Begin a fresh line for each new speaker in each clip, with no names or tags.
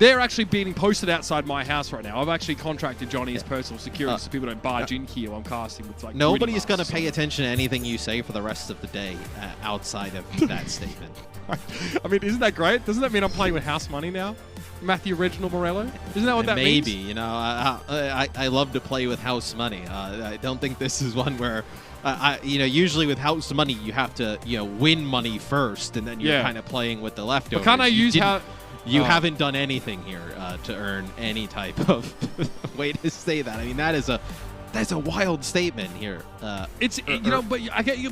They're actually being posted outside my house right now. I've actually contracted Johnny as personal security so people don't barge in here while I'm casting with like
nobody's going to pay attention to anything you say for the rest of the day outside of that statement.
I mean, isn't that great? Doesn't that mean I'm playing with house money now? Matthew Reginald Morello? Isn't that what that means?
Maybe. You know, I love to play with house money. I don't think this is one where, you know, usually with house money, you have to, you know, win money first, and then you're kind of playing with the leftovers.
But can't I use how...
You haven't done anything here to earn any type of way to say that. I mean, that's a wild statement here.
It's you know, but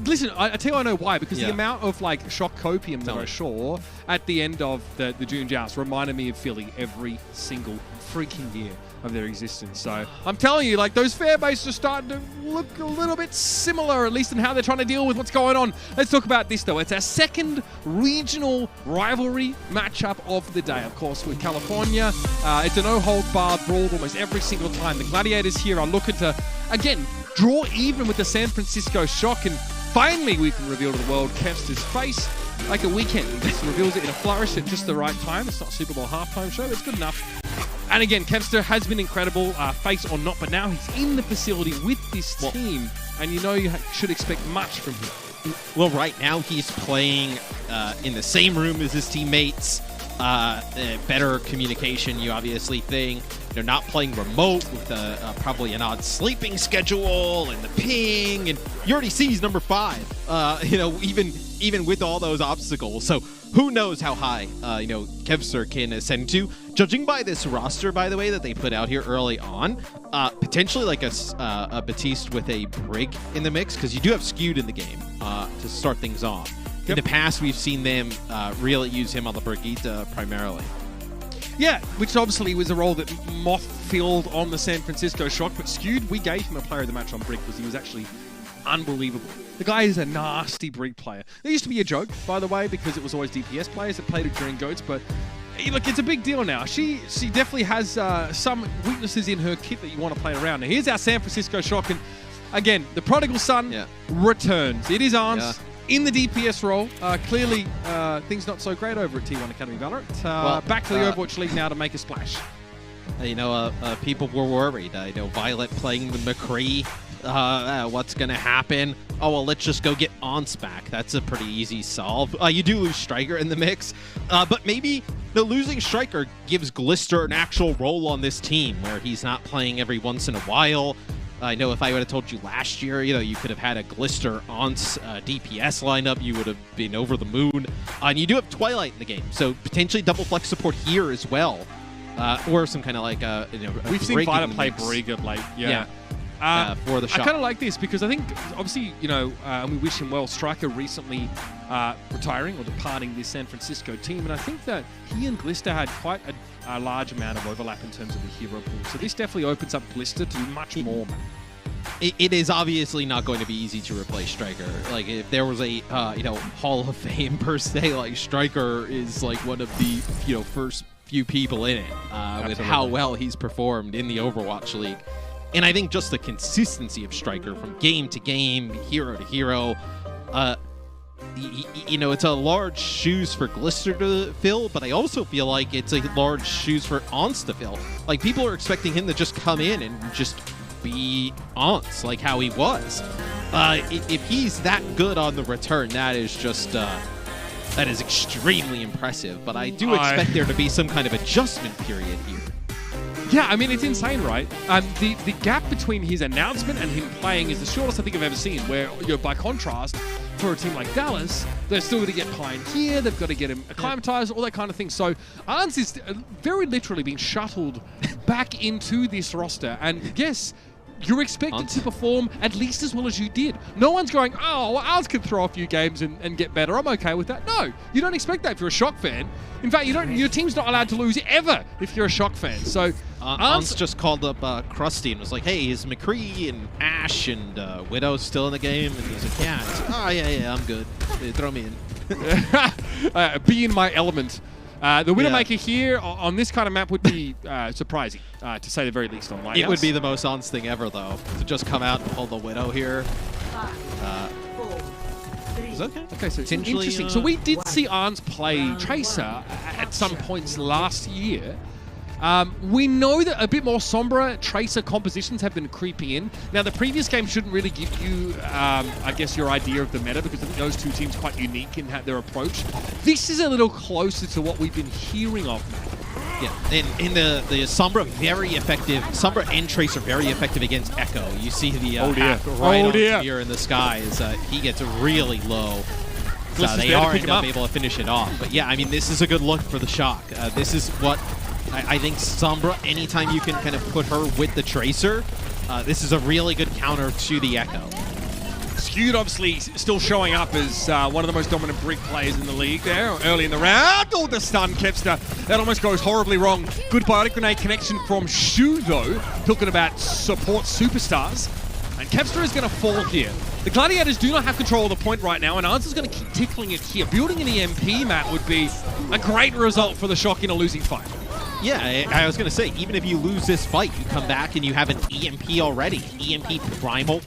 listen. I tell you, I know why, because the amount of like shock copium that I saw at the end of the June Joust reminded me of Philly every single freaking year of their existence. So I'm telling you, like, those fair bases are starting to look a little bit similar, at least in how they're trying to deal with what's going on. Let's talk about this, though. It's our second regional rivalry matchup of the day, of course, with California. It's a no-hold-barred brawl almost every single time. The Gladiators here are looking to, again, draw even with the San Francisco Shock, and finally we can reveal to the world Kevster's face like a weekend. He just reveals it in a flourish at just the right time. It's not a Super Bowl halftime show, but it's good enough. And again, Kevster has been incredible, face or not, but now he's in the facility with this team, and you know you should expect much from him.
Well, right now he's playing in the same room as his teammates. Better communication, you obviously think. They're not playing remote with probably an odd sleeping schedule and the ping, and you already see he's number 5. You know, even with all those obstacles. So who knows how high you know, Kevster can ascend to. Judging by this roster, by the way, that they put out here early on, potentially like a Batiste with a Brig in the mix, because you do have Skewed in the game to start things off. In the past, we've seen them really use him on the Brigitte primarily.
Yeah, which obviously was a role that Moth filled on the San Francisco Shock, but Skewed, we gave him a player of the match on Brig because he was actually unbelievable. The guy is a nasty Brig player. There used to be a joke, by the way, because it was always DPS players that played it during GOATs, but look, it's a big deal now. She definitely has some weaknesses in her kit that you want to play around. Now, here's our San Francisco Shock, and again, the prodigal son returns. It is Arns in the DPS role. Clearly, things not so great over at T1 Academy Valorant. Back to the Overwatch League now to make a splash.
You know, people were worried. You know, Violet playing the McCree. What's going to happen? Oh, well, let's just go get Ons back. That's a pretty easy solve. You do lose Striker in the mix, but maybe the losing Striker gives Glister an actual role on this team where he's not playing every once in a while. I know if I would have told you last year, you know, you could have had a Glister Ons DPS lineup, you would have been over the moon. And you do have Twilight in the game, so potentially double flex support here as well. Or some kind of like, you know,
we've seen Violet play Brig of late,
for the shot.
I kind of like this because I think, obviously, you know, and we wish him well, Striker recently retiring or departing this San Francisco team, and I think that he and Glister had quite a large amount of overlap in terms of the hero pool. So this definitely opens up Glister to do much more.
It is obviously not going to be easy to replace Striker. Like, if there was a, you know, Hall of Fame per se, like, Striker is like one of the, you know, first few people in it with how well he's performed in the Overwatch League. And I think just the consistency of Striker from game to game, hero to hero, you know, it's a large shoes for Glister to fill, but I also feel like it's a large shoes for Ons to fill. Like, people are expecting him to just come in and just be Ons, like how he was. If he's that good on the return, that is just, that is extremely impressive. But I do expect there to be some kind of adjustment period here.
Yeah, I mean, it's insane, right? The gap between his announcement and him playing is the shortest I think I've ever seen, where, you know, by contrast, for a team like Dallas, they're still going to get Pioneer, they've got to get him acclimatized, all that kind of thing. So Arns is very literally being shuttled back into this roster. And yes, you're expected to perform at least as well as you did. No one's going, oh, well, Arns can throw a few games and get better. I'm okay with that. No, you don't expect that if you're a Shock fan. In fact, your team's not allowed to lose ever if you're a Shock fan. So
Arns just called up Krusty and was like, hey, is McCree and Ash and Widow still in the game? And he's like, yeah. He's like, oh, yeah, I'm good. Throw me in.
Be in my element. The Widowmaker here on this kind of map would be surprising, to say the very least. On Lighthouse.
It would be the most Ons thing ever, though, to just come out and pull the Widow here.
Okay, so it's interesting. So we did see Arns play Tracer at some points last year. We know that a bit more somber Tracer compositions have been creeping in. Now, the previous game shouldn't really give you, I guess, your idea of the meta, because I think those two teams are quite unique in their approach. This is a little closer to what we've been hearing of.
Yeah, in the Sombra, very effective. Sombra and Tracer very effective against Echo. You see the hack right on here in the sky as he gets really low. So they aren't able to finish it off. But yeah, I mean, this is a good look for the Shock. This is what I think Sombra, anytime you can kind of put her with the Tracer, this is a really good counter to the Echo.
Skewed obviously still showing up as one of the most dominant brick players in the league there early in the round. Oh, the stun, Kevster. That almost goes horribly wrong. Good biotic grenade connection from Shu, though. Talking about support superstars. And Kevster is going to fall here. The Gladiators do not have control of the point right now, and Answer's going to keep tickling it here. Building an EMP, Matt, would be a great result for the Shock in a losing fight.
Yeah, I was going to say, even if you lose this fight, you come back and you have an EMP already. EMP Primal.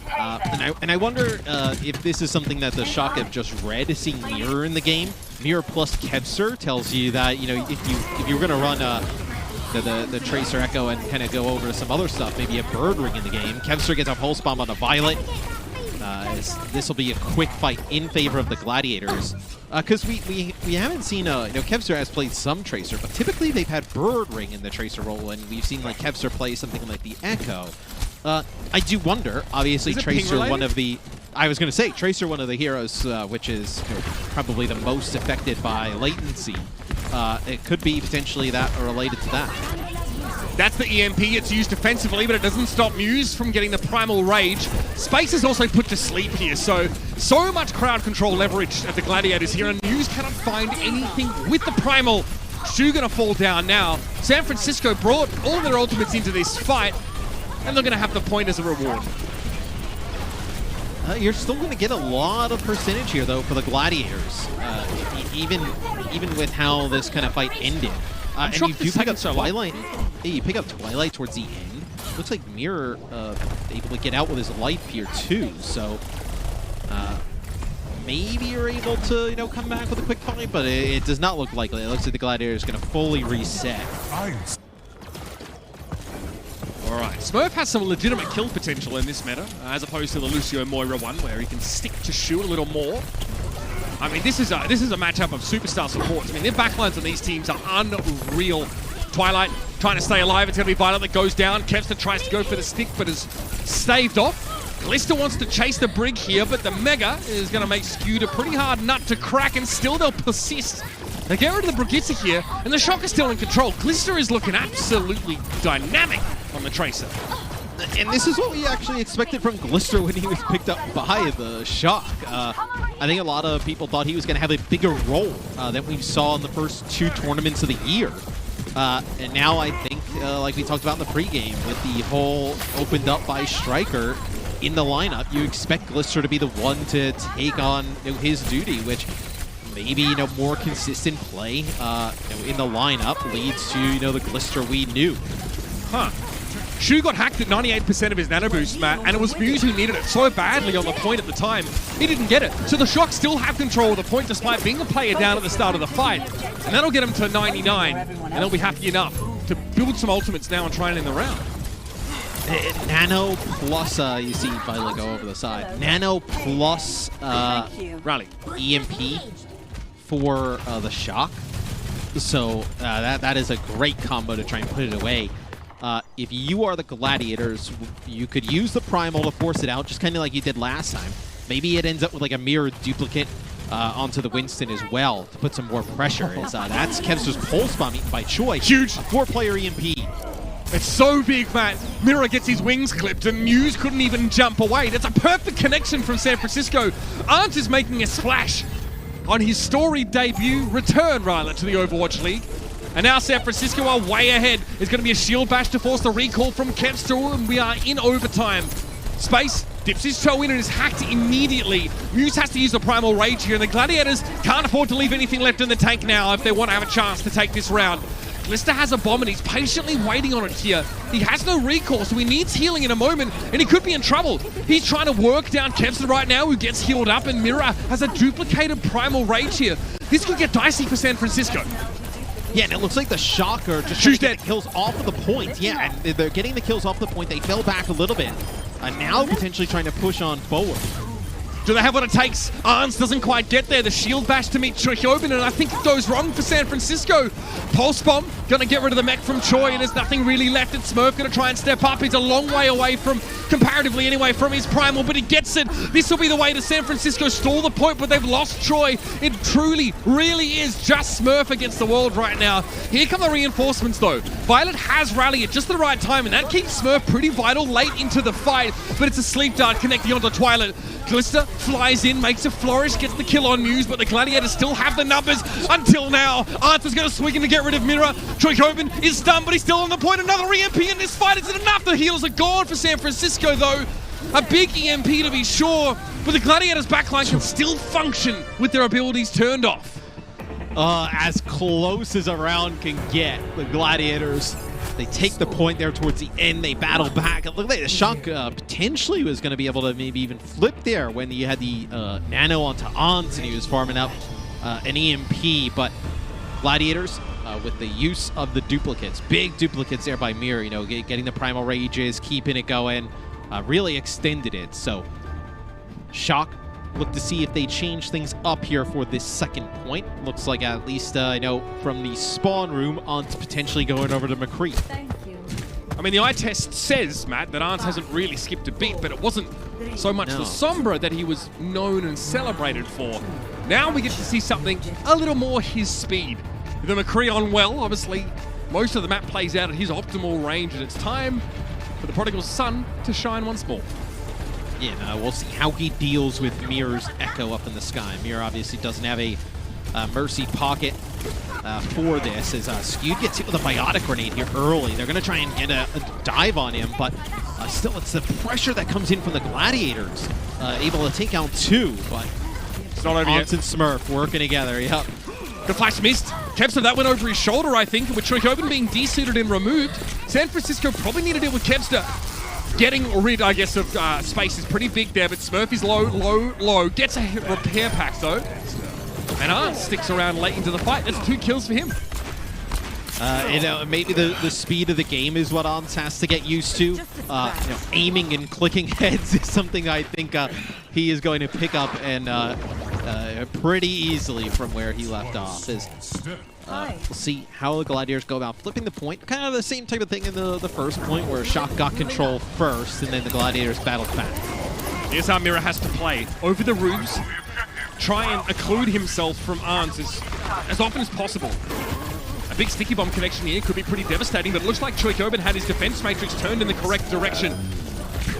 And I wonder if this is something that the Shock have just read, seeing Mirror in the game. Mirror plus Kevster tells you that, you know, if you were going to run the Tracer Echo and kind of go over to some other stuff, maybe a Bird Ring in the game. Kevster gets a Pulse Bomb on a Violet. This will be a quick fight in favor of the Gladiators. Because we haven't seen, you know, Kevster has played some Tracer, but typically they've had Bird Ring in the Tracer role, and we've seen like Kevster play something like the Echo. I do wonder, obviously Tracer, one of the... I was going to say, Tracer, one of the heroes, which is probably the most affected by latency. It could be potentially that or related to that.
That's the EMP. It's used defensively, but it doesn't stop Muse from getting the Primal Rage. Space is also put to sleep here, so much crowd control leverage at the Gladiators here, and Muse cannot find anything with the Primal. Shu gonna fall down now. San Francisco brought all of their ultimates into this fight, and they're gonna have the point as a reward.
You're still going to get a lot of percentage here, though, for the Gladiators, even with how this kind of fight ended. And you do pick up Twilight. Hey, you pick up Twilight towards the end. Looks like Mirror able to get out with his life here too. So maybe you're able to, you know, come back with a quick fight, but it does not look likely. It looks like the Gladiators are going to fully reset.
All right, Smurf has some legitimate kill potential in this meta, as opposed to the Lucio Moira one, where he can stick to Shu a little more. I mean, this is a matchup of superstar supports. I mean, their backlines on these teams are unreal. Twilight trying to stay alive. It's going to be Violet that goes down. Kevster tries to go for the stick, but is staved off. Glister wants to chase the Brig here, but the Mega is going to make Skewed a pretty hard nut to crack, and still they'll persist. They get rid of the Brigitte here, and the Shock is still in control. Glister is looking absolutely dynamic on the Tracer.
And this is what we actually expected from Glister when he was picked up by the Shock. I think a lot of people thought he was going to have a bigger role than we saw in the first two tournaments of the year. And now I think, like we talked about in the pregame, with the whole opened up by Striker in the lineup, you expect Glister to be the one to take on, you know, his duty, which maybe, you know, more consistent play, you know, in the lineup leads to, you know, the Glister we knew.
Huh. Shu got hacked at 98% of his nano boost, Matt, and it was Muse who needed it so badly on the point at the time. He didn't get it. So the Shock still have control of the point despite being a player down at the start of the fight. And that'll get him to 99, and they'll be happy enough to build some ultimates now and try and end the round.
Nano plus, you see Violet go over the side. Nano plus
Rally.
EMP for the Shock. So that is a great combo to try and put it away. If you are the Gladiators, you could use the Primal to force it out, just kind of like you did last time. Maybe it ends up with like a mirror duplicate onto the Winston as well to put some more pressure. That's Kevster's Pulse Bomb eaten by Choi.
Huge.
4-player EMP.
It's so big, Matt. Mirror gets his wings clipped, and Muse couldn't even jump away. That's a perfect connection from San Francisco. Arndt is making a splash on his storied debut, return, rather, to the Overwatch League. And now San Francisco are way ahead. It's going to be a shield bash to force the recall from Kevster, and we are in overtime. Space dips his toe in and is hacked immediately. Muse has to use the Primal Rage here, and the Gladiators can't afford to leave anything left in the tank now if they want to have a chance to take this round. Glister has a bomb, and he's patiently waiting on it here. He has no recall, so he needs healing in a moment, and he could be in trouble. He's trying to work down Kevster right now, who gets healed up, and Mirror has a duplicated Primal Rage here. This could get dicey for San Francisco.
Yeah, and it looks like the Shocker just trying to get the kills off of the point. Yeah, and they're getting the kills off the point. They fell back a little bit. Now potentially trying to push on forward.
Do they have what it takes? Arns doesn't quite get there. The shield bash to meet Choi Hyobin, and I think it goes wrong for San Francisco. Pulse Bomb, going to get rid of the mech from Choi, and there's nothing really left. And Smurf going to try and step up. He's a long way away from, comparatively anyway, from his primal, but he gets it. This will be the way to San Francisco stall the point, but they've lost Choi. It truly, really is just Smurf against the world right now. Here come the reinforcements, though. Violet has rallied at just the right time, and that keeps Smurf pretty vital late into the fight, but it's a sleep dart connecting onto Twilight. Glista flies in, makes a flourish, gets the kill on Muse, but the Gladiators still have the numbers until now. Arthur's going to swing in to get rid of Mira. Choi Hyobin is stunned, but he's still on the point. Another EMP in this fight. Is it enough? The heals are gone for San Francisco, though. A big EMP to be sure, but the Gladiators' backline can still function with their abilities turned off.
As close as a round can get, the Gladiators, they take the point there towards the end. They battle back. It looked like the Shock potentially was going to be able to maybe even flip there when you had the Nano onto Ons and he was farming up an EMP. But Gladiators, with the use of the duplicates, big duplicates there by Mir, you know, getting the Primal Rages, keeping it going, really extended it. So Shock look to see if they change things up here for this second point. Looks like at least, I know, from the spawn room, Ant potentially going over to McCree.
Thank you.
I mean, the eye test says, Matt, that Arns hasn't really skipped a beat, but it wasn't so much the Sombra that he was known and celebrated for. Now we get to see something a little more his speed. The McCree on well, obviously, most of the map plays out at his optimal range, and it's time for the prodigal son to shine once more.
Yeah, we'll see how he deals with Mir's Echo up in the sky. Mir obviously doesn't have a Mercy pocket for this, as Skewed gets hit with a Biotic Grenade here early. They're going to try and get a dive on him, but still it's the pressure that comes in from the Gladiators. Able to take out two, but
it's not over yet.
and Smurf working together, yep.
The flash missed. Kevster, that went over his shoulder, I think, with Choi Hyobin being desuited and removed. San Francisco probably need to deal with Kevster. Getting rid, I guess, of space is pretty big there, but Smurf is low. Gets a repair pack, though. And Arns sticks around late into the fight. That's 2 kills for him.
You know, maybe the speed of the game is what Arns has to get used to. You know, aiming and clicking heads is something I think he is going to pick up and pretty easily from where he left off. We'll see how the Gladiators go about flipping the point. Kind of the same type of thing in the first point where Shock got control first and then the Gladiators battled back.
Here's how Mira has to play. Over the roofs, try and occlude himself from Arns as often as possible. A big sticky bomb connection here could be pretty devastating, but it looks like Choi Hyobin had his defense matrix turned in the correct direction.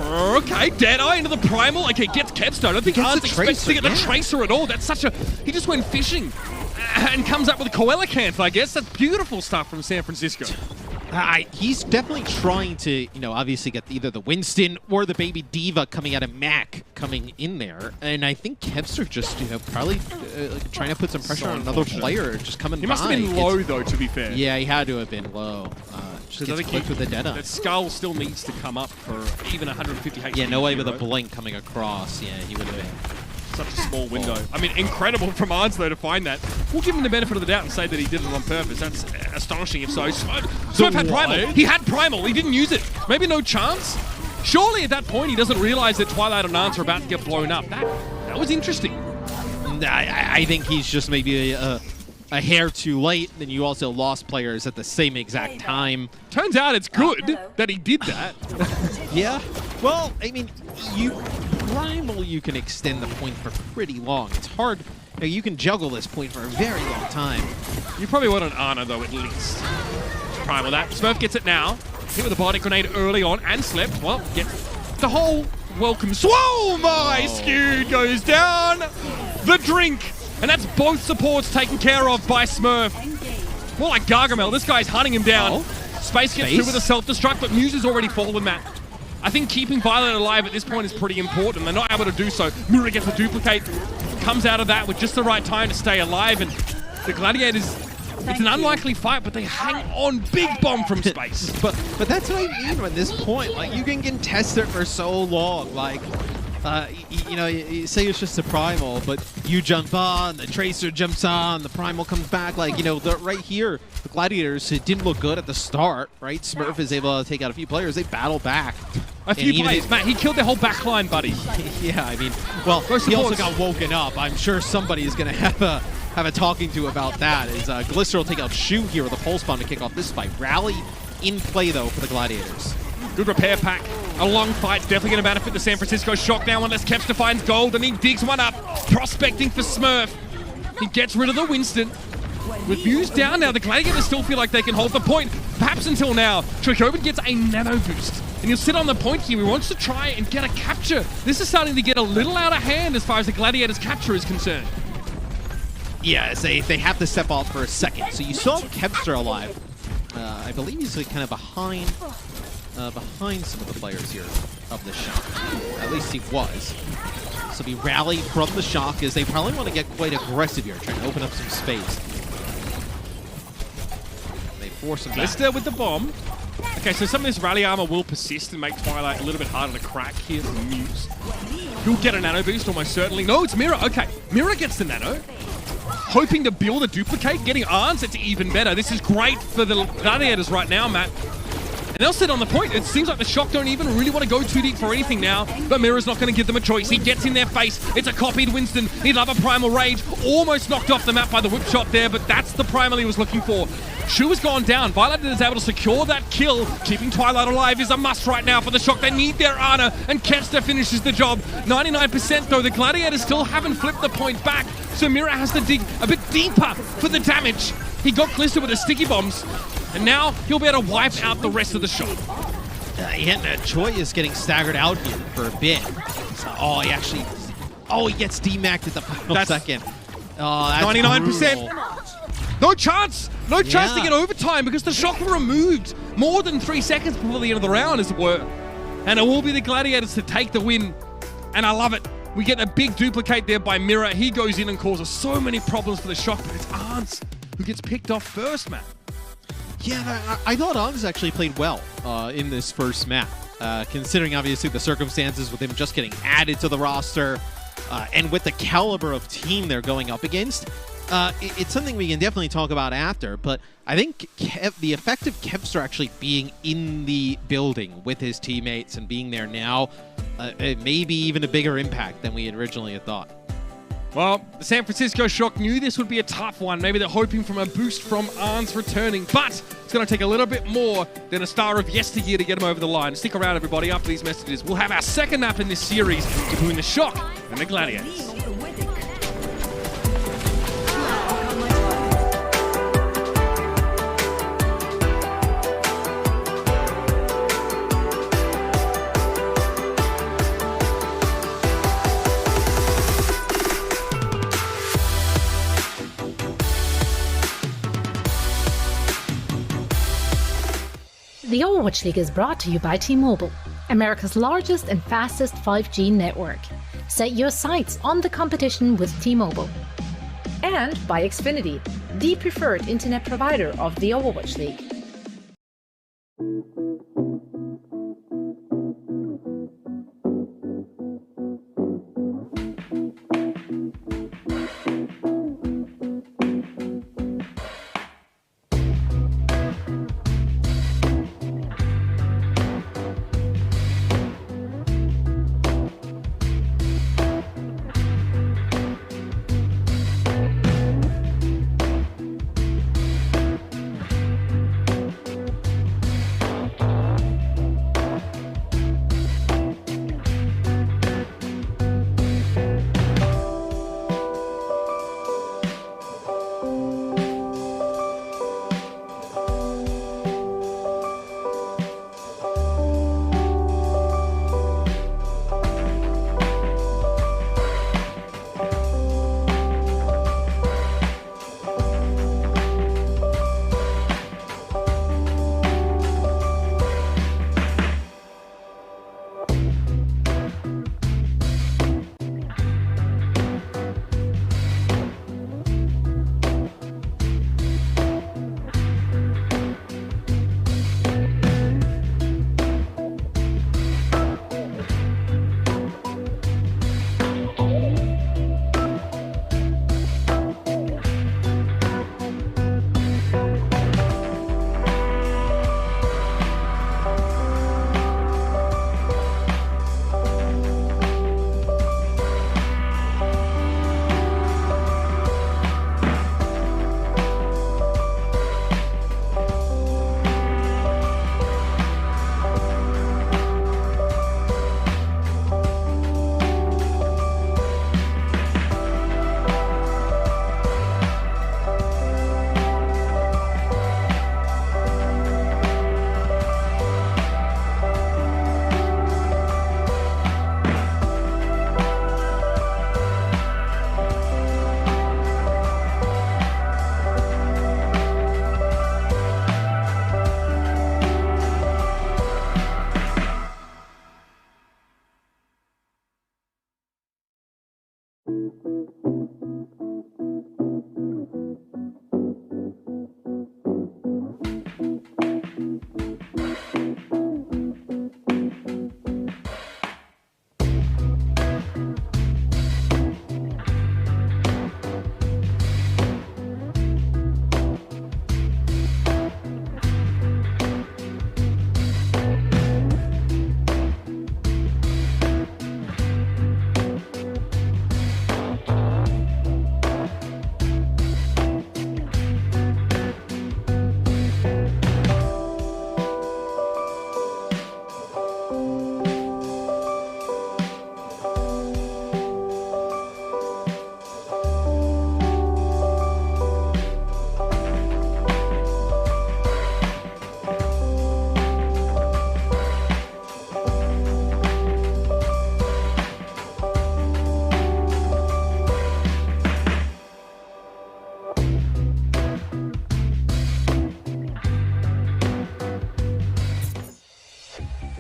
Okay, Deadeye into the Primal. Okay, gets Kevster. I don't think Arns expects to get the Tracer at all. That's such a... He just went fishing and comes up with a Coelacanth, I guess. That's beautiful stuff from San Francisco.
He's definitely trying to, you know, obviously get either the Winston or the Baby Diva coming out of Mac coming in there. And I think Kevster just, you know, probably trying to put some pressure on another player just coming by.
He must have been low, though, to be fair.
Yeah, he had to have been low. Just gets clipped with the Deadeye.
That skull still needs to come up for even 150 HP.
Yeah, no way with a blink coming across. Yeah, he would have been.
Such a small window. I mean, incredible from Arns, though, to find that. We'll give him the benefit of the doubt and say that he did it on purpose. That's astonishing if so. Smurf had Primal. He had Primal. He didn't use it. Maybe no chance? Surely at that point he doesn't realize that Twilight and Arns are about to get blown up. That was interesting.
I think he's just maybe a hair too late, then you also lost players at the same exact time.
Turns out it's good that he did that.
Yeah. Well, I mean, Primal, you can extend the point for pretty long. It's hard. You know, you can juggle this point for a very long time.
You probably want an Ana, though, at least. Primal that. Smurf gets it now. Hit with a body grenade early on and slept. Well, gets the whole welcome. Whoa, my Skewed goes down. The drink. And that's both supports taken care of by Smurf. More like Gargamel. This guy's hunting him down. Space gets through with a self-destruct, but Muse has already fallen, Matt. I think keeping Violet alive at this point is pretty important. They're not able to do so. Mura gets a duplicate. Comes out of that with just the right time to stay alive. And the Gladiators, it's an unlikely fight, but they hang on. Big bomb from space.
but that's what I mean at this point. Like, you can contest it for so long. Like, you know, you say it's just a primal, but you jump on, the Tracer jumps on, the primal comes back. Like, you know, right here, the Gladiators, it didn't look good at the start, right? Smurf is able to take out a few players. They battle back.
A few plays, Matt. He killed their whole backline, buddy.
Yeah, I mean, well, he also got woken up. I'm sure somebody is going to have a talking to about that. Is Glister will take out Shu here with a pulse bomb to kick off this fight. Rally in play, though, for the Gladiators.
Good repair pack. A long fight, definitely going to benefit the San Francisco Shock now unless Kepster finds gold, and he digs one up. Prospecting for Smurf. He gets rid of the Winston. With views down now, the Gladiators still feel like they can hold the point. Perhaps until now, Tricobin gets a nano boost. And he'll sit on the point here. He wants to try and get a capture. This is starting to get a little out of hand as far as the Gladiators' capture is concerned.
Yeah, they have to step off for a second. So you saw Kepster alive. I believe he's kind of behind some of the players here of the Shock. At least he was. So we rally from the Shock as they probably want to get quite aggressive here, trying to open up some space. They force him back.
Glister with the bomb. Okay, so some of this rally armor will persist and make Twilight a little bit harder to crack here from Muse. He'll get a nano boost almost certainly. No, it's Mira. Okay, Mira gets the nano. Hoping to build a duplicate, getting Arns, it's even better. This is great for the Gladiators right now, Matt. And they'll sit on the point. It seems like the Shock don't even really want to go too deep for anything now, but Mira's not going to give them a choice. He gets in their face. It's a copied Winston. He'd love a Primal Rage. Almost knocked off the map by the whip shot there, but that's the Primal he was looking for. Shu has gone down. Violet is able to secure that kill. Keeping Twilight alive is a must right now for the Shock. They need their Ana, and Kepster finishes the job. 99% though, the Gladiators still haven't flipped the point back, so Mira has to dig a bit deeper for the damage. He got Glister with the sticky bombs, and now he'll be able to wipe out the rest of the Shock.
Choi is getting staggered out here for a bit. So, he gets demacked at the final second. Oh, that's 99%.
Brutal. No chance! No chance to get overtime because the Shock were removed more than 3 seconds before the end of the round, as it were. And it will be the Gladiators to take the win. And I love it. We get a big duplicate there by Mira. He goes in and causes so many problems for the Shock, but it's Arns who gets picked off first, Matt.
Yeah, I thought Arns actually played well in this first map, considering obviously the circumstances with him just getting added to the roster and with the caliber of team they're going up against. It's something we can definitely talk about after, but I think the effect of Kepster actually being in the building with his teammates and being there now, maybe even a bigger impact than we had originally had thought.
Well, the San Francisco Shock knew this would be a tough one. Maybe they're hoping from a boost from Arns returning, but it's going to take a little bit more than a star of yesteryear to get him over the line. Stick around, everybody. After these messages, we'll have our second map in this series between the Shock and the Gladiators.
The Overwatch League is brought to you by T-Mobile, America's largest and fastest 5G network. Set your sights on the competition with T-Mobile. And by Xfinity, the preferred internet provider of the Overwatch League.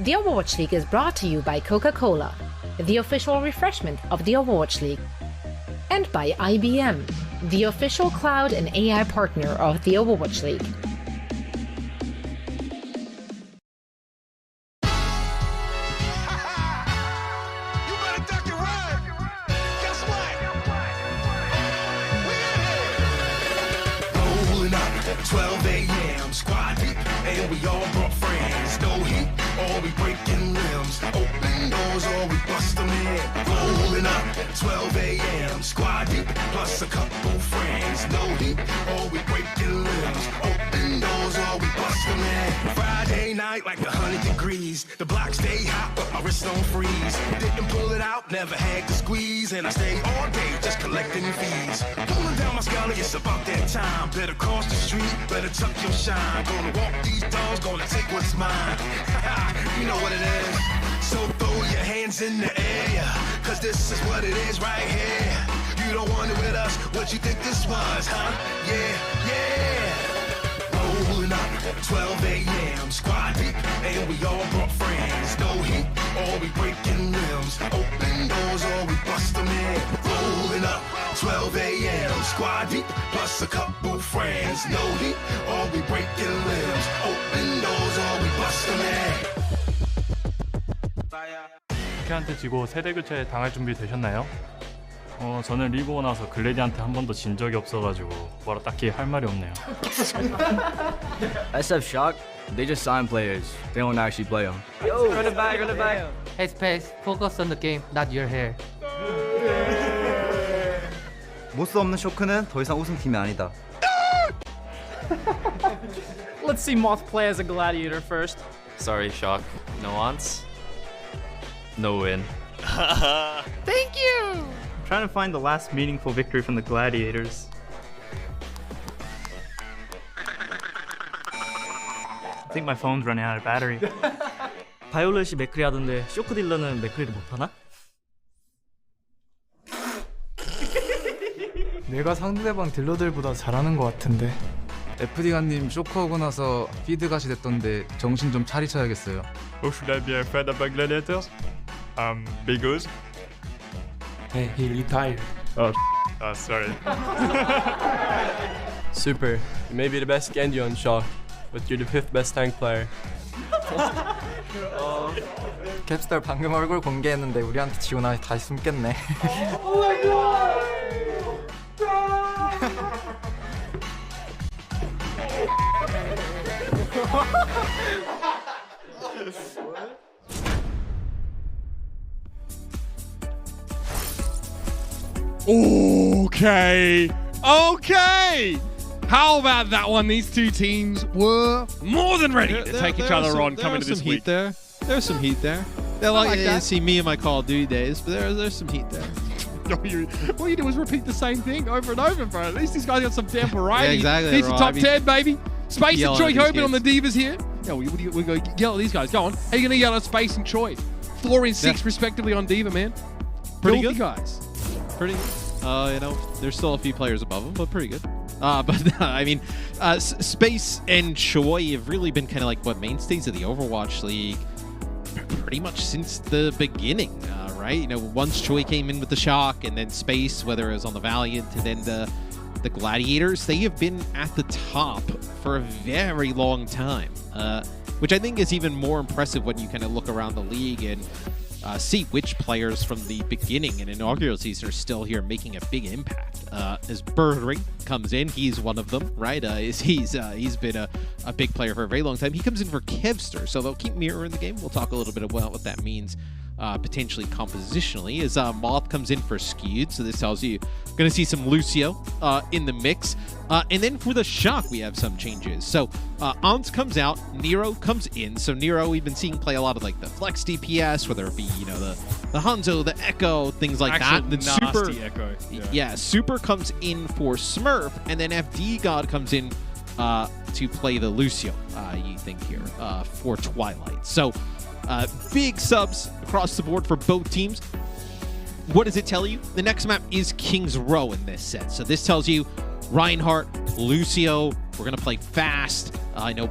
The Overwatch League is brought to you by Coca-Cola, the official refreshment of the Overwatch League, and by IBM, the official cloud and AI partner of the Overwatch League.
Rolling up, 12 a.m. squad deep, and we all brought friends. No heat, or we breaking limbs. Open doors, or we bust them in. Rolling up, 12 a.m. squad deep, plus a couple friends. No heat, or we breaking limbs. Open doors, or we bust them in. Friday night, like 100 degrees. The block stay hot, but my wrist don't freeze. Didn't pull it out, never had to squeeze, and I stay all day just collecting fees. Pulling down my scully, it's about that time. Better cross the street, better tuck your shine. Gonna walk these dogs, gonna take what's mine. You know what it is. So throw your hands in the air, cause this is what it is right here. You don't want it with us, what you think this was, huh? Yeah, yeah. Rolling up, 12 a.m. squad deep, and we all brought friends. No heat, or we breaking limbs. Open doors, or we bust them in. Rolling up, 12 a.m. squad deep, plus a couple friends. No heat, or we breaking limbs. Open doors, or we bust them in.
한테 지고 세대 교체 당할 준비 되셨나요? 저는 리그 오고 나서 글래디한테 한 번도 진 적이 없어가지고 뭐라 딱히 할 말이 없네요.
SF Shock, they just sign players. They don't actually play them.
Yo, run it back. Hey Space, focus on the game, not your hair.
모스 없는 쇼크는 더 이상 우승팀이 아니다.
Let's see Moth play as a gladiator first.
Sorry, Shock. No wants. No win.
Thank you!
Trying to find the last meaningful victory from the Gladiators. I think my phone's running out of battery.
바이올렛이 맥크리 하던데 쇼크 딜러는 맥크리를 못하나?
내가 상대방 딜러들보다 잘하는 것 같은데.
FD가님 쇼크하고 나서 피드 가시 됐던데 정신 좀 차리셔야겠어요.
Oh, should I be a fan of Gladiators? Because?
Hey, he retired.
Oh, sorry.
Super. You may be the best Genji on Shock, but you're the 5th best tank player.
캡스터 방금 얼굴 공개했는데 우리한테 지고 나서 다시 숨겠네.
Okay. How about that one? These two teams were more than ready to take each other on coming to this week.
There's some heat there. They're like
that.
See me in my Call of Duty days, but there's some heat there.
All you do is repeat the same thing over and over, bro. At least these guys got some damn variety.
Yeah, exactly.
Here's the top 10, baby. Space and Choi Hoban on the Divas here. Yeah, we go yell at these guys. Go on. How are you going to yell at Space and Choi? 4 and 6 respectively on Diva, man.
Pretty
Filthy
good.
guys.
Pretty good. There's still a few players above them, but pretty good. Space and Choi have really been kind of like mainstays of the Overwatch League pretty much since the beginning, right? Once Choi came in with the Shock, and then Space, whether it was on the Valiant, and then the Gladiators, they have been at the top for a very long time, which I think is even more impressive when you kind of look around the league and see which players from the beginning and inaugural season are still here making a big impact. As Birdring comes in, he's one of them, right? He's been a big player for a very long time. He comes in for Kevster, so they'll keep mirroring the game. We'll talk a little bit about what that means potentially compositionally, as Moth comes in for Skewed, so this tells you going to see some Lucio in the mix. And then for the Shock, we have some changes. So Ants comes out, Nero comes in. So Nero, we've been seeing play a lot of like the Flex DPS, whether it be, the Hangzhou, the Echo, things like that.
Then Super Echo.
Yeah, Super comes in for Smurf, and then FD God comes in to play the Lucio, you think here, for Twilight. So big subs across the board for both teams. What does it tell you? The next map is King's Row in this set. So this tells you Reinhardt, Lucio, we're going to play fast.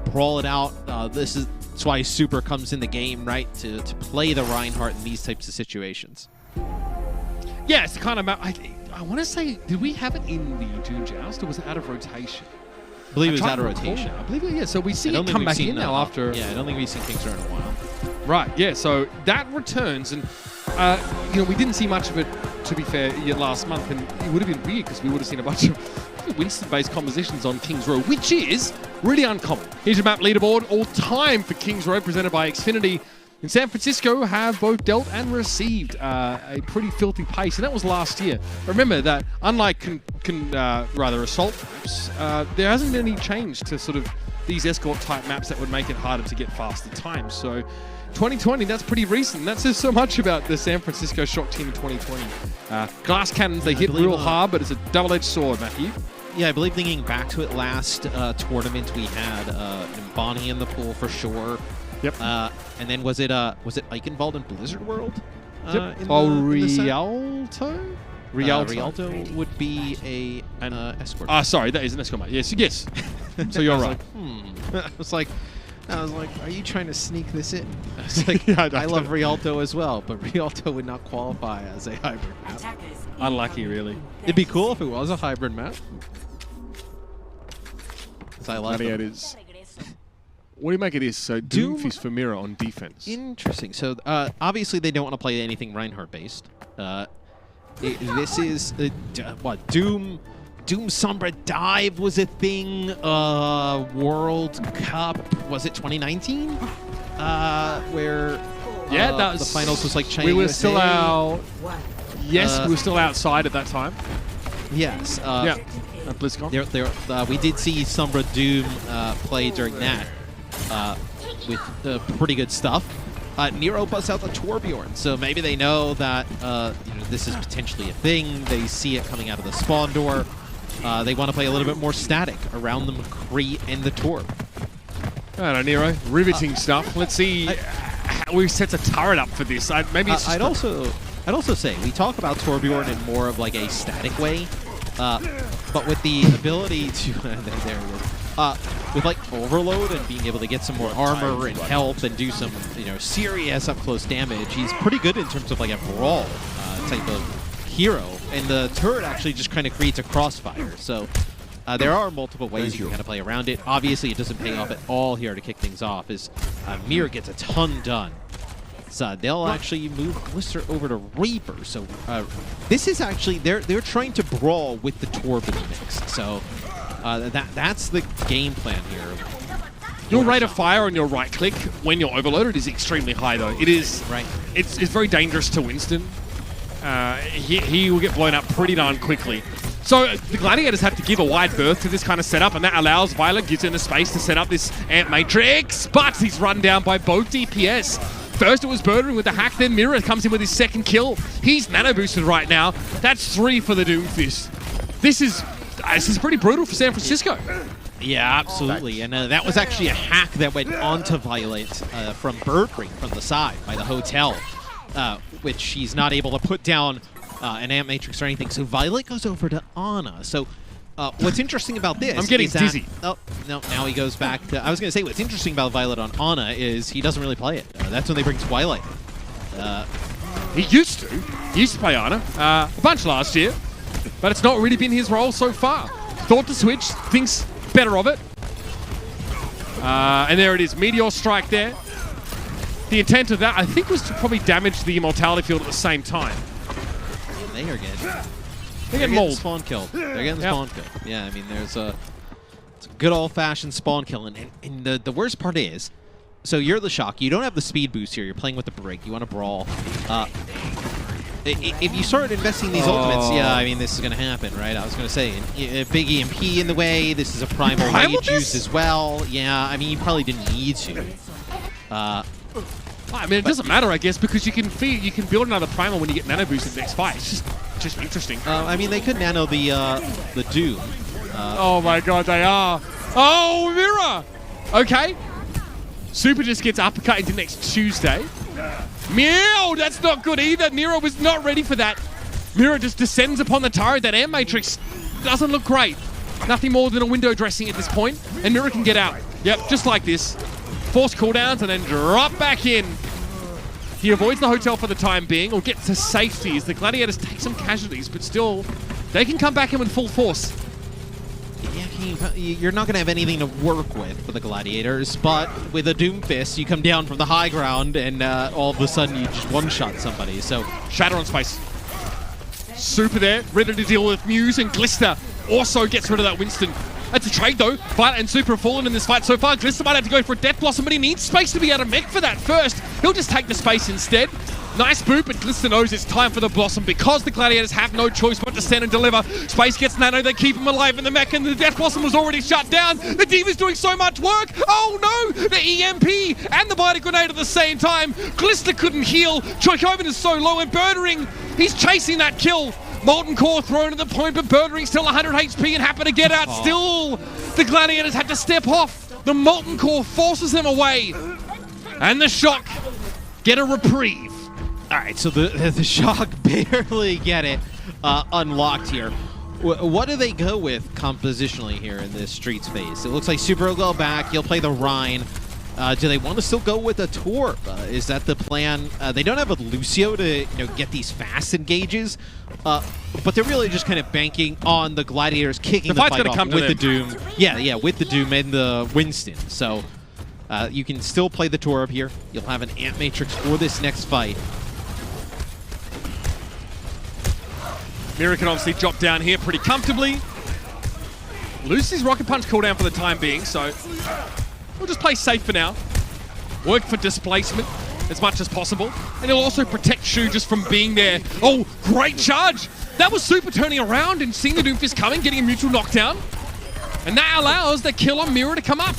brawl it out. That's why Super comes in the game, right? To play the Reinhardt in these types of situations.
Yeah, it's the kind of map. I want to say, did we have it in the June Joust, or was it out of rotation?
I believe it was out of rotation.
I believe yeah. So we see it come back in now after.
Yeah, I don't think we've seen King's Row in a while.
Right. Yeah. So that returns, and we didn't see much of it, to be fair, last month, and it would have been weird because we would have seen a bunch of Winston-based compositions on King's Row, which is really uncommon. Here's your map leaderboard, all time for King's Row, presented by Xfinity. In San Francisco have both dealt and received a pretty filthy pace, and that was last year. Remember that unlike Assault maps, there hasn't been any change to sort of these escort type maps that would make it harder to get faster times. So 2020, that's pretty recent. That says so much about the San Francisco Shock team in 2020. Glass cannons, they hit real hard, but it's a double-edged sword, Matthew.
Yeah, I believe thinking back to it last tournament, we had Bonnie in the pool for sure.
Yep.
And then was it Eichenwald and Blizzard World?
Yep. Rialto?
Rialto would be an escort.
Sorry, that is an escort map. Yes. So you're right.
I was like, are you trying to sneak this in? I was like, I love Rialto as well, but Rialto would not qualify as a hybrid map.
Unlucky, really.
It'd be cool if it was a hybrid map. Because I love it.
What do you make of this? So Doomfist for Mira on defense.
Interesting. So obviously they don't want to play anything Reinhardt based. This is what Doom Sombra Dive was a thing. World Cup, was it 2019? Where
that was
the finals was like China.
We were
USA.
still out. Yes, we were still outside at that time.
Yes.
At BlizzCon.
We did see Sombra Doom play during that. With pretty good stuff. Nero busts out the Torbjorn, so maybe they know that this is potentially a thing. They see it coming out of the spawn door. They want to play a little bit more static around the McCree and the Torb.
I don't know, Nero. Riveting stuff. Let's see how we set a turret up for this. Maybe it's
I'd also say we talk about Torbjorn in more of like a static way, but with the ability to there it is. With like overload and being able to get some more armor and health and do some serious up close damage, he's pretty good in terms of like a brawl type of hero. And the turret actually just kind of creates a crossfire. So there are multiple ways you can kind of play around it. Obviously, it doesn't pay off at all here to kick things off. As Mir gets a ton done. So they'll actually move Blister over to Reaper. So this is actually they're trying to brawl with the Torb in the mix. So. That's the game plan here.
Your rate of fire on your right click when you're overloaded is extremely high, though. It is
right.
It's very dangerous to Winston. He will get blown up pretty darn quickly. So the Gladiators have to give a wide berth to this kind of setup, and that allows Violet, gives him the space to set up this Ant Matrix, but he's run down by both DPS. First it was Birdering with the hack, then Mirror comes in with his second kill. He's nano boosted right now. That's 3 for the Doomfist. This is pretty brutal for San Francisco.
Yeah, absolutely. And that was actually a hack that went onto Violet from Birdring from the side by the hotel, which she's not able to put down an Ant Matrix or anything. So Violet goes over to Ana. So what's interesting about this
I'm getting dizzy.
Oh, no, now he goes back to... I was going to say, what's interesting about Violet on Ana is he doesn't really play it. That's when they bring Twilight.
He used to play Ana a bunch last year. But it's not really been his role so far. Thought to switch, thinks better of it. And there it is, Meteor Strike there. The intent of that, I think, was to probably damage the Immortality field at the same time.
They are
They're getting mauled.
Spawn killed. They're getting spawn killed. Yeah, I mean, it's a good old-fashioned spawn kill. And the worst part is, so you're the Shock. You don't have the speed boost here. You're playing with the break. You want to brawl. If you start investing these ultimates, yeah, I mean, this is going to happen, right? I was going to say, a big EMP in the way. This is a primal rage use as well. Yeah, I mean, you probably didn't need to.
I mean, it doesn't matter, I guess, because you can build another primal when you get nano boost in the next fight. It's just interesting.
I mean, they could nano the Doom.
Oh my god, they are. Oh, Mira! Okay. Super just gets uppercut into next Tuesday. Meow! That's not good either. Nero was not ready for that. Mira just descends upon the turret. That Air Matrix doesn't look great. Nothing more than a window dressing at this point, and Mira can get out. Yep, just like this. Force cooldowns and then drop back in. He avoids the hotel for the time being, or gets to safety as the Gladiators take some casualties, but still, they can come back in with full force.
Yeah, you're not going to have anything to work with for the Gladiators, but with a Doom Fist, you come down from the high ground, and all of a sudden you just one-shot somebody, so...
Shatter on space. Super there, ready to deal with Muse, and Glister also gets rid of that Winston. That's a trade though. Violet and Super have fallen in this fight so far. Glister might have to go for a Death Blossom, but he needs space to be able to mech for that first. He'll just take the space instead. Nice boot, but Glister knows it's time for the Blossom because the Gladiators have no choice but to stand and deliver. Space gets Nano, they keep him alive in the mech, and the Death Blossom was already shut down. The Diva's doing so much work. Oh no! The EMP and the Biter Grenade at the same time. Glister couldn't heal. Choikoven is so low, and Birdering, he's chasing that kill. Molten Core thrown at the point, but Birdering still 100 HP and happy to get out. Still, the Gladiators had to step off. The Molten Core forces them away. And the Shock get a reprieve.
All right, so the Shock barely get it unlocked here. What do they go with compositionally here in this Streets phase? It looks like Super will go back. He'll play the Rhine. Do they want to still go with a Torb? Is that the plan? They don't have a Lucio to get these fast engages, but they're really just kind of banking on the Gladiators kicking the fight off with the Doom. Yeah, with the Doom and the Winston. So you can still play the Torb here. You'll have an Ant Matrix for this next fight.
Mira can obviously drop down here pretty comfortably. Lucy's Rocket Punch cooldown for the time being, so we'll just play safe for now. Work for displacement as much as possible. And he'll also protect Shu just from being there. Oh, great charge! That was Super turning around and seeing the Doomfist coming, getting a mutual knockdown. And that allows the kill on Mira to come up.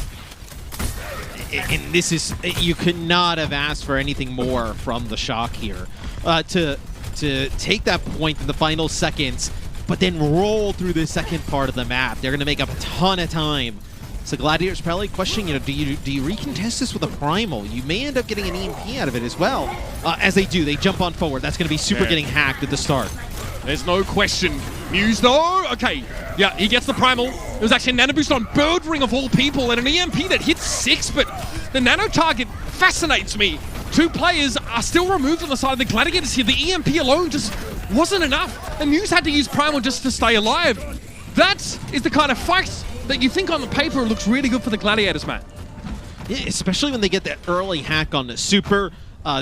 And this is, you could not have asked for anything more from the Shock here. To take that point in the final seconds, but then roll through the second part of the map. They're going to make up a ton of time. So Gladiators probably questioning, do you recontest this with a Primal? You may end up getting an EMP out of it as well. As they do, they jump on forward. That's going to be Super getting hacked at the start.
There's no question. Muse though, okay. Yeah, he gets the Primal. It was actually a Nano Boost on Birdring of all people, and an EMP that hits 6, but the Nano target fascinates me. 2 players are still removed on the side of the Gladiators here. The EMP alone just wasn't enough. And Muse had to use Primal just to stay alive. That is the kind of fight that you think on the paper looks really good for the Gladiators, man.
Yeah, especially when they get that early hack on the Super.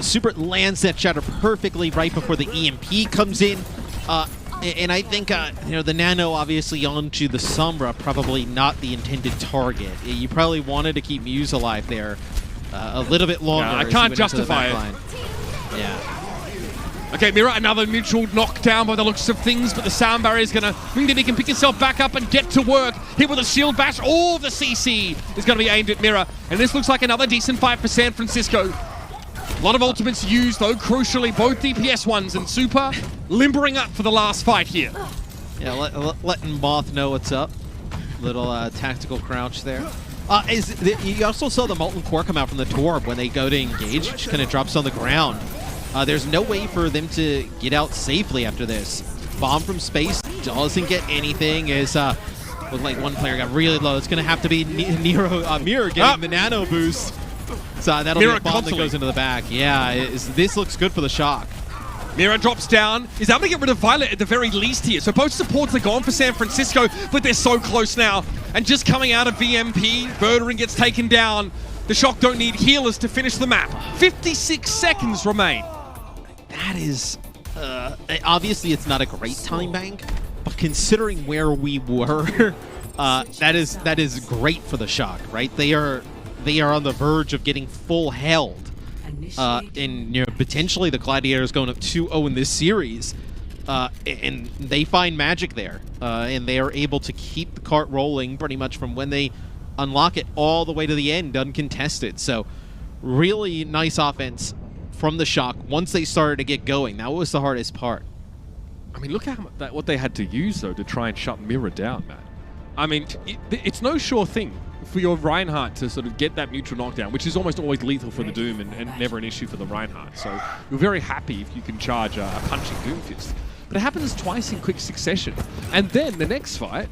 Super lands that shatter perfectly right before the EMP comes in. And I think, the Nano obviously onto the Sombra, probably not the intended target. You probably wanted to keep Muse alive there a little bit longer.
I can't justify it.
Yeah.
Okay, Mira, another mutual knockdown by the looks of things, but the sound barrier is going to mean that he can pick himself back up and get to work. Hit with a shield bash. All the CC is going to be aimed at Mira. And this looks like another decent fight for San Francisco. A lot of ultimates used, though, crucially, both DPS ones, and Super limbering up for the last fight here.
Yeah, letting Moth know what's up. Little tactical crouch there. You also saw the Molten Core come out from the Torb when they go to engage. It just kind of drops on the ground. There's no way for them to get out safely after this. Bomb from space doesn't get anything. Looked like one player got really low. It's going to have to be Mira getting the Nano boost. So that'll be a bomb that goes into the back. Yeah, this looks good for the Shock.
Mira drops down. He's able to get rid of Violet at the very least here. So both supports are gone for San Francisco, but they're so close now. And just coming out of VMP, Birdering gets taken down. The Shock don't need healers to finish the map. 56 seconds remain.
That is... obviously, it's not a great time bank, but considering where we were, that is great for the Shock, right? They are on the verge of getting full held. And potentially the Gladiators going up 2-0 in this series, and they find magic there, and they are able to keep the cart rolling pretty much from when they unlock it all the way to the end, uncontested. So really nice offense from the Shock once they started to get going. That was the hardest part.
I mean, look at what they had to use, though, to try and shut Mira down, man. I mean, it's no sure thing for your Reinhardt to sort of get that mutual knockdown, which is almost always lethal for the Doom and never an issue for the Reinhardt. So you're very happy if you can charge a punching Doomfist. But it happens twice in quick succession. And then the next fight,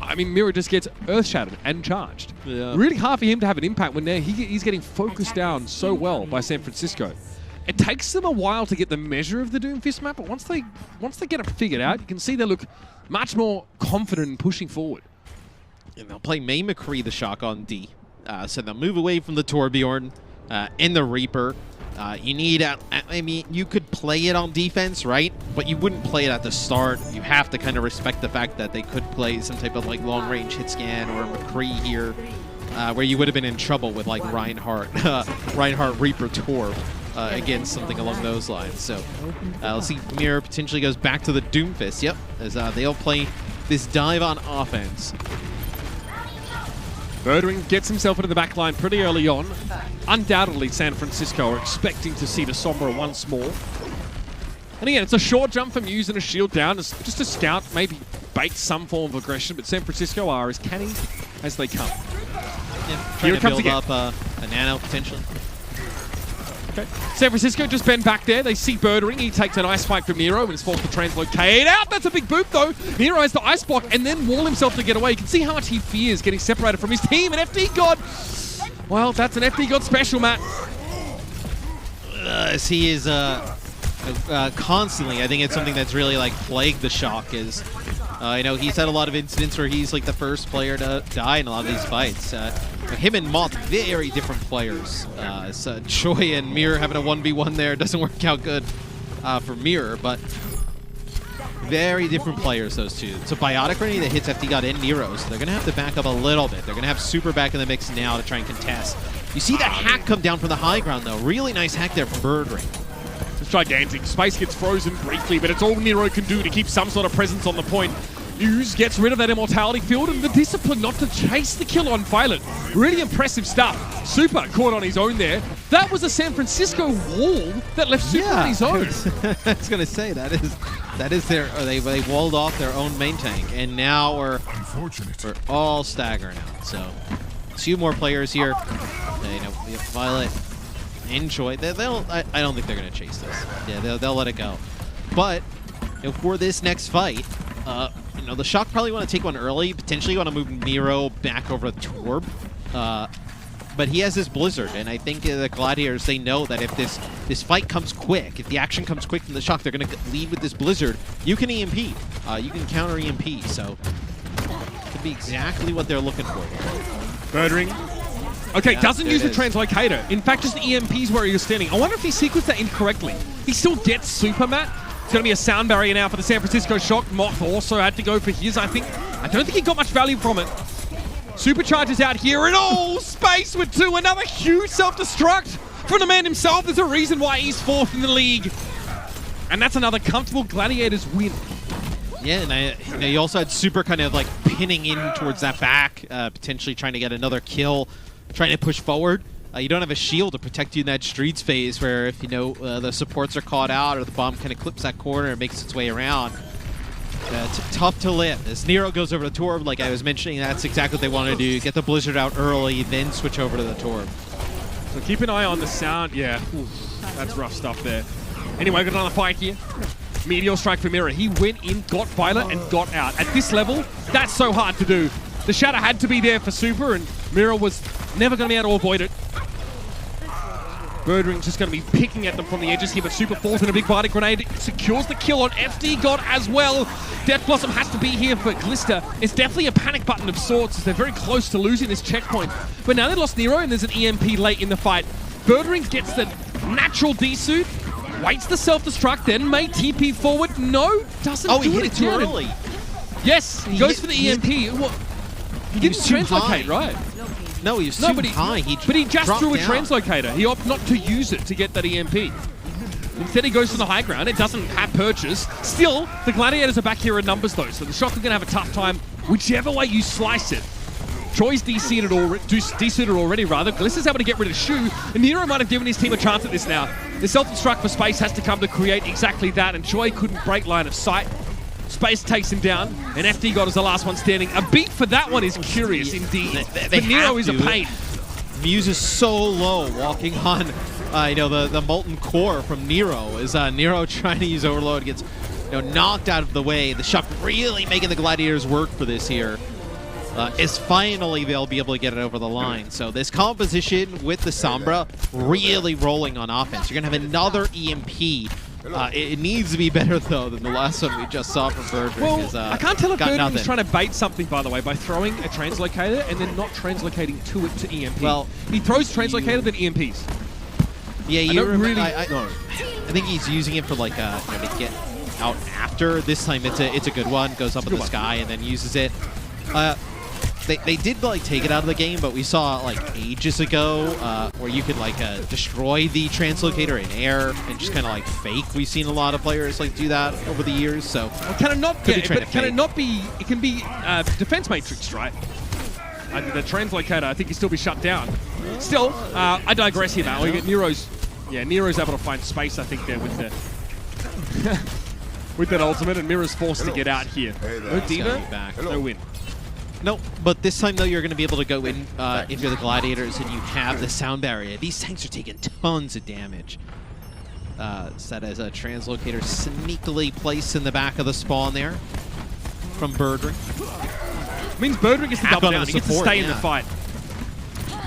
I mean, Mira just gets earth-shattered and charged.
Yeah.
Really hard for him to have an impact when he's getting focused down so well by San Francisco. It takes them a while to get the measure of the Doomfist map, but once they get it figured out, you can see they look much more confident in pushing forward.
And they'll play May McCree the Shock on D. So they'll move away from the Torbjorn and the Reaper. You need, I mean, you could play it on defense, right? But you wouldn't play it at the start. You have to kind of respect the fact that they could play some type of like long-range hit scan or McCree here, where you would have been in trouble with like Reinhardt Reaper Torb against something along those lines. So let's see, Mirror potentially goes back to the Doomfist. Yep, as they'll play this dive on offense.
Birdwing gets himself into the back line pretty early on. Undoubtedly, San Francisco are expecting to see the Sombra once more. And again, it's a short jump from using a shield down. It's just a scout, maybe bait some form of aggression, but San Francisco are as canny as they come.
Yeah,
Here it comes
build
again.
up a nano potentially.
Okay. San Francisco just bend back there. They see Birdwing. He takes an ice spike from Miro and is forced to translocate out. That's a big boop, though. Miro has the ice block and then wall himself to get away. You can see how much he fears getting separated from his team. And FD God, well, that's an FD God special, Matt.
As he is constantly, I think it's something that's really like plagued the Shock is, you know, he's had a lot of incidents where he's like the first player to die in a lot of these fights. Him and Moth, very different players. So Choi and Mirror having a 1v1 there doesn't work out good for Mirror, but very different players, those two. So Biotic Rennie that hits FD God and Nero, so they're going to have to back up a little bit. They're going to have Super back in the mix now to try and contest. You see that hack come down from the high ground, though. Really nice hack there from Birdwing.
It's gigantic. Space gets frozen briefly, but it's all Nero can do to keep some sort of presence on the point. News gets rid of that immortality field and the discipline not to chase the kill on Violet. Really impressive stuff. Super caught on his own there. That was a San Francisco wall that left Super on his own.
I was going to say, that is their, they walled off their own main tank, and now we're all staggering out. So, a few more players here. You know, Violet, Enjoy. I don't think they're going to chase this. Yeah, they'll let it go. But you know, for this next fight, you know, the Shock probably want to take one early. Potentially want to move Miro back over to Torb. But he has this Blizzard, and I think the Gladiators, they know that if this fight comes quick, if the action comes quick from the Shock, they're going to lead with this Blizzard. You can EMP. You can counter EMP, so it could be exactly what they're looking for.
Birdwing. Okay,
Yeah,
doesn't use the
is.
translocator. In fact, just EMPs where he was standing. I wonder if he sequenced that incorrectly. He still gets Super, Matt. It's going to be a sound barrier now for the San Francisco Shock. Moth also had to go for his, I think. I don't think he got much value from it. Supercharges out here in all space with two. Another huge self-destruct from the man himself. There's a reason why he's fourth in the league. And that's another comfortable Gladiators win.
Yeah, and you also had Super kind of like pinning in towards that back, potentially trying to get another kill, trying to push forward. You don't have a shield to protect you in that streets phase where if, you know, the supports are caught out or the bomb kind of clips that corner and makes its way around. Tough to live. As Nero goes over to Torb, like I was mentioning, that's exactly what they want to do. Get the Blizzard out early, then switch over to the Torb.
So keep an eye on the sound. Yeah, ooh, that's rough stuff there. Anyway, got another fight here. Meteor strike for Mirror. He went in, got Violet, and got out. At this level, that's so hard to do. The Shatter had to be there for Super, and Mirror was never going to be able to avoid it. Birdwing's just going to be picking at them from the edges here, but Super falls in a big Bardic Grenade. Secures the kill on FD God as well. Death Blossom has to be here for Glister. It's definitely a panic button of sorts as they're very close to losing this checkpoint. But now they lost Nero and there's an EMP late in the fight. Birdwing gets the natural D-suit, waits the self-destruct, then may TP forward. No, doesn't do it.
Oh, he hit it too
again.
early.
Yes, he goes for the EMP. He didn't translocate, right?
No, he was too high.
But he just
dropped
threw a
down.
translocator. He opted not to use it to get that EMP. Instead, he goes to the high ground. It doesn't have purchase. Still, the Gladiators are back here in numbers, though, so the Shock are going to have a tough time whichever way you slice it. Troy's de-suited already, rather. Glister's able to get rid of Shu, and Nero might have given his team a chance at this now. The self-destruct for Space has to come to create exactly that, and Choi couldn't break line of sight. Space takes him down, and FD God is the last one standing. A beat for that one is curious indeed. But Nero is a pain.
Muse is so low, walking on, you know, the molten core from Nero. Is Nero trying to use Overload, gets, you know, knocked out of the way. The Shock really making the Gladiators work for this here. is finally they'll be able to get it over the line. So this composition with the Sombra really rolling on offense. You're going to have another EMP. It needs to be better, though, than the last one we just saw from Birdring.
Well, I can't tell if Birdring was trying to bait something, by the way, by throwing a translocator and then not translocating to it to EMP. Well, he throws translocator, then EMPs.
Yeah, I think he's using it for, like, to get out after. This time it's a good one. Goes up in the sky and then uses it. They did like take it out of the game, but we saw like ages ago where you could like destroy the translocator in air and just kind of like fake. We've seen a lot of players like do that over the years. So
can it not? Can it not be? It can be defense matrix, right? The translocator, I think, can still be shut down. Still, I digress here, man. We get Nero's. Yeah, Nero's able to find space, I think, there with the with that ultimate, and Mira's forced to get out here. No D.Va, no win.
No, but this time, though, you're going to be able to go in if you're the Gladiators and you have the sound barrier. These tanks are taking tons of damage. Set as a translocator sneakily placed in the back of the spawn there from Birdring.
Means Birdring gets to double down. He gets to stay in the fight.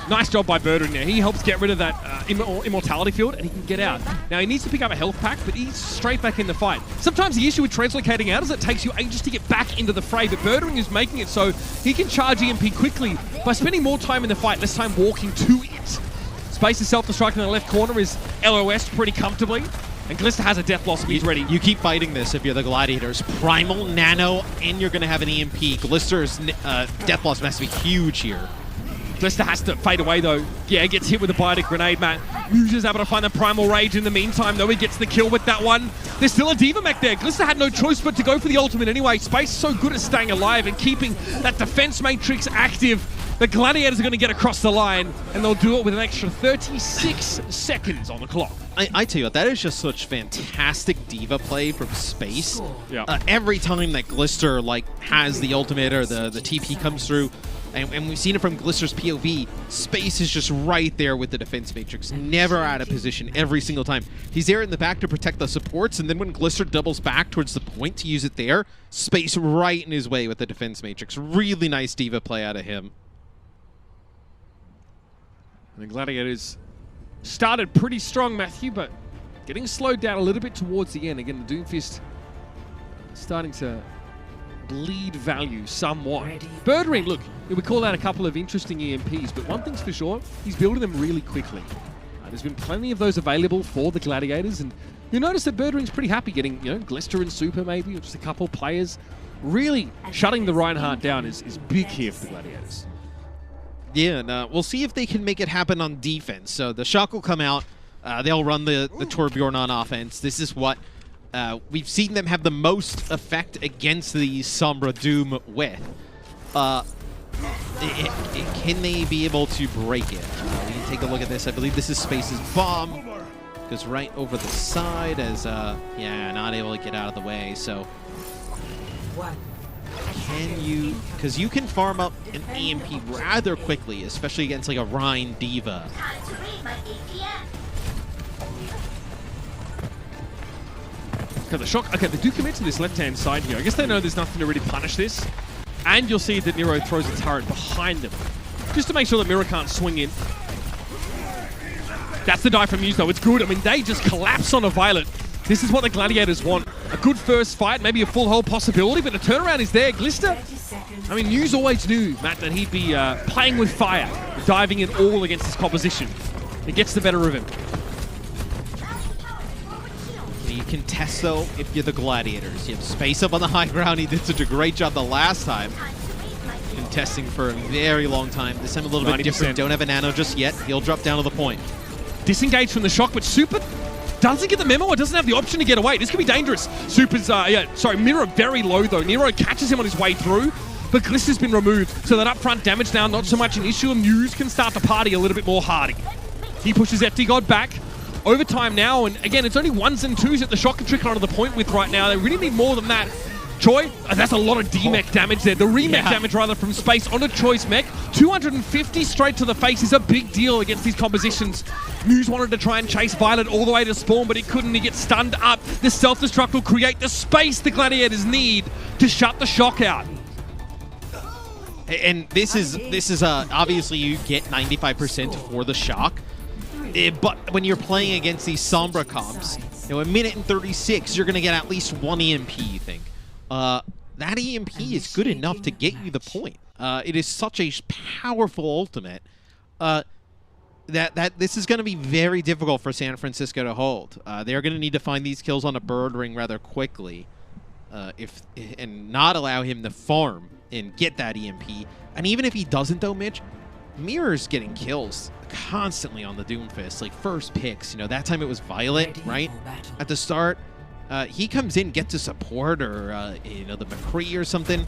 Nice job by Birdring there. He helps get rid of that immortality field, and he can get out. Now, he needs to pick up a health pack, but he's straight back in the fight. Sometimes the issue with translocating out is it takes you ages to get back into the fray, but Birdring is making it so he can charge EMP quickly by spending more time in the fight, less time walking to it. Space is self-destructing in the left corner is LOS pretty comfortably, and Glister has a death blossom. He's ready.
You keep fighting this if you're the Gladiators. Primal, Nano, and you're going to have an EMP. Glister's death blossom has to be huge here.
Glister has to fade away, though. Yeah, gets hit with a biotic grenade, Matt. Muse's able to find the Primal Rage in the meantime, though. He gets the kill with that one. There's still a D.Va mech there. Glister had no choice but to go for the ultimate anyway. Space is so good at staying alive and keeping that defense matrix active. The Gladiators are going to get across the line, and they'll do it with an extra 36 seconds on the clock.
I tell you what, that is just such fantastic D.Va play from Space.
Yeah.
Every time that Glister has the ultimate or the TP comes through, and we've seen it from Glister's POV, Space is just right there with the defense matrix, never out of position every single time. He's there in the back to protect the supports, and then when Glister doubles back towards the point to use it there, Space right in his way with the defense matrix. Really nice D.Va play out of him.
The Gladiators started pretty strong, Matthew, but getting slowed down a little bit towards the end. Again, the Doomfist starting to bleed value somewhat. Birdring, look, we call out a couple of interesting EMPs, but one thing's for sure, he's building them really quickly. There's been plenty of those available for the Gladiators, and you'll notice that Birdring's pretty happy getting, Glister and Super maybe, or just a couple players. Really shutting the Reinhardt down is big here for the Gladiators.
Yeah, and we'll see if they can make it happen on defense. So the Shock will come out. They'll run the Torbjorn on offense. This is what we've seen them have the most effect against the Sombra Doom with. Can they be able to break it? We can take a look at this. I believe this is Space's bomb. Goes right over the side as, not able to get out of the way. So can you, because you can farm up an EMP rather quickly, especially against like a Rhine D.Va.
Okay, the Shock, they do commit to this left-hand side here. I guess they know there's nothing to really punish this. And you'll see that Nero throws a turret behind them, just to make sure that Mira can't swing in. That's the die from Muse, though. It's good. I mean, they just collapse on a Violet. This is what the Gladiators want. A good first fight, maybe a full hold possibility, but the turnaround is there. Glister, I mean, Muse always knew, Matt, that he'd be playing with fire, diving in all against his composition. It gets the better of him.
You can test, though, if you're the Gladiators. You have Space up on the high ground. He did such a great job the last time. Contesting for a very long time. This time a little 90%. Bit different. Don't have a nano just yet. He'll drop down to the point.
Disengage from the Shock, but Super doesn't get the memo or doesn't have the option to get away. This could be dangerous. Super's, Mira very low, though. Nero catches him on his way through, but Glister's been removed. So that upfront damage now, not so much an issue. And Muse can start to party a little bit more hardy. He pushes FD God back. Overtime now, and again, it's only 1s and 2s that the Shock can trickle onto the point with right now. They really need more than that. Choi, that's a lot of D-mech damage there. The remech damage, rather, from Space onto Choi's mech. 250 straight to the face is a big deal against these compositions. Muse wanted to try and chase Violet all the way to spawn, but he couldn't. He gets stunned up. The self-destruct will create the space the Gladiators need to shut the Shock out.
And this is obviously you get 95% for the shock. But when you're playing against these Sombra comps, a minute and 36, you're going to get at least one EMP, you think. That EMP is good enough to get you the point. It is such a powerful ultimate that this is going to be very difficult for San Francisco to hold. They're going to need to find these kills on a bird ring rather quickly and not allow him to farm and get that EMP. And even if he doesn't, though, Mitch, Mirror's getting kills constantly on the Doomfist. Like, first picks, that time it was Violet, right? At the start. He comes in, gets a support, or, the McCree or something.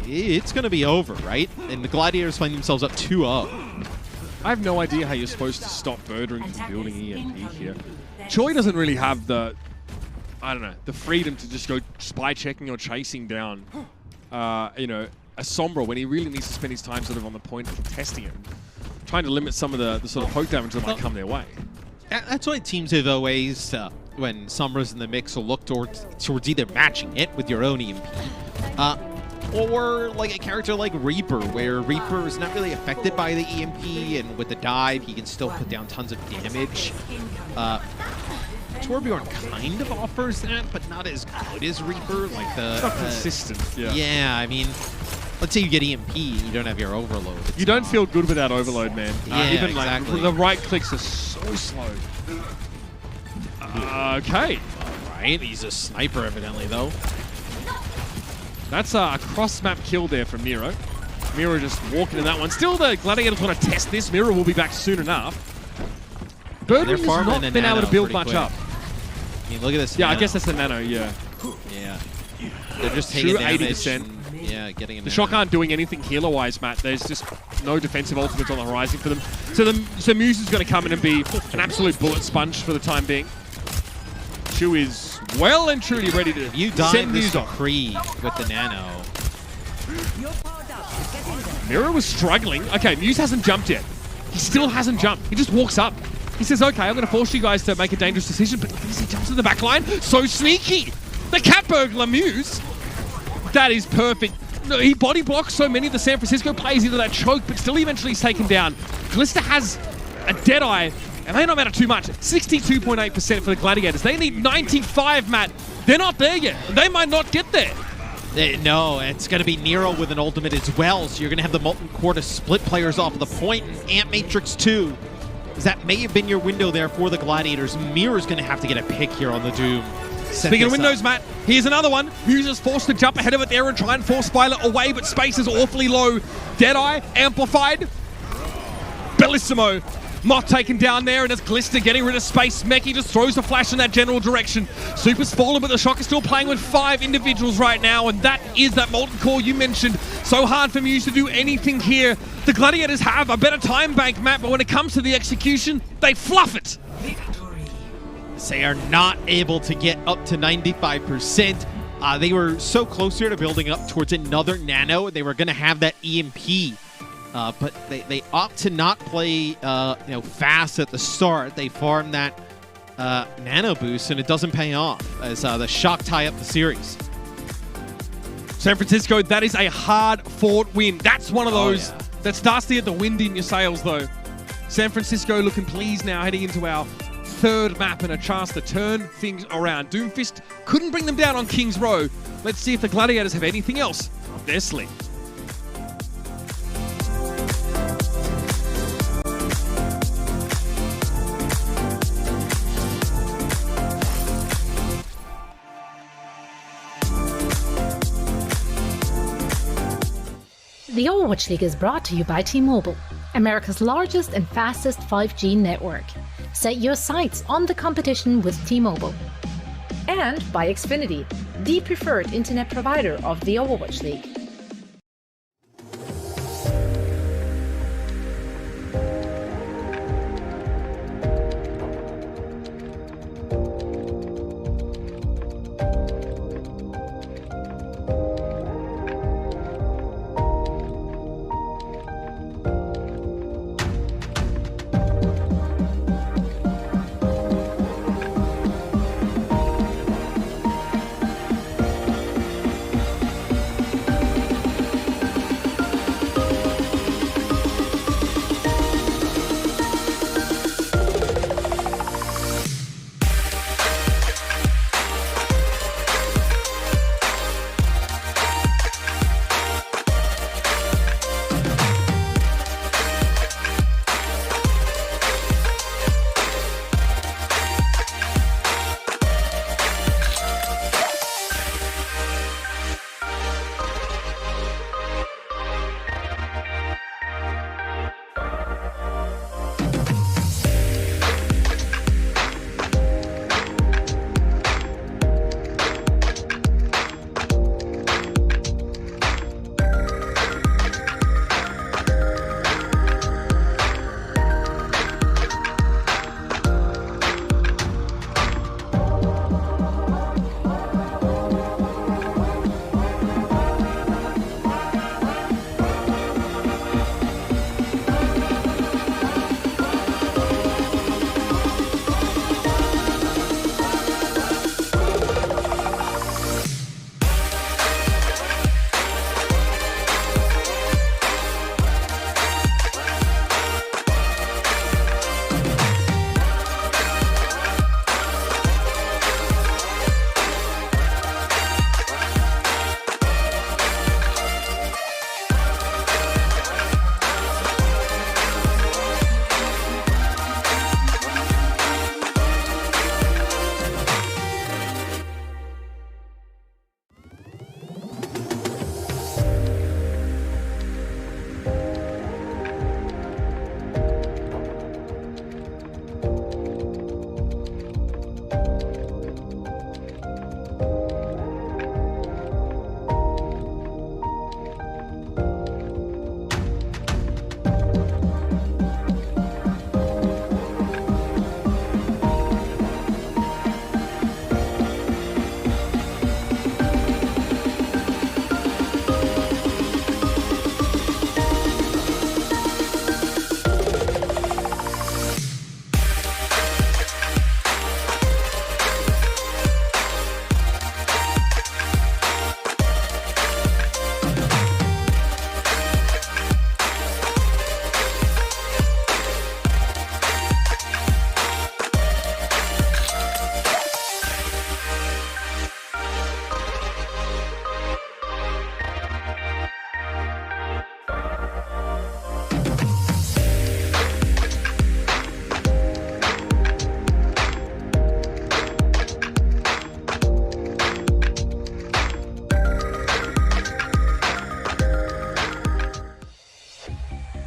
It's going to be over, right? And the Gladiators find themselves up 2-0.
I have no idea how you're supposed to stop bird rings from building EMP here. Choi doesn't really have the freedom to just go spy checking or chasing down, a Sombra when he really needs to spend his time sort of on the point of testing it, trying to limit some of the sort of poke damage that might come their way.
That's why teams have always, when Sombra's in the mix, will look towards either matching it with your own EMP, or like a character like Reaper, where Reaper is not really affected by the EMP, and with the dive, he can still put down tons of damage. Torbjorn kind of offers that, but not as good as Reaper. Like the
not consistent.
Yeah, I mean, let's say you get EMP, you don't have your overload.
You don't feel good without overload, man.
Yeah,
even
exactly.
Like the right clicks are so slow. Okay.
All right, he's a sniper evidently though.
That's a cross-map kill there from Miro. Miro just walking in that one. Still, the Gladiators want to test this. Miro will be back soon enough. Birdwing has not been able to build much up.
I mean, look at this.
Yeah,
nano.
I guess that's the nano, yeah.
Yeah. They're just taking damage.
80%.
Yeah, getting a
The Shock aren't doing anything healer-wise, Matt. There's just no defensive ultimates on the horizon for them. So Muse is going to come in and be an absolute bullet sponge for the time being. Shu is well and truly ready to send Muse off.
Cree with the nano.
Miro was struggling. Okay, Muse hasn't jumped yet. He still hasn't jumped. He just walks up. He says, okay, I'm going to force you guys to make a dangerous decision, but he jumps to the back line. So sneaky. The cat burglar Muse. That is perfect. No, he body blocks so many of the San Francisco players into that choke, but still eventually is taken down. Glista has a Deadeye, and they don't matter too much. 62.8% for the Gladiators. They need 95, Matt. They're not there yet. They might not get there.
No, it's going to be Nero with an ultimate as well, so you're going to have the Molten Core to split players off the point. And Ant Matrix 2, that may have been your window there for the Gladiators. Mirror's going to have to get a pick here on the Doom.
Speaking of windows, Matt, here's another one. Muse is forced to jump ahead of it there and try and force Violet away, but space is awfully low. Deadeye, amplified. Bellissimo. Moth taken down there, and it's Glista getting rid of space. Meki just throws a flash in that general direction. Super's fallen, but the Shock is still playing with 5 individuals right now, and that is that Molten Core you mentioned. So hard for Muse to do anything here. The Gladiators have a better time bank, Matt, but when it comes to the execution, they fluff it.
They are not able to get up to 95%. They were so close here to building up towards another nano. They were going to have that EMP, but they opt to not play fast at the start. They farm that nano boost, and it doesn't pay off as the Shock tie up the series.
San Francisco, that is a hard-fought win. That's one of those that starts to get the wind in your sails, though. San Francisco looking pleased now, heading into our third map and a chance to turn things around. Doomfist couldn't bring them down on King's Row. Let's see if the Gladiators have anything else up their sleeve.
The Overwatch League is brought to you by T-Mobile, America's largest and fastest 5G network. Set your sights on the competition with T-Mobile. And by Xfinity, the preferred internet provider of the Overwatch League.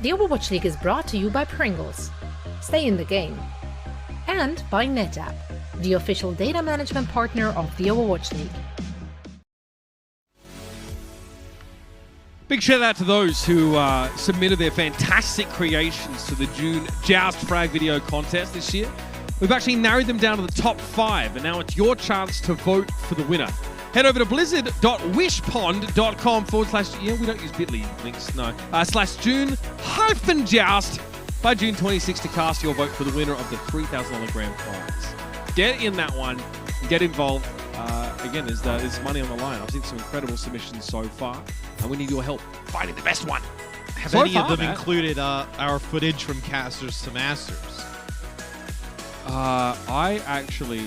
The Overwatch League is brought to you by Pringles. Stay in the game. And by NetApp, the official data management partner of the Overwatch League.
Big shout out to those who submitted their fantastic creations to the June Joust Frag video contest this year. We've actually narrowed them down to the top 5, and now it's your chance to vote for the winner. Head over to blizzard.wishpond.com / we don't use bit.ly links, no. / June-Joust by June 26 to cast your vote for the winner of the $3,000 grand prize. Get in that one, get involved. Again, there's money on the line. I've seen some incredible submissions so far, and we need your help finding the best one.
Have any of them included our footage from Casters to Masters?
I actually,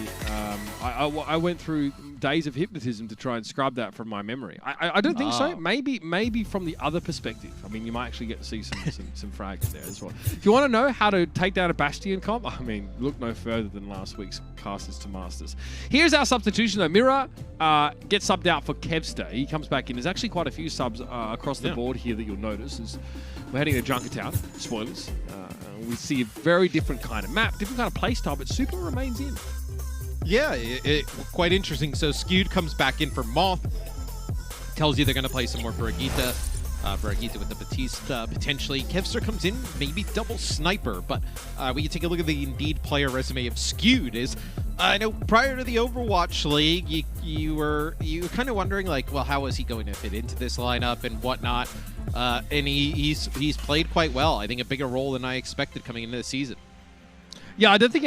I went through days of hypnotism to try and scrub that from my memory. I don't think so. Maybe from the other perspective. I mean, you might actually get to see some frags there as well. If you want to know how to take down a Bastion comp, I mean, look no further than last week's Casters to Masters. Here's our substitution though. Mira gets subbed out for Kevster. He comes back in. There's actually quite a few subs across the board here that you'll notice. As we're heading to Junkertown. Spoilers. We see a very different kind of map, different kind of play style, but Super remains in.
Yeah, quite interesting. So Skewed comes back in for Moth. Tells you they're going to play some more Brigitte. Brigitte with the Batista, potentially. Kevster comes in, maybe double Sniper, but when you take a look at the Indeed player resume of Skewed, is I know prior to the Overwatch League, you were kind of wondering, like, well, how is he going to fit into this lineup and whatnot? And he's played quite well. I think a bigger role than I expected coming into the season.
Yeah, I don't think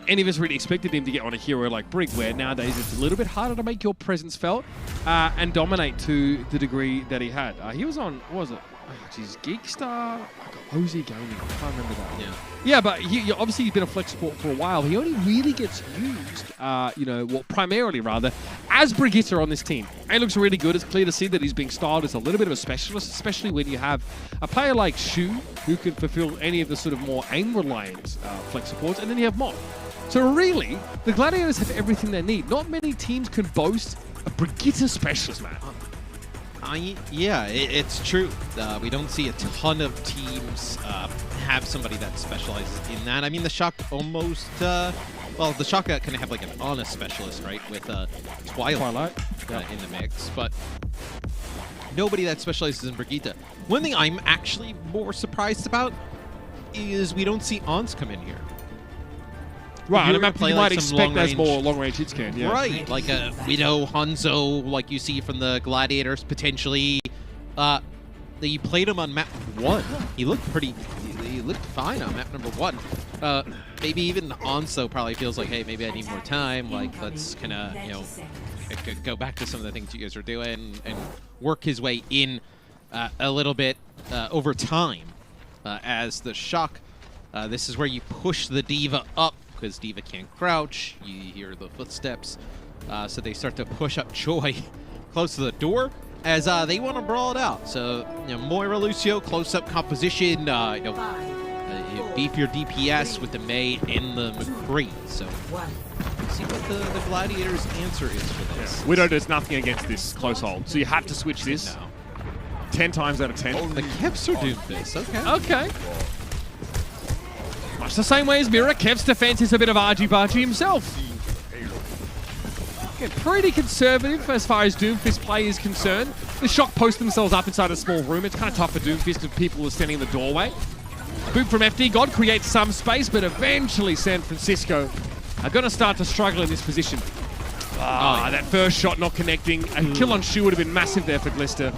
any of us really expected him to get on a hero like Brig, where nowadays it's a little bit harder to make your presence felt and dominate to the degree that he had. He was on, what was it? Oh, geez, Geekstar? OZ Gaming, I can't remember that. Yeah, but obviously he's been a flex support for a while. He only really gets used, primarily rather, as Brigitte on this team. And he looks really good. It's clear to see that he's being styled as a little bit of a specialist, especially when you have a player like Shu, who can fulfill any of the sort of more aim-reliant flex supports, and then you have Moth. So really, the Gladiators have everything they need. Not many teams can boast a Brigitte specialist, man.
Yeah, it's true. We don't see a ton of teams have somebody that specializes in that. I mean, the Shock almost... the Shock kind of have like an honest specialist, right? With Twilight in the mix, but nobody that specializes in Brigitte. One thing I'm actually more surprised about is we don't see Ons come in here.
Right, on a map you might expect there's more long-range hits can, yeah.
Right, like we know Hangzhou, like you see from the Gladiators, potentially. You played him on map 1. He looked fine on map number 1. Maybe even Onso probably feels like, hey, maybe I need more time. Like, let's kind of, go back to some of the things you guys are doing and work his way in a little bit over time. As the Shock, this is where you push the D.Va up, because D.Va can't crouch. You hear the footsteps. So they start to push up Choi close to the door as they want to brawl it out. So, Moira Lucio, close-up composition, beef your DPS with the Mei and the McCree. So, see what the Gladiators' answer is for this.
Yeah. Widow does nothing against this close hold, so you have to switch this. No. 10 times out of 10.
The Kevster Doomfist, okay.
Okay. Much the same way as Mira, Kev's defense is a bit of argy-bargy himself. Again, pretty conservative as far as Doomfist play is concerned. The Shock post themselves up inside a small room. It's kind of tough for Doomfist because people are standing in the doorway. Boot from FD God creates some space, but eventually San Francisco are going to start to struggle in this position. That first shot not connecting. A kill on Shu would have been massive there for Glister.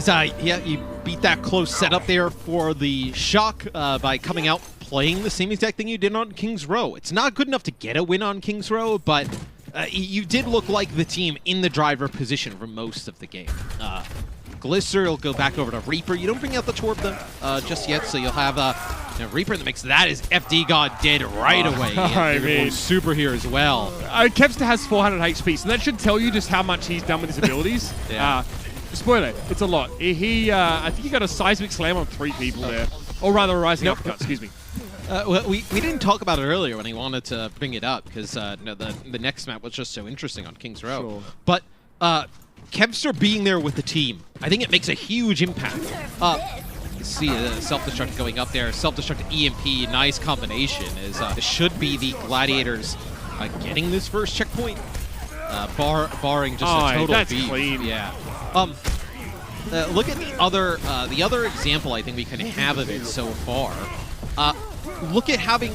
Yeah, you beat that close setup there for the Shock by coming out playing the same exact thing you did on King's Row. It's not good enough to get a win on King's Row, but you did look like the team in the driver position for most of the game. Glister will go back over to Reaper. You don't bring out the Torb though just yet, so you'll have Reaper in the mix. That is FD God dead right away.
I mean,
Super here as well.
Kevster has 400 HP, so that should tell you just how much he's done with his abilities.
Yeah.
Spoiler, it's a lot. I think he got a seismic slam on 3 people there. Or rather, a rising uppercut, excuse me.
Well, we didn't talk about it earlier when he wanted to bring it up, because the next map was just so interesting on King's Row.
Sure.
But Kevster being there with the team, I think it makes a huge impact. see a self-destruct going up there. Self-destruct EMP, nice combination. It should be the Gladiators getting this first checkpoint, barring just a total
that's
beat.
clean.
Yeah. Look at the other example I think we can have of it so far. Look at having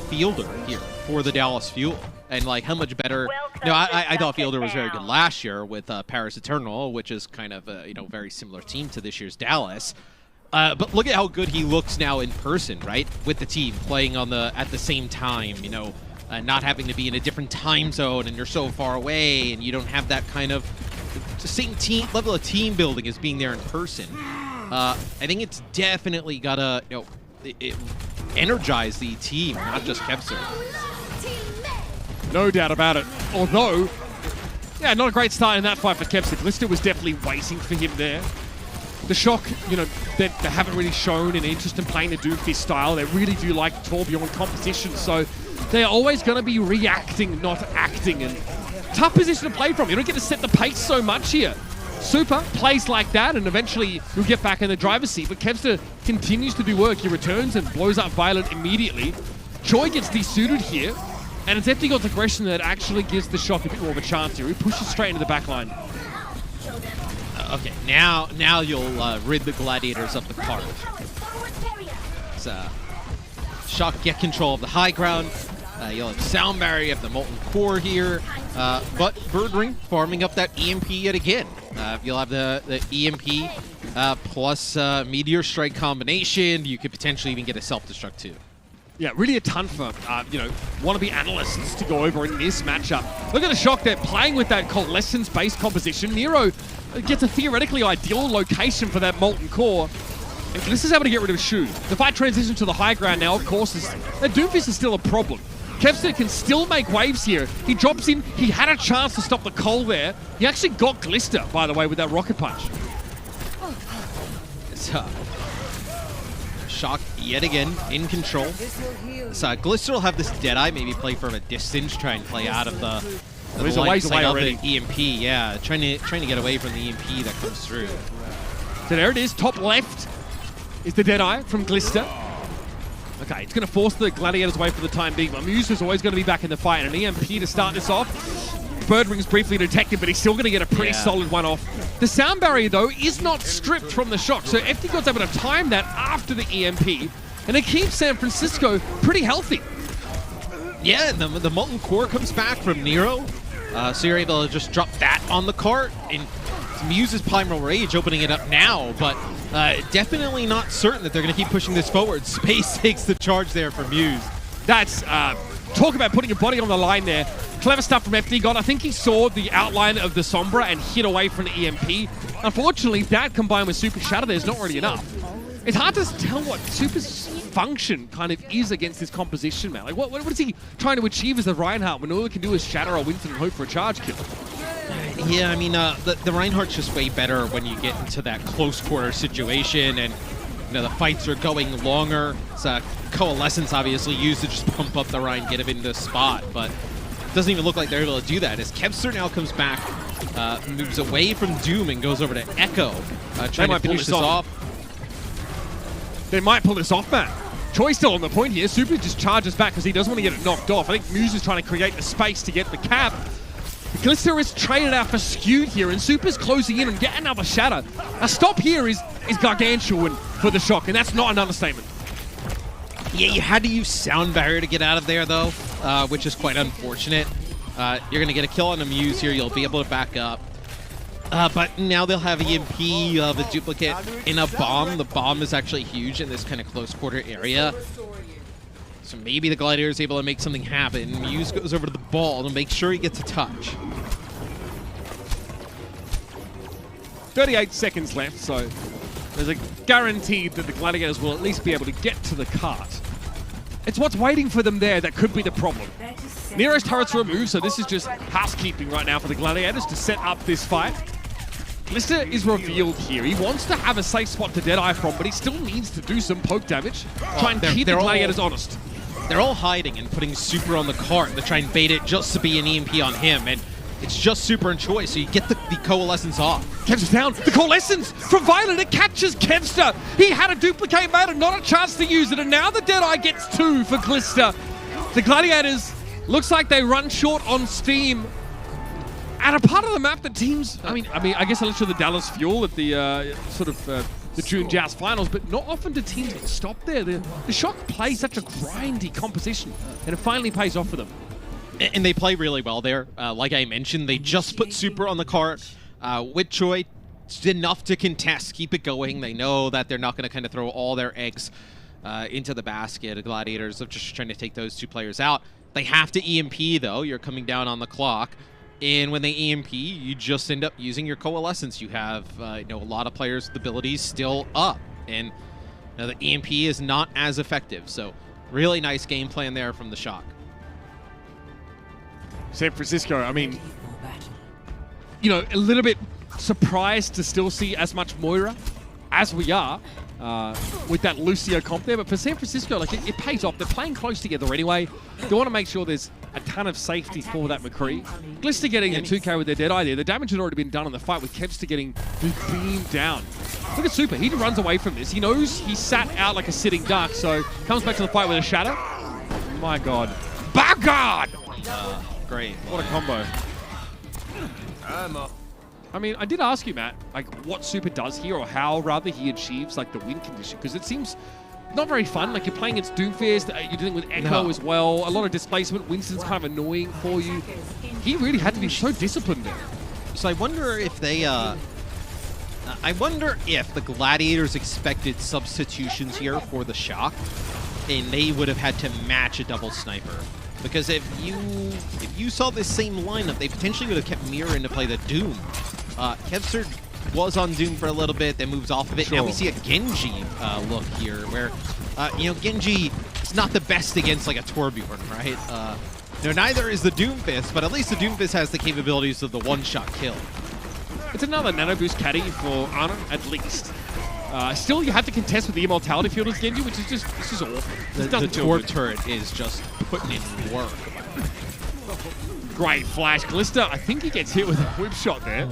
Fielder here for the Dallas Fuel, and like how much better. I thought Fielder was very good last year with Paris Eternal, which is kind of a very similar team to this year's Dallas. But look at how good he looks now in person, right? With the team playing at the same time, not having to be in a different time zone, and you're so far away, and you don't have that kind of the same level of team building as being there in person. I think it's definitely gotta energize the team, not just Kevser.
No doubt about it. Although, yeah, not a great start in that fight for Kevser. Glista was definitely waiting for him there. The Shock, they haven't really shown an interest in playing the Doomfist style. They really do like Torbjorn composition, so they're always going to be reacting, not acting. And tough position to play from. You don't get to set the pace so much here. Super plays like that, and eventually you'll get back in the driver's seat. But Kevster continues to do work. He returns and blows up Violet immediately. Choi gets desuited here, and it's FD aggression that actually gives the Shock a bit more of a chance here. He pushes straight into the back line.
Okay, now you'll rid the Gladiators of the cart. Shock get control of the high ground. You'll have Sound Barrier, you have the Molten Core here. But Birdring farming up that EMP yet again. You'll have the EMP plus Meteor Strike combination. You could potentially even get a self-destruct too.
Yeah, really a ton for, wannabe analysts to go over in this matchup. Look at the Shock there, playing with that coalescence-based composition. Nero gets a theoretically ideal location for that Molten Core. And this is able to get rid of Shu. The fight transitions to the high ground now, of course. That Doomfist is still a problem. Kevster can still make waves here. He drops in. He had a chance to stop the Cole there. He actually got Glista, by the way, with that rocket punch.
Shock yet again in control. So Glista will have this Deadeye, maybe play from a distance, try and play out of the line of sight of the EMP. Yeah, trying to get away from the EMP that comes through.
So there it is, top left is the Deadeye from Glista. Okay, it's going to force the Gladiators away for the time being, but Muse is always going to be back in the fight, and an EMP to start this off. Birdring's briefly detected, but he's still going to get a pretty solid one off. The Sound Barrier, though, is not stripped from the Shock, so FD God's able to time that after the EMP, and it keeps San Francisco pretty healthy.
Yeah, the Molten Core comes back from Nero, so you're able to just drop that on the cart, and Muse's Primal Rage opening it up now, but definitely not certain that they're going to keep pushing this forward. Space takes the charge there for Muse.
That's, talk about putting your body on the line there. Clever stuff from FD God. I think he saw the outline of the Sombra and hit away from the EMP. Unfortunately, that combined with Super Shatter, there's not really enough. It's hard to tell what Super's function kind of is against this composition, man. Like, what is he trying to achieve as the Reinhardt when all he can do is shatter or Winston and hope for a charge kill?
Yeah, I mean, the Reinhardt's just way better when you get into that close quarter situation, and the fights are going longer. It's Coalescence obviously used to just pump up the Rein, get him into the spot, but it doesn't even look like they're able to do that. As Kevster now comes back, moves away from Doom and goes over to Echo, trying to finish this off.
They might pull this off, man. Choi's still on the point here. Super just charges back because he doesn't want to get it knocked off. I think Muse is trying to create the space to get the cap. Glista is traded out for Skewed here, and Super's closing in and get another shatter. A stop here is gargantuan for the Shock, and that's not an understatement.
Yeah, you had to use Sound Barrier to get out of there, though, which is quite unfortunate. You're going to get a kill on a Muse here. You'll be able to back up. But now they'll have EMP, the duplicate in a bomb. The bomb is actually huge in this kind of close quarter area. So maybe the Gladiator is able to make something happen. Muse goes over to the ball to make sure he gets a touch.
38 seconds left, so there's a guarantee that the Gladiators will at least be able to get to the cart. It's what's waiting for them there that could be the problem. Nero's turret's removed, so this is just housekeeping right now for the Gladiators to set up this fight. Glista is revealed here. He wants to have a safe spot to Deadeye from, but he still needs to do some poke damage. Try and keep the Gladiators honest.
They're all hiding and putting Super on the cart to try and bait it just to be an EMP on him. And it's just Super and Choi, so you get the Coalescence off.
Kevster's down. The Coalescence from Violet. It catches Kevster. He had a duplicate made and not a chance to use it, and now the Deadeye gets 2 for Glister. The Gladiators looks like they run short on steam at a part of the map that teams. I mean, I guess unless you're the Dallas Fuel at the the June Joust finals, but not often do teams get stopped there. The Shock play such a grindy composition, and it finally pays off for them.
And they play really well there. Like I mentioned, they just put Super on the cart with Choi. It's enough to contest, keep it going. They know that they're not going to kind of throw all their eggs into the basket. The Gladiators are just trying to take those 2 players out. They have to EMP, though. You're coming down on the clock. And when they EMP, you just end up using your Coalescence. You have a lot of players' abilities still up. And the EMP is not as effective. So really nice game plan there from the Shock.
San Francisco, I mean, a little bit surprised to still see as much Moira as we are with that Lucio comp there. But for San Francisco, like it pays off. They're playing close together anyway. They want to make sure there's a ton of safety for that McCree. Glister getting a 2K with their Deadeye there. The damage had already been done in the fight with Kevster getting beamed down. Look at Super. He runs away from this. He knows he sat out like a sitting duck, so comes back to the fight with a shatter. My God. By God!
Great.
What a combo. I mean, I did ask you, Matt, like what Super does here, or how rather he achieves like the win condition, because it seems not very fun. Like you're playing against Doomfist, you're dealing with Echo as well, a lot of displacement. Winston's kind of annoying for you. He really had to be so disciplined there.
So I wonder if they, I wonder if the Gladiators expected substitutions here for the Shock, and they would have had to match a double sniper. Because if you saw this same lineup, they potentially would have kept Mira in to play the Doom. Kevster was on Doom for a little bit, then moves off of it. Sure. Now we see a Genji look here, where Genji is not the best against like a Torbjorn, right? Neither is the Doomfist, but at least the Doomfist has the capabilities of the one-shot kill.
It's another nano boost caddy for Ana, at least. Still, you have to contest with the Immortality Field as Genji, which is just awful.
The Torb turret is just putting in work.
Great flash. Glister, I think he gets hit with a whip shot there.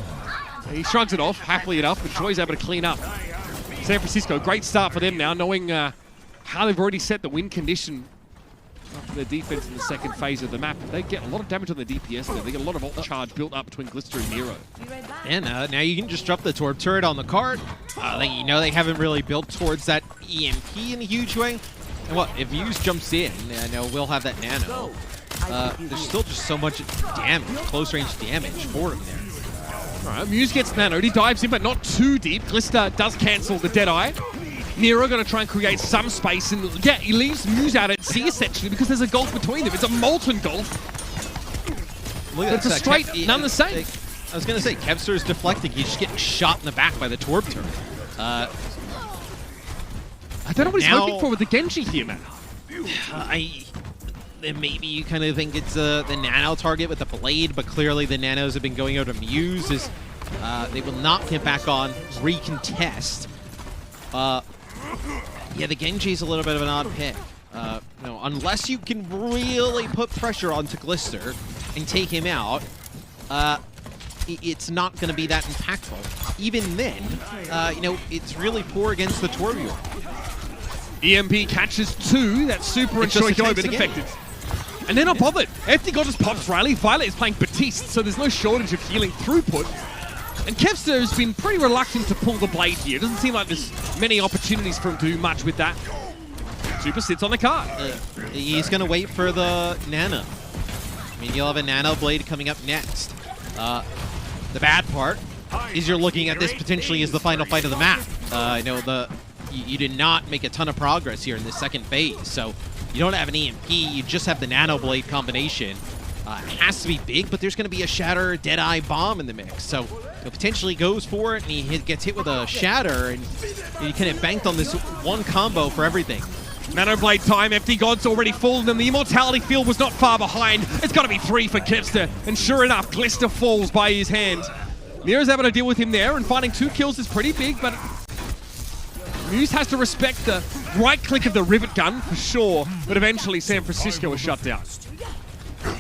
He shrugs it off, happily enough, but Troy's able to clean up. San Francisco, great start for them now, knowing how they've already set the win condition after their defense in the second phase of the map. They get a lot of damage on the DPS there. They get a lot of ult charge built up between Glister and Nero.
And now you can just drop the Torb turret on the cart. They haven't really built towards that EMP in a huge way. And what, if Muse jumps in, we'll have that nano. There's still just so much damage, close range damage for him there.
All right, Muse gets nanoed. He dives in, but not too deep. Glister does cancel the Deadeye. Nero going to try and create some space, and yeah, he leaves Muse out at sea essentially because there's a gulf between them. It's a molten gulf. It's a straight, none the same.
I was going to say, Kevster is deflecting. He's just getting shot in the back by the Torb turret.
I don't know what he's hoping for with the Genji here, man.
Maybe you kind of think it's the nano target with the blade, but clearly the nanos have been going out to Muse. They will not get back on, recontest. Yeah, the Genji's a little bit of an odd pick. Unless you can really put pressure onto Glister and take him out, it's not going to be that impactful. Even then, it's really poor against the Torbjorn.
EMP catches 2. That's Super and Choi go, but infected. And they're not bothered. FD God just pops Riley. Violet is playing Batiste, so there's no shortage of healing throughput. And Kevster has been pretty reluctant to pull the blade here. It doesn't seem like there's many opportunities for him to do much with that. Super sits on the cart.
He's going to wait for the nano. I mean, you'll have a nano blade coming up next. The bad part is you're looking at this potentially as the final fight of the map. You did not make a ton of progress here in the second phase, so you don't have an EMP, you just have the nano blade combination. It has to be big, but there's going to be a Shatter Deadeye bomb in the mix, so it potentially goes for it, and he gets hit with a Shatter, and he kind of banked on this one combo for everything.
Nano blade time, FD God's already fallen, and the Immortality Field was not far behind. It's got to be 3 for Kevster, and sure enough, Glister falls by his hand. Nero's able to deal with him there, and finding 2 kills is pretty big, but Muse has to respect the right click of the rivet gun for sure, but eventually San Francisco is shut down.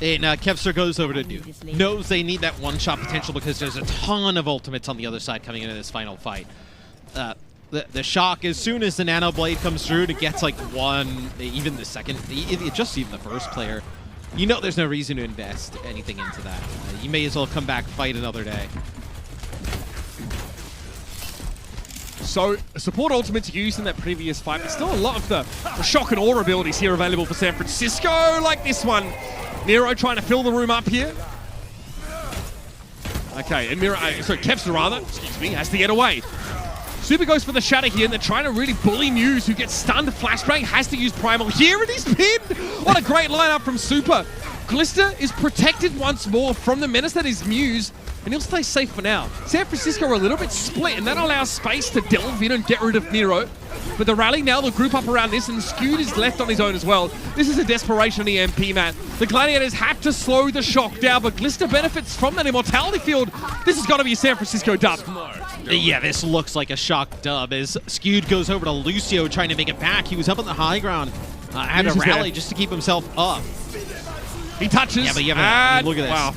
And Kevster goes over to Doom. Knows they need that one-shot potential because there's a ton of ultimates on the other side coming into this final fight. The shock, as soon as the Nano Blade comes through, it gets like one, even the second, just even the first player. You know there's no reason to invest anything into that. You may as well come back, fight another day.
So, support ultimates used in that previous fight, but still a lot of the shock and awe abilities here available for San Francisco, like this one. Nero trying to fill the room up here. Okay, and Kevster rather, excuse me, has to get away. Super goes for the shatter here, and they're trying to really bully Muse, who gets stunned. Flashbang has to use Primal here, and he's pinned. What a great lineup from Super. Glister is protected once more from the menace that is Muse, and he'll stay safe for now. San Francisco are a little bit split, and that allows space to delve in and get rid of Nero. But the rally now, they'll group up around this, and Skewed is left on his own as well. This is a desperation EMP, Matt. The Gladiators have to slow the shock down, but Glister benefits from that immortality field. This has got to be a San Francisco dub.
Yeah, this looks like a shock dub as Skewed goes over to Lucio trying to make it back. He was up on the high ground. Had to rally just to keep himself up.
He touches.
Yeah, but yeah, look at this.
Wow.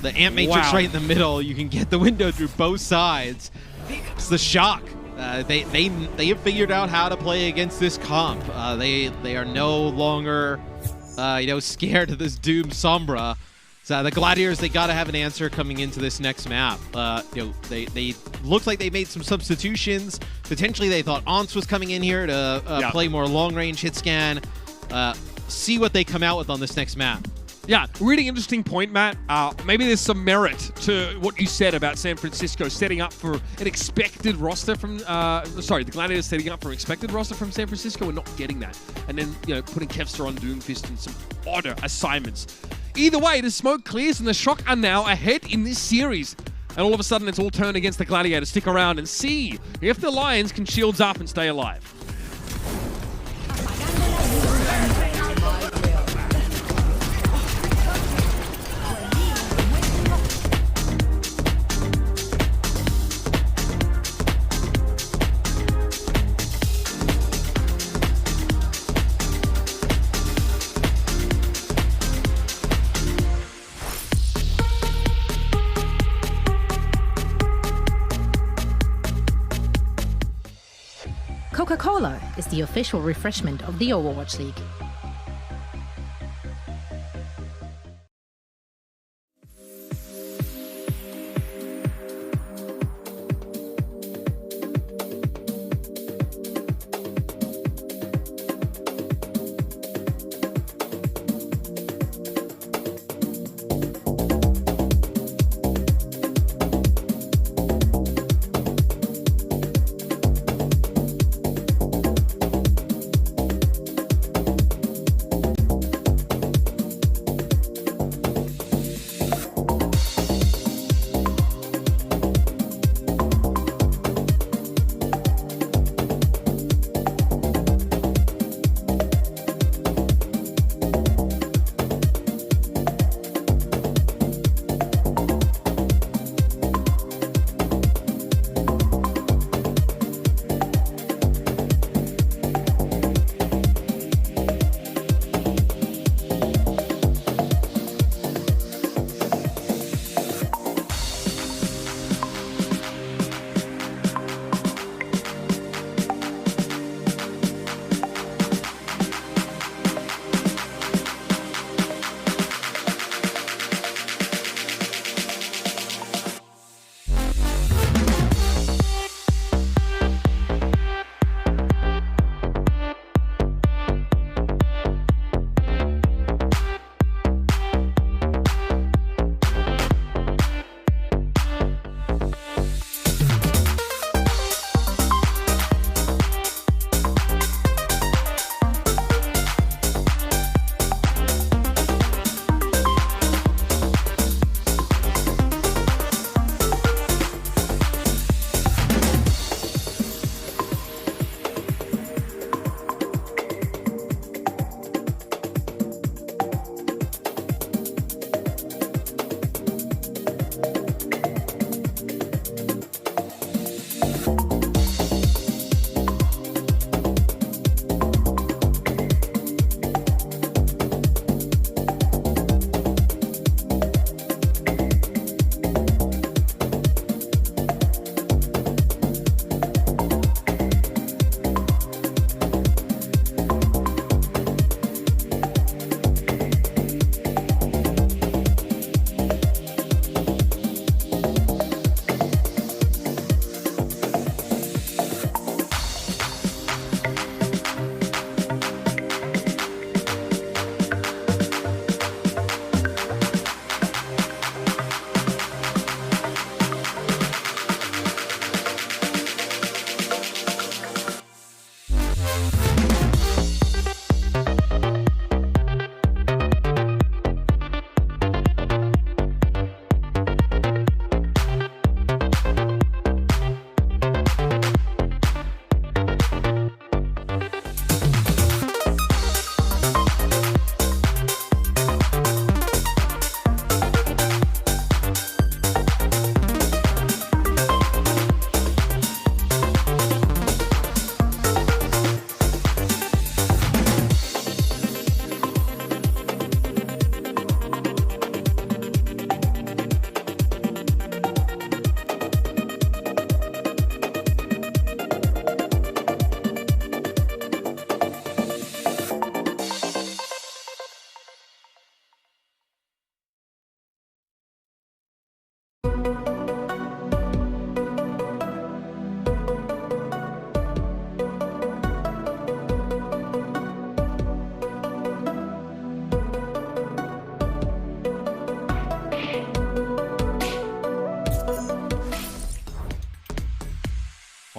The Amp Matrix right in the middle. You can get the window through both sides. It's the shock. They have figured out how to play against this comp. They are no longer scared of this Doom Sombra. So the Gladiators, they got to have an answer coming into this next map. They looked like they made some substitutions. Potentially they thought Once was coming in here to play more long-range hit scan. See what they come out with on this next map.
Yeah, really interesting point, Matt. Maybe there's some merit to what you said about San Francisco setting up for an expected roster from, the Gladiators setting up for an expected roster from San Francisco and not getting that. And then, putting Kevster on Doomfist and some odder assignments. Either way, the smoke clears and the Shock are now ahead in this series. And all of a sudden, it's all turned against the Gladiators. Stick around and see if the Lions can shields up and stay alive.
Coca-Cola is the official refreshment of the Overwatch League.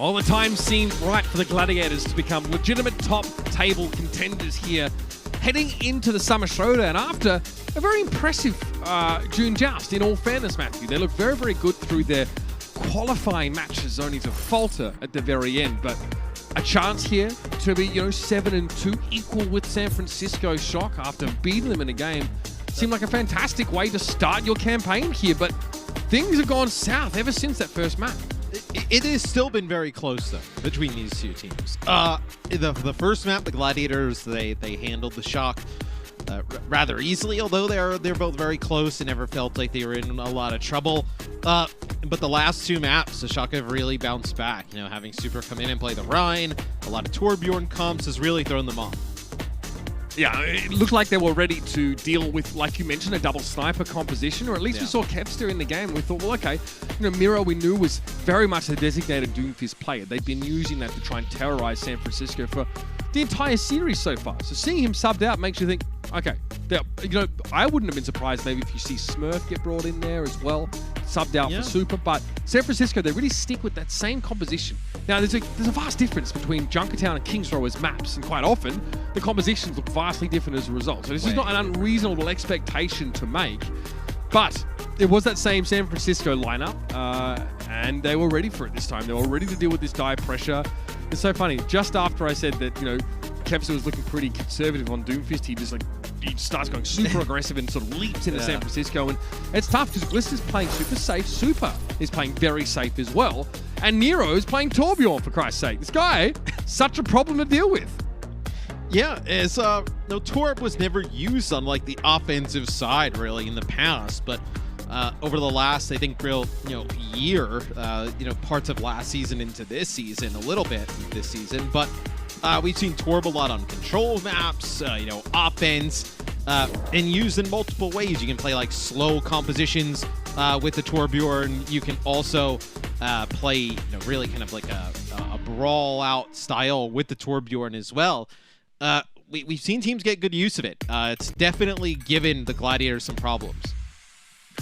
All the time seemed right for the Gladiators to become legitimate top table contenders here, heading into the Summer Showdown after a very impressive June Joust, in all fairness, Matthew. They look very, very good through their qualifying matches, only to falter at the very end. But a chance here to be, 7-2, equal with San Francisco Shock after beating them in a game. Seemed like a fantastic way to start your campaign here, but things have gone south ever since that first map.
It has still been very close, though, between these two teams. The first map, the Gladiators, they handled the Shock rather easily, although they're both very close and never felt like they were in a lot of trouble. But the last two maps, the Shock have really bounced back. Having Super come in and play the Rhine, a lot of Torbjorn comps has really thrown them off.
Yeah, it looked like they were ready to deal with, like you mentioned, a double sniper composition, or at least we saw Kevster in the game, and we thought, well, okay, Miro we knew was very much a designated Doomfist player. They'd been using that to try and terrorize San Francisco for the entire series so far. So seeing him subbed out makes you think, okay, I wouldn't have been surprised maybe if you see Smurf get brought in there as well, subbed out for Super, but San Francisco, they really stick with that same composition. Now, there's a vast difference between Junkertown and Kings Row as maps, and quite often, the compositions look vastly different as a result. So this is not an unreasonable expectation to make, but it was that same San Francisco lineup, and they were ready for it this time. They were ready to deal with this dire pressure. It's so funny. Just after I said that, Kevster was looking pretty conservative on Doomfist, he starts going super aggressive and sort of leaps into San Francisco. And it's tough because Glister's playing super safe. Super is playing very safe as well. And Nero is playing Torbjorn, for Christ's sake. This guy, such a problem to deal with.
Yeah, as Torb was never used on the offensive side really in the past, but over the last, I think, real year, parts of last season into this season, a little bit this season, but we've seen Torb a lot on control maps, offense, and used in multiple ways. You can play slow compositions with the Torbjorn. You can also play, really kind of a brawl out style with the Torbjorn as well. We've seen teams get good use of it. It's definitely given the Gladiators some problems.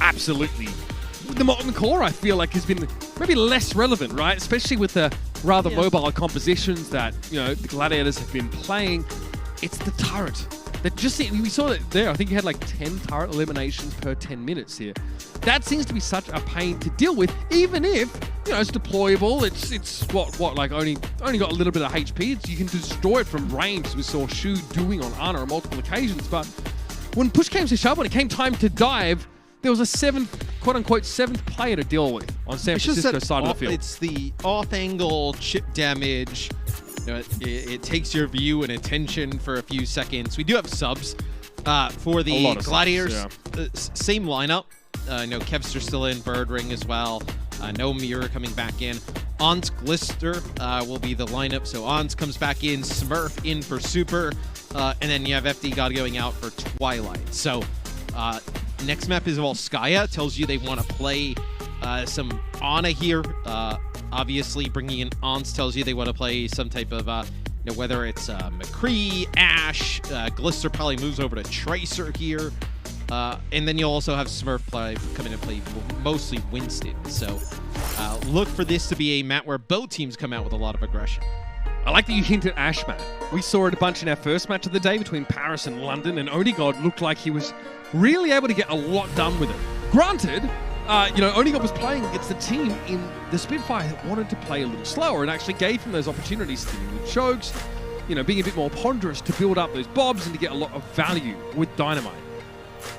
Absolutely. The Molten Core, I feel like, has been maybe less relevant, right? Especially with the rather mobile compositions that, the Gladiators have been playing. It's the turret. That we saw that there. I think you had 10 turret eliminations per 10 minutes here. That seems to be such a pain to deal with, even if, it's deployable. It's only got a little bit of HP. You can destroy it from range, as we saw Shu doing on Ana on multiple occasions. But when push came to shove, when it came time to dive, there was a quote-unquote seventh player to deal with on San Francisco's side of the field.
It's the off-angle chip damage. It takes your view and attention for a few seconds. We do have subs for the Gladiators. Same lineup. Kevster still in, Bird Ring as well. No Mirror coming back in. Ons Glister will be the lineup. So Ons comes back in, Smurf in for Super, and then you have FD God going out for Twilight. So next map is Volskaya. Tells you they want to play some Ana here. Obviously, bringing in Ons tells you they want to play some type of, whether it's McCree, Ash, Glister probably moves over to Tracer here. And then you'll also have Smurf come in and play mostly Winston. So look for this to be a map where both teams come out with a lot of aggression.
I like that you hinted Ash, Matt. We saw it a bunch in our first match of the day between Paris and London, and Onigod looked like he was really able to get a lot done with it. Granted, Onigod was playing against the team in the Spitfire that wanted to play a little slower and actually gave him those opportunities to do with chokes, being a bit more ponderous to build up those bobs and to get a lot of value with Dynamite.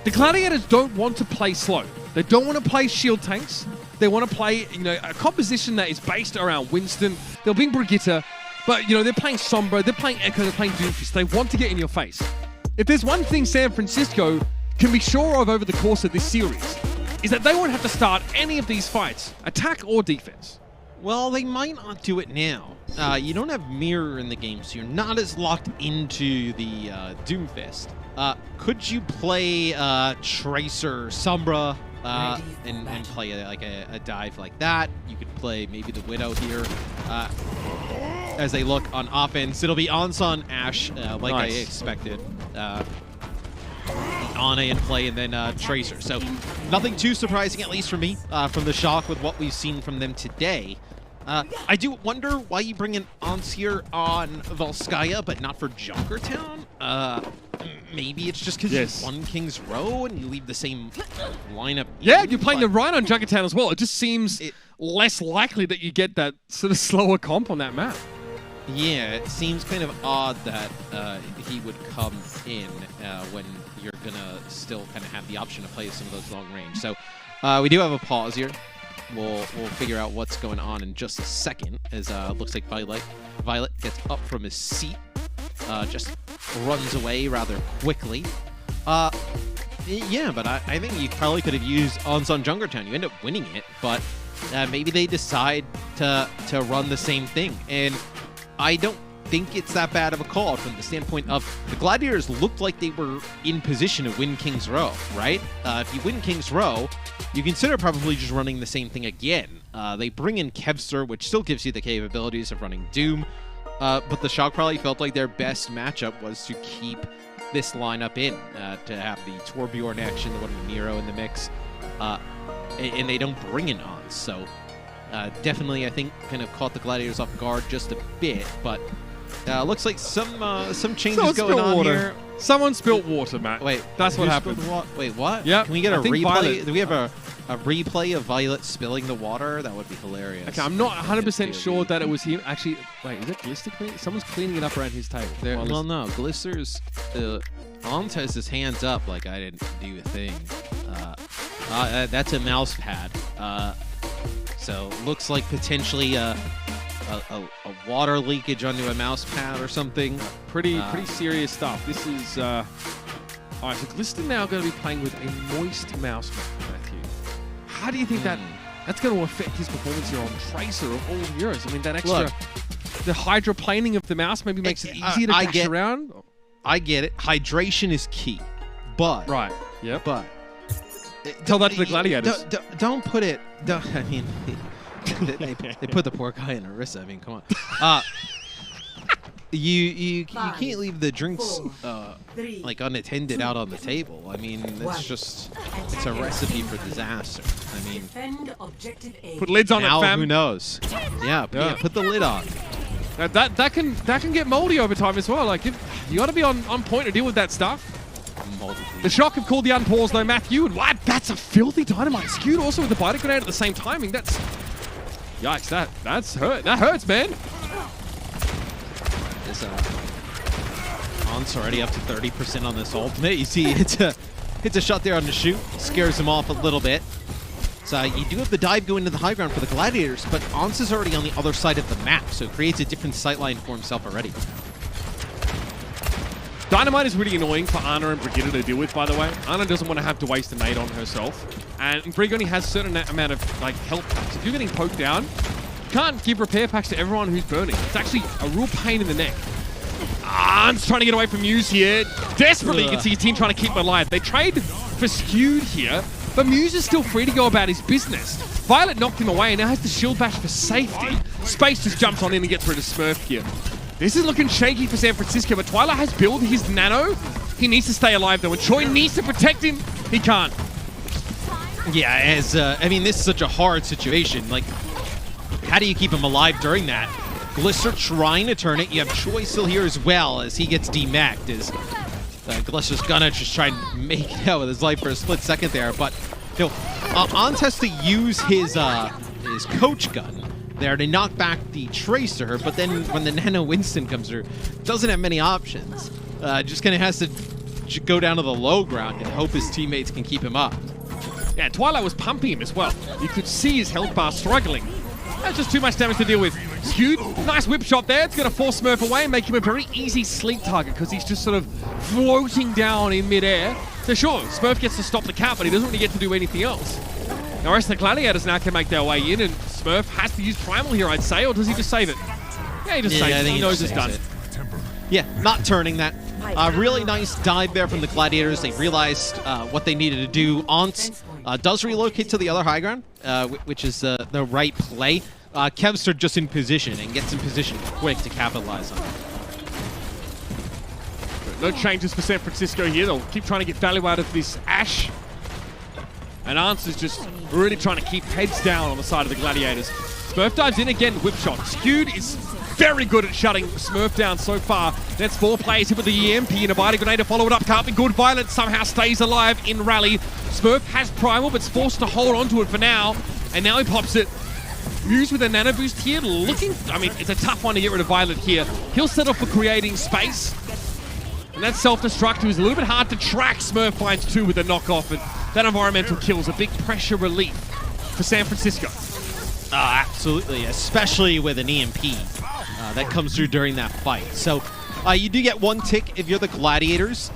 The Gladiators don't want to play slow. They don't want to play shield tanks. They want to play, a composition that is based around Winston. They'll bring Brigitte, but, they're playing Sombra, they're playing Echo, they're playing Doomfist. They want to get in your face. If there's one thing San Francisco can be sure of over the course of this series, is that they won't have to start any of these fights, attack or defense.
Well, they might not do it now. You don't have Mirror in the game, so you're not as locked into the Doomfist. Could you play Tracer, Sombra, and play a dive like that? You could play maybe the Widow here. As they look on offense, it'll be Onson Ash, like I expected. Ana in play, and then Tracer. So nothing too surprising, at least for me, from the Shock with what we've seen from them today. I do wonder why you bring in Ans here on Volskaya, but not for Junkertown. Maybe it's just because you won King's Row and you leave the same lineup.
Yeah, you're playing the right on Junkertown as well. It just seems less likely that you get that sort of slower comp on that map.
Yeah, it seems kind of odd that he would come in when you're going to still kind of have the option to play some of those long range. So we do have a pause here. We'll figure out what's going on in just a second, as looks like Violet gets up from his seat, just runs away rather quickly. Yeah, but I think you probably could have used Ons on Junkertown. You end up winning it, but maybe they decide to run the same thing. And I don't think it's that bad of a call from the standpoint of the Gladiators looked like they were in position to win King's Row, right? If you win King's Row, you consider probably just running the same thing again. They bring in Kevster, which still gives you the capabilities of running Doom, but the Shock probably felt like their best matchup was to keep this lineup in, to have the Torbjorn action, the one with Nero in the mix, and they don't bring in Ons. So definitely, I think, kind of caught the Gladiators off guard just a bit, but looks like some changes going on here.
Someone spilt water, Matt.
Wait,
that's what happened.
Wait, what?
Yeah.
Can we get a replay? Do we have a replay of Violet spilling the water? That would be hilarious.
Okay, I'm not 100% sure that it was him. Actually, wait, is it Glister cleaning? Someone's cleaning it up around his table.
Well, no, Glister's Ons has his hands up like I didn't do a thing. That's a mouse pad. So looks like potentially a water leakage onto a mouse pad or something.
Pretty serious stuff. This is all right. So Glister now going to be playing with a moist mouse pad, Matthew. How do you think that's going to affect his performance here on Tracer of all heroes? I mean, that extra, the hydroplaning of the mouse maybe makes it easier to dash around.
I get it. Hydration is key, but
but tell that to the Gladiators.
Don't put it. I mean. they put the poor guy in Orisa. I mean, come on. You can't leave the drinks like unattended out on the table. I mean, it's a recipe for disaster. I mean,
put lids on
now,
it, fam.
Who knows? Yeah, put the lid on.
That can get moldy over time as well. Like you got to be on point to deal with that stuff. The Shock have called the unpause though, Matthew, and what? That's a filthy dynamite skewed also with the biter grenade at the same timing. That's yikes! That's hurt. That hurts, man.
This On's already up to 30% on this ultimate. You see, hits a shot there on the shoot, scares him off a little bit. So you do have the dive going to the high ground for the Gladiators, but Ons is already on the other side of the map, so it creates a different sightline for himself already.
Dynamite is really annoying for Ana and Brigitte to deal with, by the way. Ana doesn't want to have to waste a nade on herself. And Brig only has a certain amount of health packs. If you're getting poked down, you can't give repair packs to everyone who's burning. It's actually a real pain in the neck. An's trying to get away from Muse here. Desperately, you can see his team trying to keep him alive. They trade for Skewed here, but Muse is still free to go about his business. Violet knocked him away and now has the shield bash for safety. Space just jumps on in and gets rid of Smurf here. This is looking shaky for San Francisco, but Twilight has built his nano. He needs to stay alive, though, and Choi needs to protect him. He can't.
Yeah, I mean, this is such a hard situation. Like, how do you keep him alive during that? Glister trying to turn it. You have Choi still here as well as he gets demacked. As Glister's gonna just try and make it out with his life for a split second there. But, you know, Ons has to use his coach gun there to knock back the Tracer, but then when the Nano Winston comes through, doesn't have many options. Just kind of has to go down to the low ground and hope his teammates can keep him up.
Yeah, Twilight was pumping him as well. You could see his health bar struggling. That's just too much damage to deal with. Skewed, nice whip shot there. It's going to force Smurf away and make him a very easy sleep target because he's just sort of floating down in midair. So sure, Smurf gets to stop the cap, but he doesn't really get to do anything else. The rest of the Gladiators now can make their way in, and Smurf has to use Primal here, I'd say, or does he just save it? Yeah, he just saves it. He knows it's done.
Yeah, not turning that. Really nice dive there from the Gladiators. They realized what they needed to do. Ons does relocate to the other high ground, which is the right play. Kevster just in position and gets in position quick to capitalize on it.
No changes for San Francisco here. They'll keep trying to get value out of this Ashe. And Ans is just really trying to keep heads down on the side of the Gladiators. Smurf dives in again, whip shot. Skewed is very good at shutting Smurf down so far. That's 4 players hit with the EMP and a body grenade to follow it up. Can't be good. Violet somehow stays alive in rally. Smurf has primal, but's forced to hold onto it for now. And now he pops it. Muse with a nano boost here, looking... I mean, it's a tough one to get rid of Violet here. He'll settle for creating space. And that self-destruct was a little bit hard to track. Smurf finds 2 with a knockoff, and that environmental kill is a big pressure relief for San Francisco.
Absolutely, especially with an EMP that comes through during that fight. So you do get 1 tick if you're the Gladiators.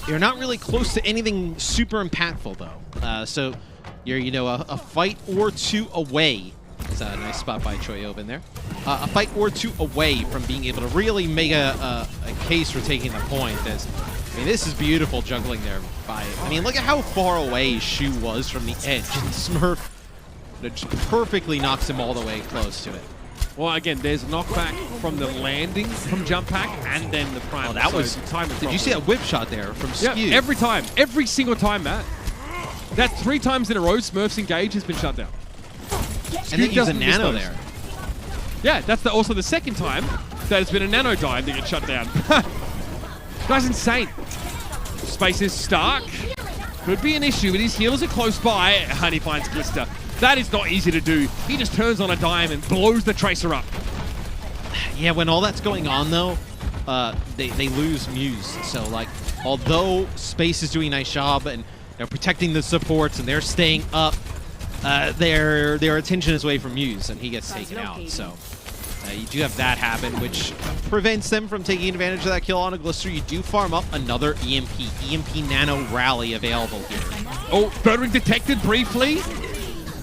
You're not really close to anything super impactful, though. So you're, a fight or 2 away. It's a nice spot by Choi Oben there. A fight or 2 away from being able to really make a case for taking the point. This is beautiful juggling there by... look at how far away Shu was from the edge. And Smurf just perfectly knocks him all the way close to it.
Well, again, there's knockback from the landing from jump pack and then the prime.
Oh, that was... Did you see that whip shot there from Skew?
Yeah, every time. Every single time, Matt. That 3 times in a row, Smurf's engage has been shut down.
And then use a nano there.
Yeah, that's also the second time that it's been a nano dive that gets shut down. Guy's insane. Space is Stark. Could be an issue, but his healers are close by, and he finds Glister. That is not easy to do. He just turns on a dime and blows the Tracer up.
Yeah, when all that's going on, though, they lose Muse. So, although Space is doing a nice job and they're protecting the supports and they're staying up, their attention is away from Muse, and he gets taken out. So you do have that happen, which prevents them from taking advantage of that kill on a Glister. You do farm up another EMP Nano Rally available here.
Oh, Birdwing detected briefly.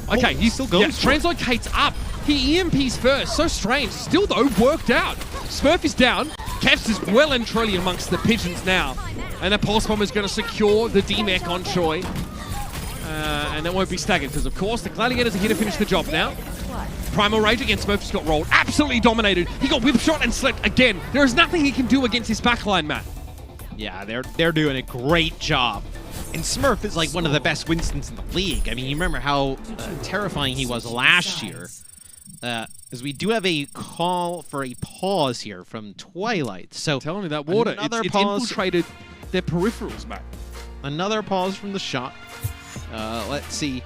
Okay, he still goes. Yeah, translocates up. He EMPs first. So strange. Still, though, worked out. Smurf is down. Kevs is well and truly amongst the pigeons now. And the Pulse Bomb is going to secure the D-Mech on Choi. And that won't be staggered because, of course, the Gladiators are here to finish the job now. Primal Rage against Smurf just got rolled. Absolutely dominated. He got whip shot and slipped again. There is nothing he can do against his backline, Matt.
Yeah, they're doing a great job. And Smurf is like one of the best Winstons in the league. You remember how terrifying he was last year. As we do have a call for a pause here from Twilight. So
I'm telling you, that water, it's infiltrated their peripherals, Matt.
Another pause from the shot. Let's see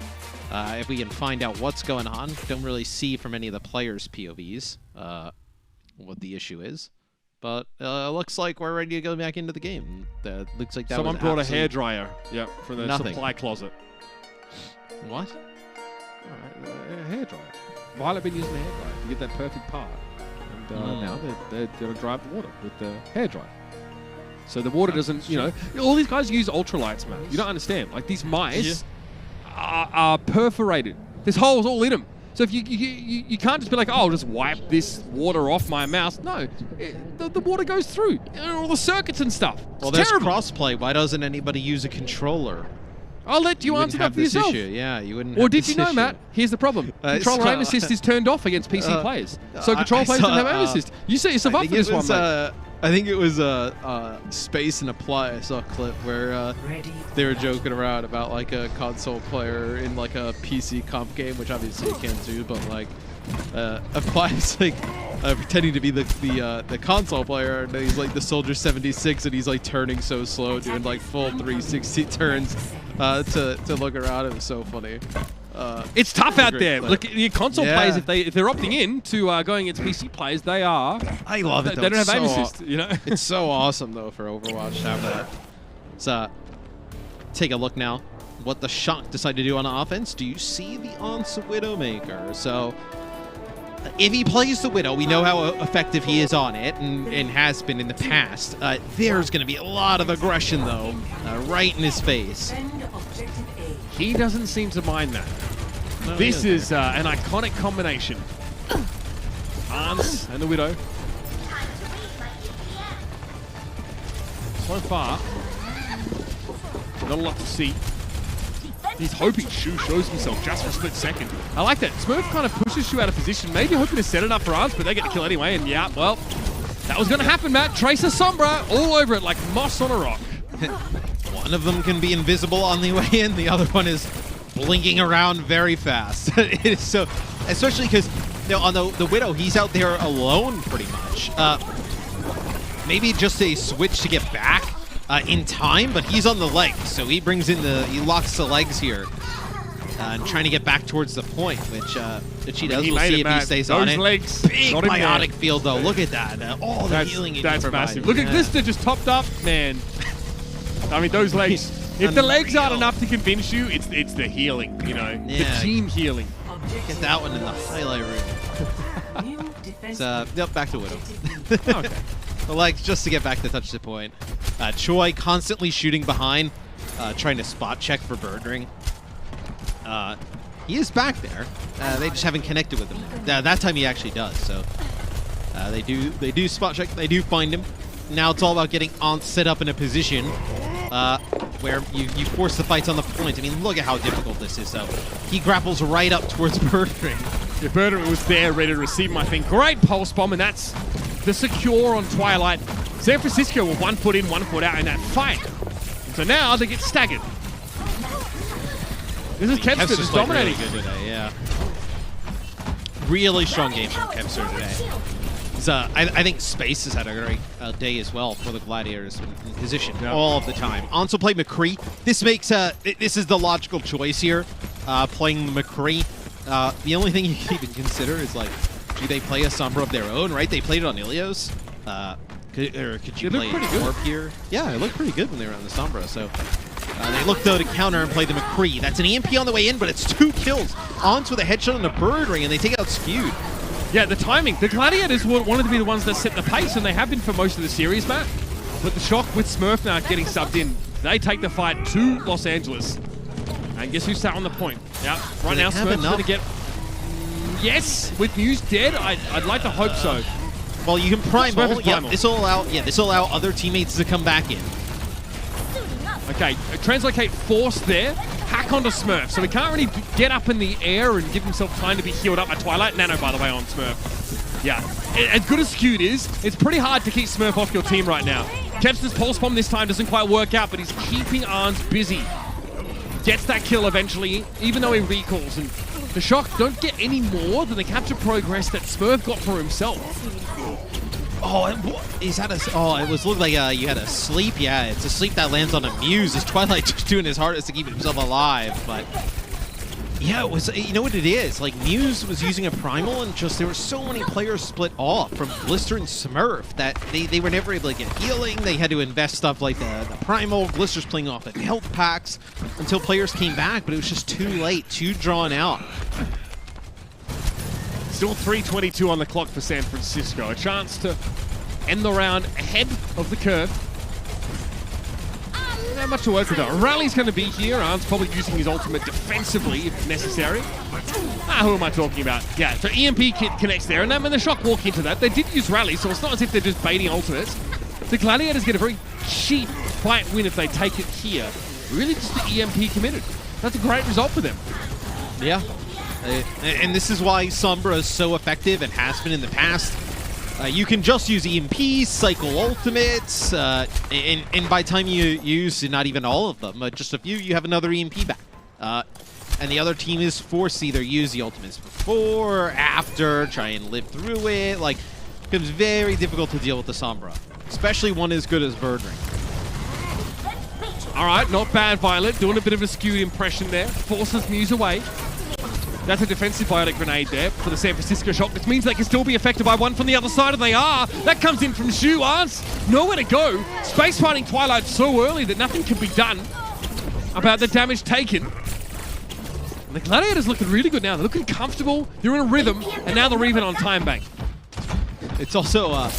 if we can find out what's going on. Don't really see from any of the players' POVs what the issue is. But looks like we're ready to go back into the game. Looks like that
someone brought a hairdryer. Yep, from the supply closet.
What?
A hairdryer. Violet been using a hairdryer to get that perfect part. And now they're going to drive the water with the hairdryer. So the water doesn't, all these guys use ultralights, man. You don't understand. Like, these mice are perforated. There's holes all in them. So if you can't just be like, oh, I'll just wipe this water off my mouse. No, the water goes through all the circuits and stuff.
Well, there's crossplay. Why doesn't anybody use a controller?
I'll let you answer that for yourself.
Issue. Yeah, you wouldn't.
Or did you know, Matt? Here's the problem: controller aim assist is turned off against PC players. So control players don't have aim assist. You set yourself up for this one, mate.
I think it was Space and Apply. I saw a clip where they were joking around about like a console player in like a PC comp game, which obviously you can't do, but like Apply is like pretending to be the console player, and he's like the Soldier 76, and he's like turning so slow, doing like full 360 turns to look around. It was so funny.
It's tough out there. Look, your console players, if they're opting in to going against PC players, they are.
I love it.
They don't have aim assist.
It's so awesome though for Overwatch to have that. Let's take a look now. What the Shock decide to do on offense? Do you see the Onslaught Widowmaker? So if he plays the Widow, we know how effective he is on it and has been in the past. There's going to be a lot of aggression though, right in his face.
He doesn't seem to mind that. No, this is an iconic combination. Arms and the Widow. So far, not a lot to see. He's hoping Shu shows himself just for a split second. I like that. Smurf kind of pushes Shu out of position, maybe hoping to set it up for Arms, but they get the kill anyway. And yeah, well, that was going to happen, Matt. Tracer Sombra all over it like moss on a rock.
One of them can be invisible on the way in. The other one is blinking around very fast. It is so, especially because on the Widow, he's out there alone pretty much. Maybe just a switch to get back in time, but he's on the legs, so he brings in he locks the legs here. And trying to get back towards the point, which he does. We'll see if he stays on it.
Legs,
big biotic field, though. Look at that. All the healing he can provide.
Massive. Look at Glister just topped up, man. I mean, those legs. If the legs aren't enough to convince you, it's the healing, you know, the team healing.
Get that one in the highlight room. Yep, back to Widow.
Okay.
The legs just to get back to touch the point. Choi constantly shooting behind, trying to spot check for Birdring. He is back there. They just haven't connected with him. That time he actually does. So they do spot check. They do find him. Now it's all about getting on set up in a position where you force the fights on the point. I mean, look at how difficult this is. So he grapples right up towards Birdring.
Yeah, Birdring was there, ready to receive him, I think. Great pulse bomb, and that's the secure on Twilight. San Francisco were 1 foot in, 1 foot out in that fight. And so now they get staggered. This is Kevster just dominating.
Really good today, yeah. Really strong game from Kevster today. I think Space has had a great day as well for the Gladiators in position all of the time. Also played McCree. This makes this is the logical choice here, playing McCree. The only thing you can even consider is, like, do they play a Sombra of their own, right? They played it on Ilios. Could you play Warp here? Yeah, it looked pretty good when they were on the Sombra, so... they look, though, to counter and play the McCree. That's an EMP on the way in, but it's 2 kills. Onto the headshot and a Birdring, and they take out Skewed.
Yeah, the timing. The Gladiators wanted to be the ones that set the pace, and they have been for most of the series, Matt. But the Shock with Smurf now getting subbed in, they take the fight to Los Angeles. And guess who's sat on the point? Yeah, right now Smurf's going to get... Yes, with Muse dead, I'd like to hope so.
Well, you can primal. Yeah, this will allow other teammates to come back in.
Okay, Translocate force there. Hack onto Smurf. So he can't really get up in the air and give himself time to be healed up by Twilight. Nano, by the way, on Smurf. Yeah, as good as Skewed is, it's pretty hard to keep Smurf off your team right now. Kevster's Pulse Bomb this time doesn't quite work out, but he's keeping Arns busy. Gets that kill eventually, even though he recalls. And the Shock don't get any more than the capture progress that Smurf got for himself.
Oh, it was looked like you had a sleep. Yeah, it's a sleep that lands on a Muse. As Twilight just doing his hardest to keep himself alive, but yeah, it was. You know what it is? Like, Muse was using a primal, and just there were so many players split off from Glister and Smurf that they were never able to get healing. They had to invest stuff like the primal. Glister's playing off the health packs until players came back, but it was just too late, too drawn out.
Still 3:22 on the clock for San Francisco. A chance to end the round ahead of the curve. Not much to work with though. Rally's going to be here. Arn's probably using his ultimate defensively if necessary. Who am I talking about? Yeah, so EMP kit connects there, and then when the Shock walk into that, they did use Rally, so it's not as if they're just baiting ultimates. The Gladiators get a very cheap fight win if they take it here. Really just the EMP committed. That's a great result for them.
Yeah. And this is why Sombra is so effective and has been in the past. You can just use EMPs, cycle ultimates, and by the time you use not even all of them, just a few, you have another EMP back. And the other team is forced to either use the ultimates before, after, try and live through it. Like, it becomes very difficult to deal with the Sombra, especially one as good as Birdring.
All right, not bad, Violet. Doing a bit of a skewed impression there. Forces Muse away. That's a defensive biotic grenade there for the San Francisco Shock, which means they can still be affected by one from the other side, and they are. That comes in from Shu. Arns nowhere to go. Space fighting Twilight so early that nothing can be done about the damage taken. And the Gladiators looking really good now. They're looking comfortable. They're in a rhythm, and now they're even on time bank.
It's also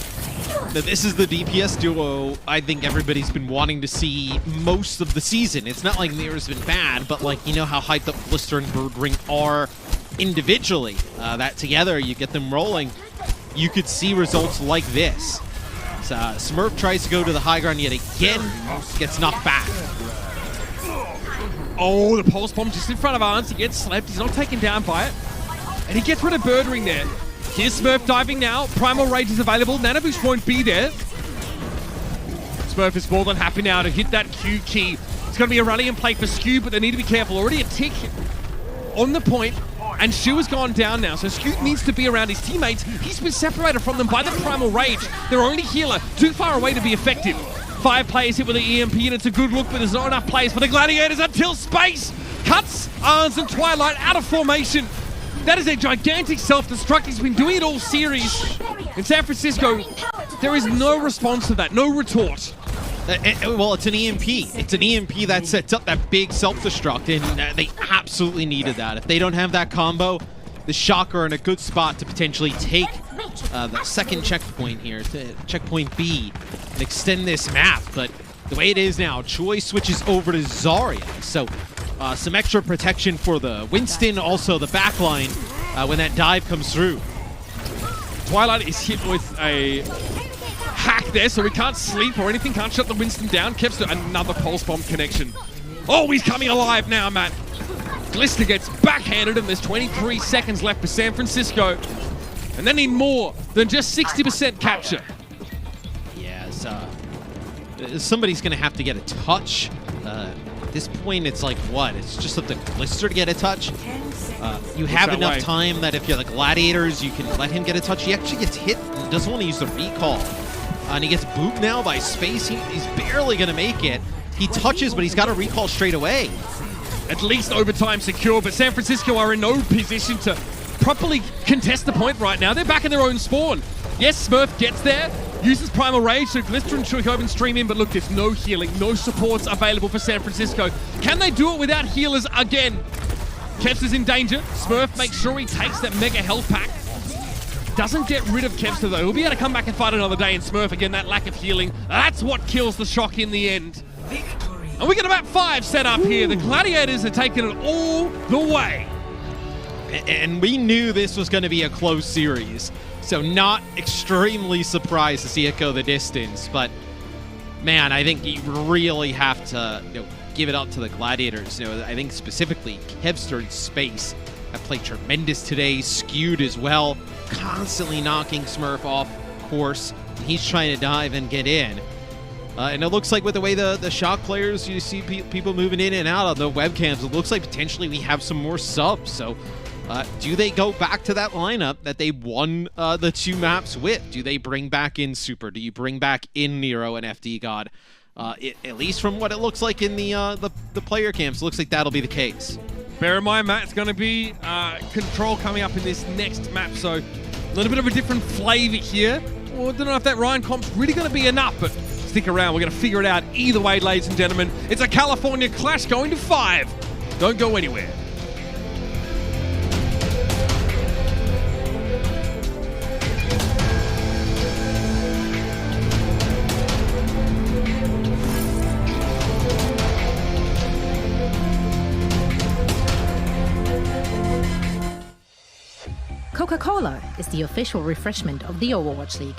this is the DPS duo I think everybody's been wanting to see most of the season. It's not like Mirror's been bad, but like, you know how hyped up Glister and Birdring are individually. That together, you get them rolling, you could see results like this. So, Smurf tries to go to the high ground yet again, gets knocked back.
Oh, the pulse bomb just in front of Arns. He gets slapped. He's not taken down by it. And he gets rid of Birdring there. Here's Smurf diving now. Primal Rage is available. Nanoboost won't be there. Smurf is more than happy now to hit that Q key. It's going to be a rally and play for Skew, but they need to be careful. Already a tick on the point. And Shu has gone down now, so Scoot needs to be around his teammates. He's been separated from them by the Primal Rage. Their only healer, too far away to be effective. 5 players hit with the EMP, and it's a good look, but there's not enough players for the Gladiators until Space cuts Arns and Twilight out of formation. That is a gigantic self-destruct. He's been doing it all series. In San Francisco, there is no response to that, no retort.
Well, it's an EMP. It's an EMP that sets up that big self-destruct, and they absolutely needed that. If they don't have that combo, the Shocker are in a good spot to potentially take the second checkpoint here, to checkpoint B, and extend this map. But the way it is now, Choi switches over to Zarya, so some extra protection for the Winston, also the backline when that dive comes through.
Twilight is hit with a hack there, so we can't sleep or anything, can't shut the Winston down. Kevster, another pulse bomb connection. Oh, he's coming alive now, Matt. Glister gets backhanded, and there's 23 seconds left for San Francisco. And they need more than just 60% capture.
Yeah, somebody's going to have to get a touch. At this point, it's like, what? It's just up to Glister to get a touch. You have enough time that if you're the Gladiators, you can let him get a touch. He actually gets hit and doesn't want to use the recall. And he gets booped now by Space. He's barely going to make it. He touches, but he's got a recall straight away.
At least overtime secure, but San Francisco are in no position to properly contest the point right now. They're back in their own spawn. Yes, Smurf gets there, uses Primal Rage, so Glister and Shuikoben stream in, but look, there's no healing, no supports available for San Francisco. Can they do it without healers again? Kevster's in danger. Smurf makes sure he takes that mega health pack. Doesn't get rid of Kevster though. He'll be able to come back and fight another day, and Smurf, again, that lack of healing, that's what kills the Shock in the end. And we got about 5 set up here. The Gladiators are taking it all the way.
And we knew this was going to be a close series, so not extremely surprised to see it go the distance. But man, I think you really have to give it up to the Gladiators. I think specifically Kevster in Space have played tremendous today, skewed as well, constantly knocking Smurf off course. He's trying to dive and get in. And it looks like with the way the Shock players, you see people moving in and out of the webcams, it looks like potentially we have some more subs. So do they go back to that lineup that they won the 2 maps with? Do they bring back in Super? Do you bring back in Nero and FD God? At least from what it looks like in the player camps, it looks like that'll be the case.
Bear in mind, Matt, it's going to be Control coming up in this next map, so a little bit of a different flavor here. Well, I don't know if that Ryan comp's really going to be enough, but stick around. We're going to figure it out either way, ladies and gentlemen. It's a California clash going to 5. Don't go anywhere.
Coca-Cola is the official refreshment of the Overwatch League.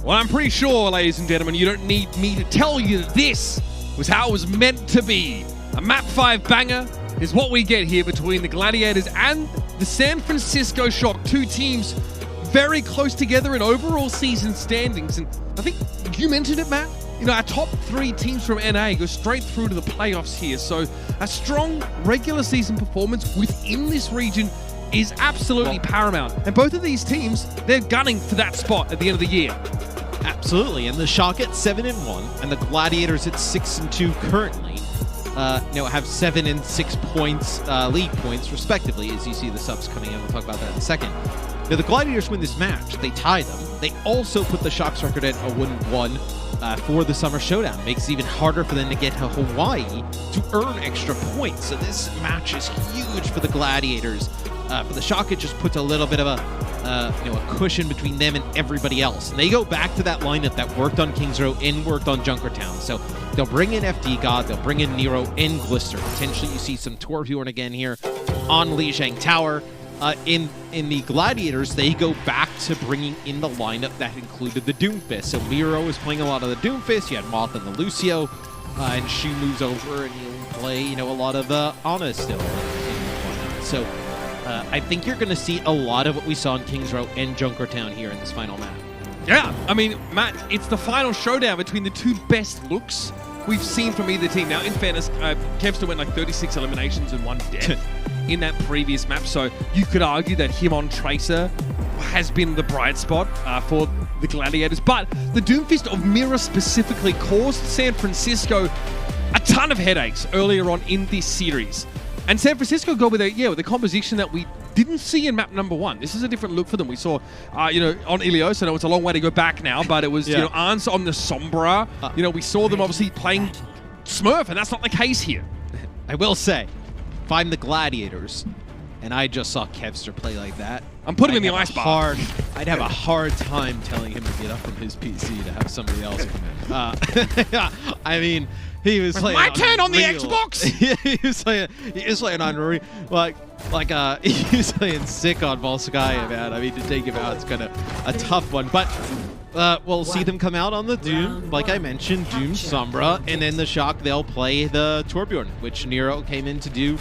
Well, I'm pretty sure, ladies and gentlemen, you don't need me to tell you that this was how it was meant to be. A Map 5 banger is what we get here between the Gladiators and the San Francisco Shock. Two teams very close together in overall season standings. And I think you mentioned it, Matt. You know, our top 3 teams from NA go straight through to the playoffs here. So a strong regular season performance within this region is absolutely paramount. And both of these teams, they're gunning for that spot at the end of the year.
Absolutely. And the Shock at 7-1 and the Gladiators at 6-2 currently. Have 7 and 6 points, league points, respectively, as you see the subs coming in. We'll talk about that in a second. Now, the Gladiators win this match. They tie them. They also put the Shock's record at a 1-1 for the Summer Showdown. Makes it even harder for them to get to Hawaii to earn extra points. So this match is huge for the Gladiators. For the Shock, it just puts a little bit of a cushion between them and everybody else. And they go back to that lineup that worked on Kings Row and worked on Junkertown. So they'll bring in FD God, they'll bring in Nero and Glister. Potentially you see some Torbjorn again here on Lijiang Tower. In the Gladiators, they go back to bringing in the lineup that included the Doomfist. So Miro is playing a lot of the Doomfist. You had Moth and the Lucio, and Shu moves over and you'll play, a lot of Ana still. So I think you're going to see a lot of what we saw in Kings Row and Junkertown here in this final match.
Yeah, I mean, Matt, it's the final showdown between the two best looks we've seen from either team. Now, in fairness, Kevster went like 36 eliminations and 1 death in that previous map, so you could argue that him on Tracer has been the bright spot for the Gladiators. But the Doomfist of Mira specifically caused San Francisco a ton of headaches earlier on in this series. And San Francisco go with a composition that we didn't see in map number 1. This is a different look for them. We saw, on Ilios. I know it's a long way to go back now, but it was, Arns on the Sombra. We saw them obviously playing Smurf, and that's not the case here.
I will say, if I'm the Gladiators, and I just saw Kevster play like that,
I'm putting him in the ice bar.
I'd have a hard time telling him to get up from his PC to have somebody else come in. I mean, he was playing
my turn on the Xbox.
he was playing on he was playing sick on Volskaya, man. I mean, to take him out, it's kind of a tough one. But we'll see them come out on the Doom, like I mentioned, Doom Sombra, and then the Shock, they'll play the Torbjorn, which Nero came in to do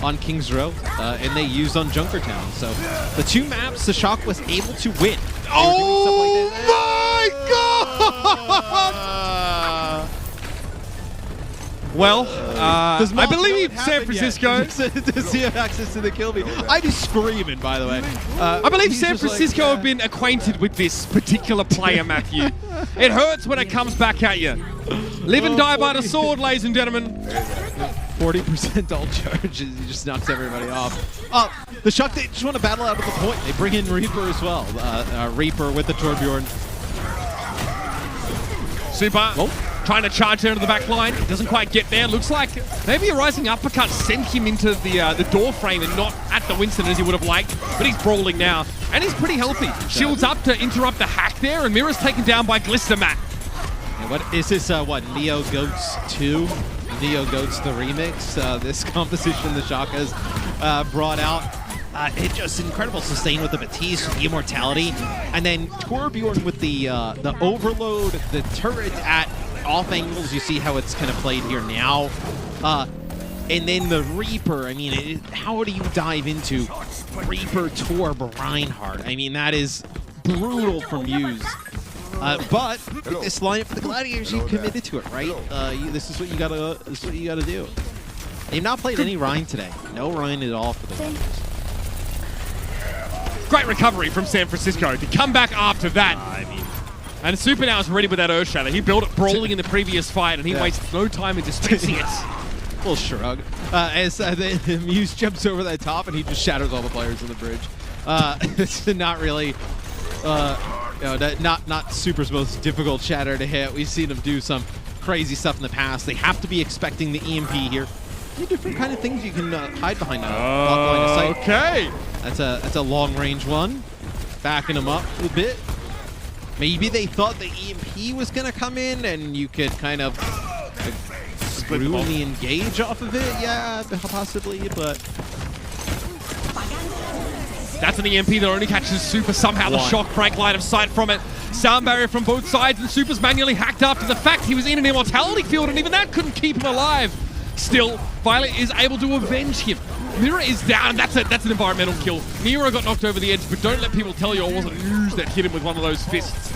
on Kings Row, and they used on Junkertown. So the 2 maps the Shock was able to win.
Oh my God! Well, I believe San Francisco...
Does he have access to the kill feed? I'm just screaming, by the way.
I believe San Francisco have been acquainted with this particular player, Matthew. It hurts when it comes back at you. Live and die by the sword, ladies and gentlemen.
40% ult charge, he just knocks everybody off. The Shock, they just want to battle out of the point. They bring in Reaper as well. Reaper with the Torbjorn.
Super. Trying to charge there to the back line. He doesn't quite get there. Looks like maybe a rising uppercut sent him into the door frame and not at the Winston as he would have liked. But he's brawling now. And he's pretty healthy. Shields up to interrupt the hack there. And Mira's taken down by Glister, Matt.
And what is this, Neo Goats 2? Neo Goats the remix? This composition the Shock has brought out. It just incredible sustain with the Batiste, with the immortality. And then Torbjorn with the overload, the turret at off angles. You see how it's kind of played here now. And then the Reaper. I mean, how do you dive into Reaper Torb Reinhardt? I mean, that is brutal from Muse. But with this lineup for the Gladiators, you committed to it, right? This is what you gotta. This is what you gotta do. They've not played any Rhine today. No Rhine at all for the Gladiators.
Great recovery from San Francisco to come back after that. And Super now is ready with that Earthshatter. He built it brawling in the previous fight, and he wastes no time in just fixing it.
Little shrug. As the Muse jumps over that top, and he just shatters all the players on the bridge. It's not really, not Super's most difficult shatter to hit. We've seen him do some crazy stuff in the past. They have to be expecting the EMP here. Different kind of things you can hide behind a block line of sight.
Okay.
That's a long range one. Backing him up a bit. Maybe they thought the EMP was going to come in and you could kind of screw the engage off of it. Yeah, possibly, but...
That's an EMP that only catches Super. Somehow the Shock break line of sight from it. Sound barrier from both sides, and Super's manually hacked after the fact he was in an immortality field, and even that couldn't keep him alive. Still, Violet is able to avenge him. Mira is down. That's an environmental kill. Mira got knocked over the edge, but don't let people tell you it wasn't Ooze that hit him with one of those fists.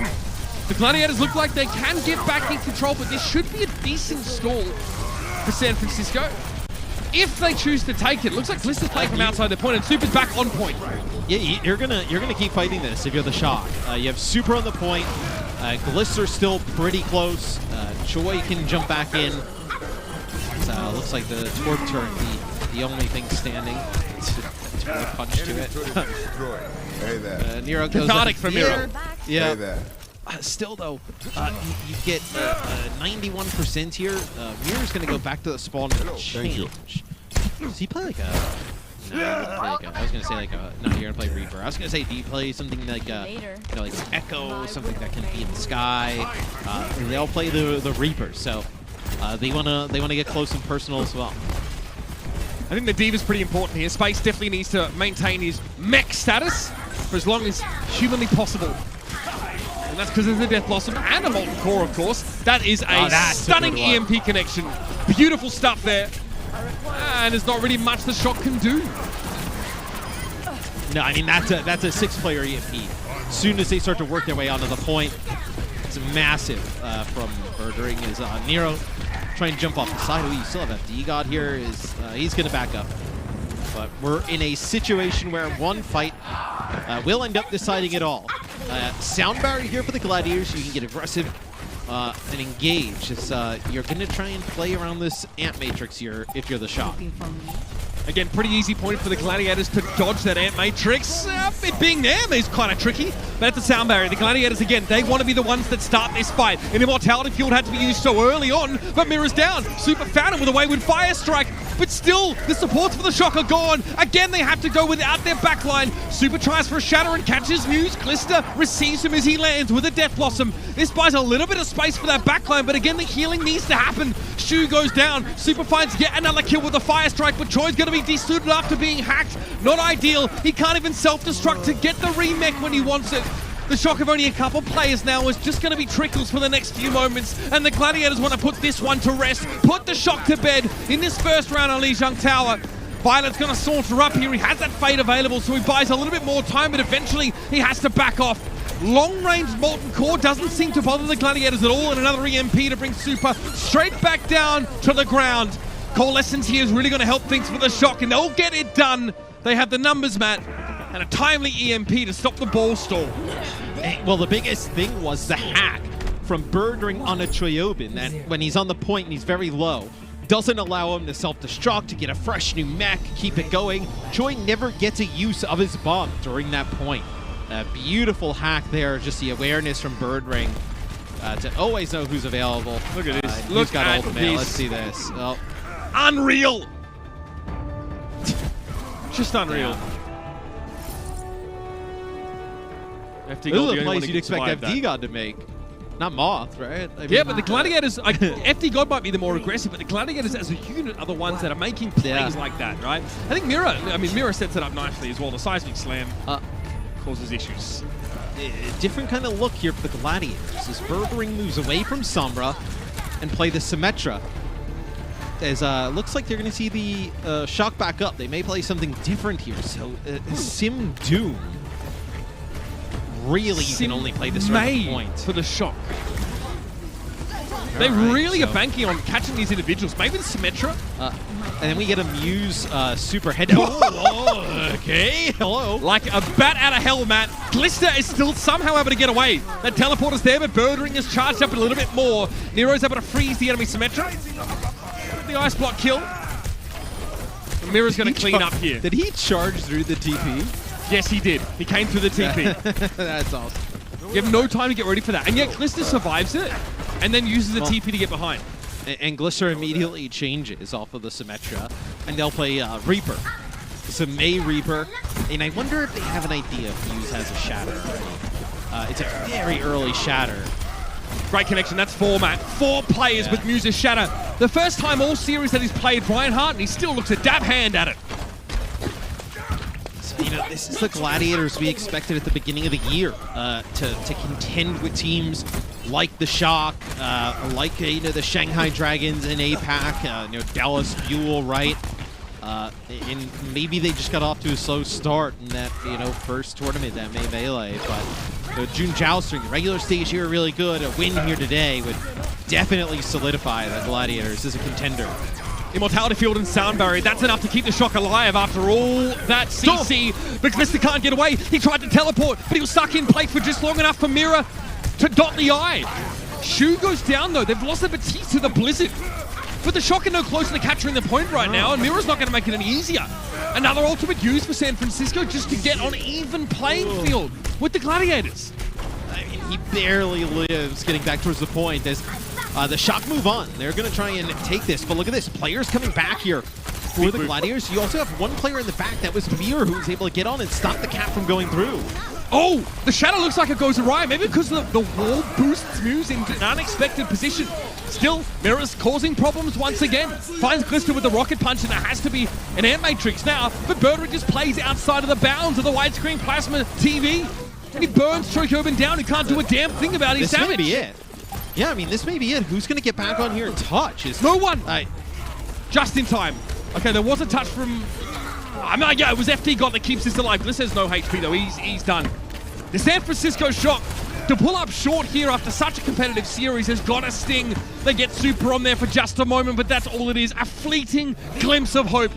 The Gladiators look like they can get back in control, but this should be a decent stall for San Francisco. If they choose to take it, looks like Glister's playing from outside their point, and Super's back on point.
Yeah, you're gonna keep fighting this if you're the Shock. You have Super on the point. Glister's still pretty close. Choi can jump back in. Looks like the Torp turret, the only thing standing. To a punch to it.
Hey there.
Nero goes
cathartic for Mira.
Yeah.
Hey there.
Still though, you get 91% here. Mira's gonna go back to the spawn and change. Does he play like a? No, he doesn't play like a, I was gonna say like a. No, you're gonna play Reaper. I was gonna say, do you play something like like Echo, something that can be in the sky? They'll play the Reaper, so they wanna get close and personal as well.
I think the D.Va's pretty important here. Space definitely needs to maintain his mech status for as long as humanly possible. And that's because there's a Death Blossom and a Molten Core, of course. That is a stunning EMP connection. Beautiful stuff there. And there's not really much the Shock can do.
No, I mean, that's a 6-player EMP. As soon as they start to work their way onto the point, it's massive from Birdring. Is Nero try and jump off the side. Oh, you still have FD God here. He's going to back up. But we're in a situation where one fight will end up deciding it all. Sound barrier here for the Gladiators. You can get aggressive and engage. You're going to try and play around this Ant Matrix here if you're the Shock.
Again, pretty easy point for the Gladiators to dodge that Ant Matrix. It being there is kind of tricky, but at the sound barrier, the Gladiators, again, they want to be the ones that start this fight. An Immortality Field had to be used so early on, but Mira's down. Super found him with a Wayward Fire Strike, but still, the supports for the Shock are gone. Again, they have to go without their backline. Super tries for a Shatter and catches Muse. Glister receives him as he lands with a Death Blossom. This buys a little bit of space for that backline, but again, the healing needs to happen. Shu goes down. Super finds yet another kill with a Fire Strike, but Choi's going to be desuited after being hacked. Not ideal. He can't even self-destruct to get the remech when he wants it. The Shock have only a couple players now. It's just going to be trickles for the next few moments, and the Gladiators want to put this one to rest, put the Shock to bed in this first round on Lijiang Tower. Violet's going to saunter up here. He has that Fade available, so he buys a little bit more time, but eventually he has to back off. Long-range Molten Core doesn't seem to bother the Gladiators at all, and another EMP to bring Super straight back down to the ground. Coalescence here is really going to help things for the Shock, and they'll get it done. They have the numbers, Matt, and a timely EMP to stop the ball stall.
Well, the biggest thing was the hack from Birdring on a Choyobin, that when he's on the point and he's very low, doesn't allow him to self-destruct, to get a fresh new mech, keep it going. Choi never gets a use of his bomb during that point. A beautiful hack there, just the awareness from Birdring to always know who's available.
Look at this.
Who's got ultimate? Let's see this. Oh.
Unreal! Just unreal.
Those are the plays you'd expect FD God to make. Not Moth, right? I mean,
yeah, but the Gladiators, FD God might be the more aggressive, but the Gladiators as a unit are the ones that are making plays like that, right? I think Mira sets it up nicely as well. The Seismic Slam causes issues.
Different kind of look here for the Gladiators as Birdring moves away from Sombra and play the Symmetra. As looks like they're going to see the Shock back up. They may play something different here. So Sim Doom. Really, you can only play this right point
for the Shock. They really are banking on catching these individuals. Maybe the Symmetra.
And then we get a Muse super head. Oh, okay. Hello.
Like a bat out of hell, Matt. Glister is still somehow able to get away. That teleporter's there, but Birdring is charged up a little bit more. Nero's able to freeze the enemy Symmetra. The ice block kill. And Mira's going to clean up here.
Did he charge through the TP?
Yes, he did. He came through the TP.
That's awesome.
You have no time to get ready for that. And yet Glister survives it and then uses the TP to get behind.
And Glister immediately changes off of the Symmetra, and they'll play Reaper. It's a May Reaper, and I wonder if they have an idea if Muse has a Shatter already. It's a very early Shatter.
Great connection. That's 4, Matt. 4 players with Muse's Shatter. The first time all series that he's played Reinhardt, and he still looks a dab hand at it.
you know, this is the Gladiators we expected at the beginning of the year to contend with teams like the Shock, like you know, the Shanghai Dragons in APAC, you know, Dallas Fuel, right? And maybe they just got off to a slow start in that, you know, first tournament, that May Melee. But the June Jousting, the regular stage here, really good. A win here today would definitely solidify the Gladiators as a contender.
Immortality Field and Sound Barrier, that's enough to keep the Shock alive after all that CC. But Mr. can't get away. He tried to teleport, but he was stuck in place for just long enough for Mira to dot the eye. Shu goes down though. They've lost their Batiste to the Blizzard. But the Shock are no closer to capturing the point right now, and Mira's not going to make it any easier. Another ultimate used for San Francisco just to get on even playing field with the Gladiators.
I mean, he barely lives getting back towards the point. There's the Shock move on. They're going to try and take this, but look at this. Players coming back here for the Gladiators. You also have one player in the back. That was Mir, who was able to get on and stop the cap from going through.
Oh, the shadow looks like it goes awry. Maybe because the wall boosts moves into an unexpected position. Still, Mira's causing problems once again. Finds Glister with the rocket punch, and there has to be an air matrix now. But Birdrick just plays outside of the bounds of the widescreen plasma TV. And he burns Chocoban down. He can't do a damn thing about his damage.
This may be it. Yeah, I mean, this may be it. Who's going to get back on here and touch?
No one! Just in time. Okay, there was a touch from... I mean, yeah, it was FD God that keeps this alive. This has no HP, though. He's done. The San Francisco Shock, to pull up short here after such a competitive series, has got a sting. They get super on there for just a moment, but that's all it is. A fleeting glimpse of hope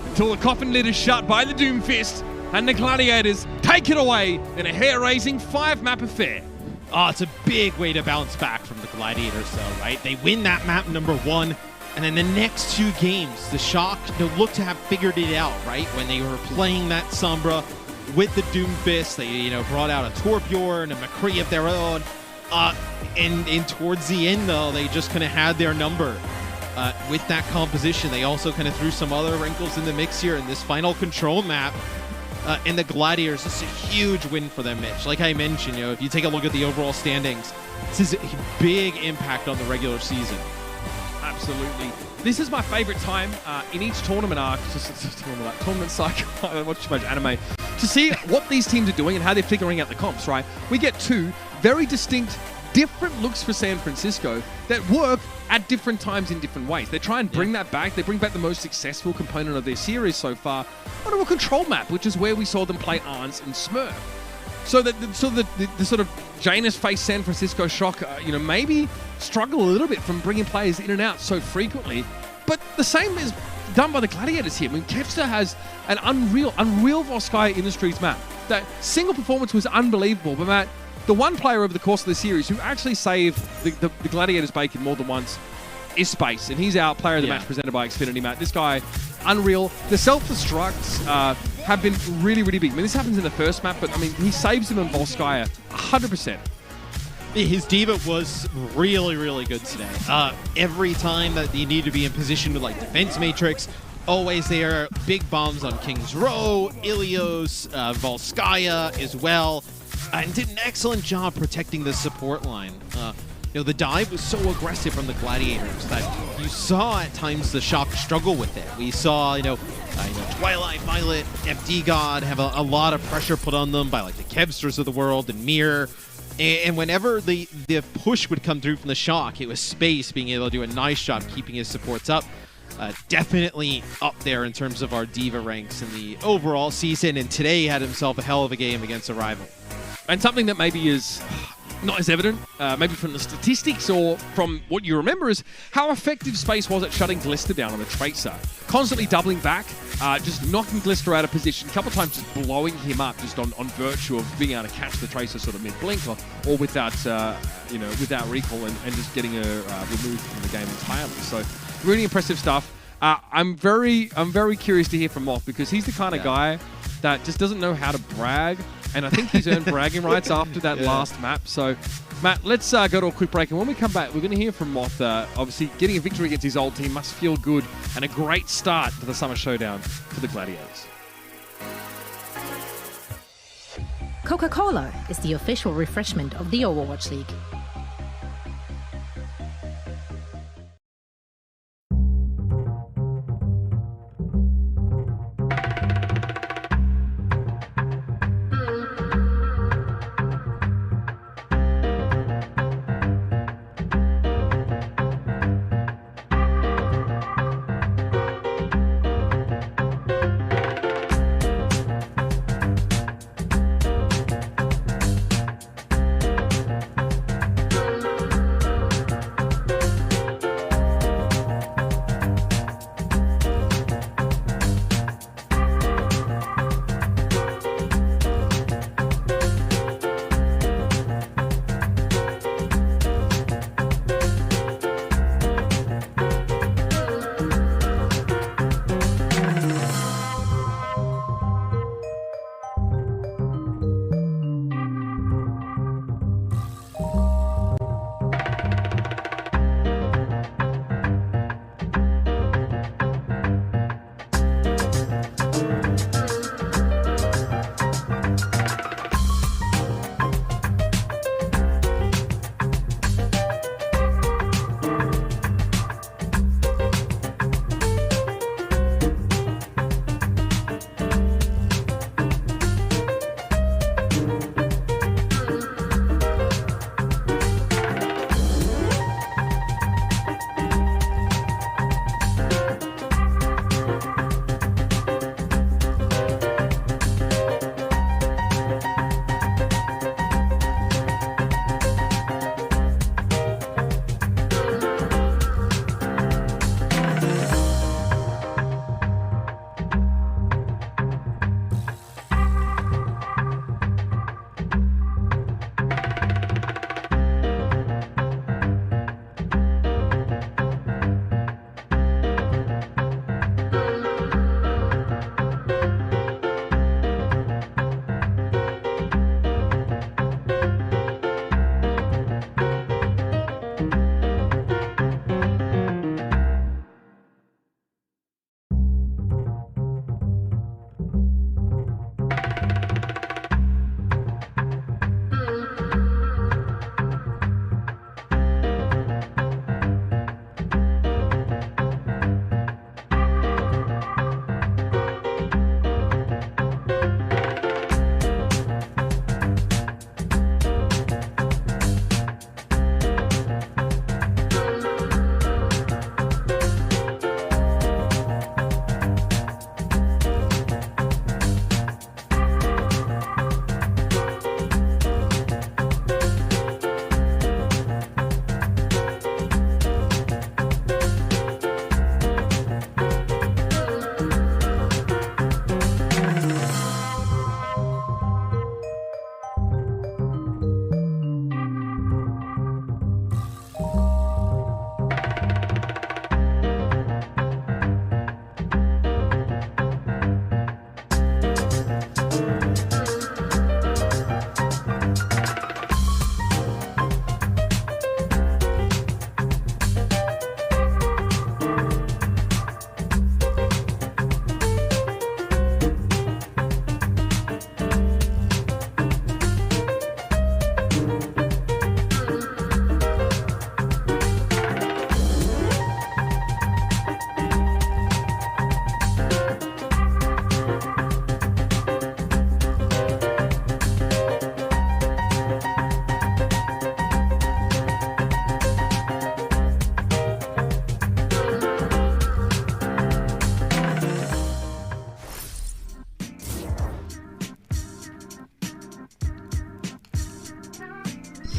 until the coffin lid is shut by the Doomfist, and the Gladiators take it away in a hair-raising 5-map affair.
Oh, it's a big way to bounce back from the Gladiators, though, right? They win that map number 1, and then the next 2 games, the Shock look to have figured it out, right? When they were playing that Sombra with the Doomfist, they, you know, brought out a Torbjorn, a McCree of their own, and towards the end, though, they just kind of had their number with that composition. They also kind of threw some other wrinkles in the mix here in this final control map. And the Gladiators, this is a huge win for them, Mitch. Like I mentioned, you know, if you take a look at the overall standings, this is a big impact on the regular season.
Absolutely. This is my favorite time in each tournament arc, tournament cycle, I don't watch too much anime, to see what these teams are doing and how they're figuring out the comps, right? We get 2 very distinct, different looks for San Francisco that work at different times in different ways. They try and bring that back. They bring back the most successful component of their series so far onto a control map, which is where we saw them play Arns and Smurf. So the sort of Janus-faced San Francisco Shock, you know, maybe struggle a little bit from bringing players in and out so frequently. But the same is done by the Gladiators here. I mean, Kevster has an unreal Volskaya Industries map. That single performance was unbelievable, but Matt, the one player over the course of the series who actually saved the Gladiators' bacon more than once is Space, and he's our player of the match presented by Xfinity, Matt. This guy, unreal. The self-destructs have been really, really big. I mean, this happens in the first map, but I mean, he saves him in Volskaya 100%.
His Diva was really, really good today. Every time that you need to be in position with like Defense Matrix, always there. Big bombs on King's Row, Ilios, Volskaya as well. And did an excellent job protecting the support line. You know, the dive was so aggressive from the Gladiators that you saw at times the Shock struggle with it. We saw, you know, Twilight, Violet, FD God have a lot of pressure put on them by like the Kevsters of the world and Mir. And whenever the push would come through from the Shock, it was Space being able to do a nice job keeping his supports up. Definitely up there in terms of our Diva ranks in the overall season, and today he had himself a hell of a game against a rival.
And something that maybe is not as evident, maybe from the statistics or from what you remember, is how effective Space was at shutting Glister down on the Tracer. Constantly doubling back, just knocking Glister out of position, a couple of times just blowing him up just on virtue of being able to catch the Tracer sort of mid-blink or without, without recall and just getting removed from the game entirely. So really impressive stuff. I'm very curious to hear from Moth, because he's the kind of guy that just doesn't know how to brag. And I think he's earned bragging rights after that last map. So, Matt, let's go to a quick break. And when we come back, we're going to hear from Moth. Obviously, getting a victory against his old team must feel good. And a great start to the Summer Showdown for the Gladiators.
Coca-Cola is the official refreshment of the Overwatch League.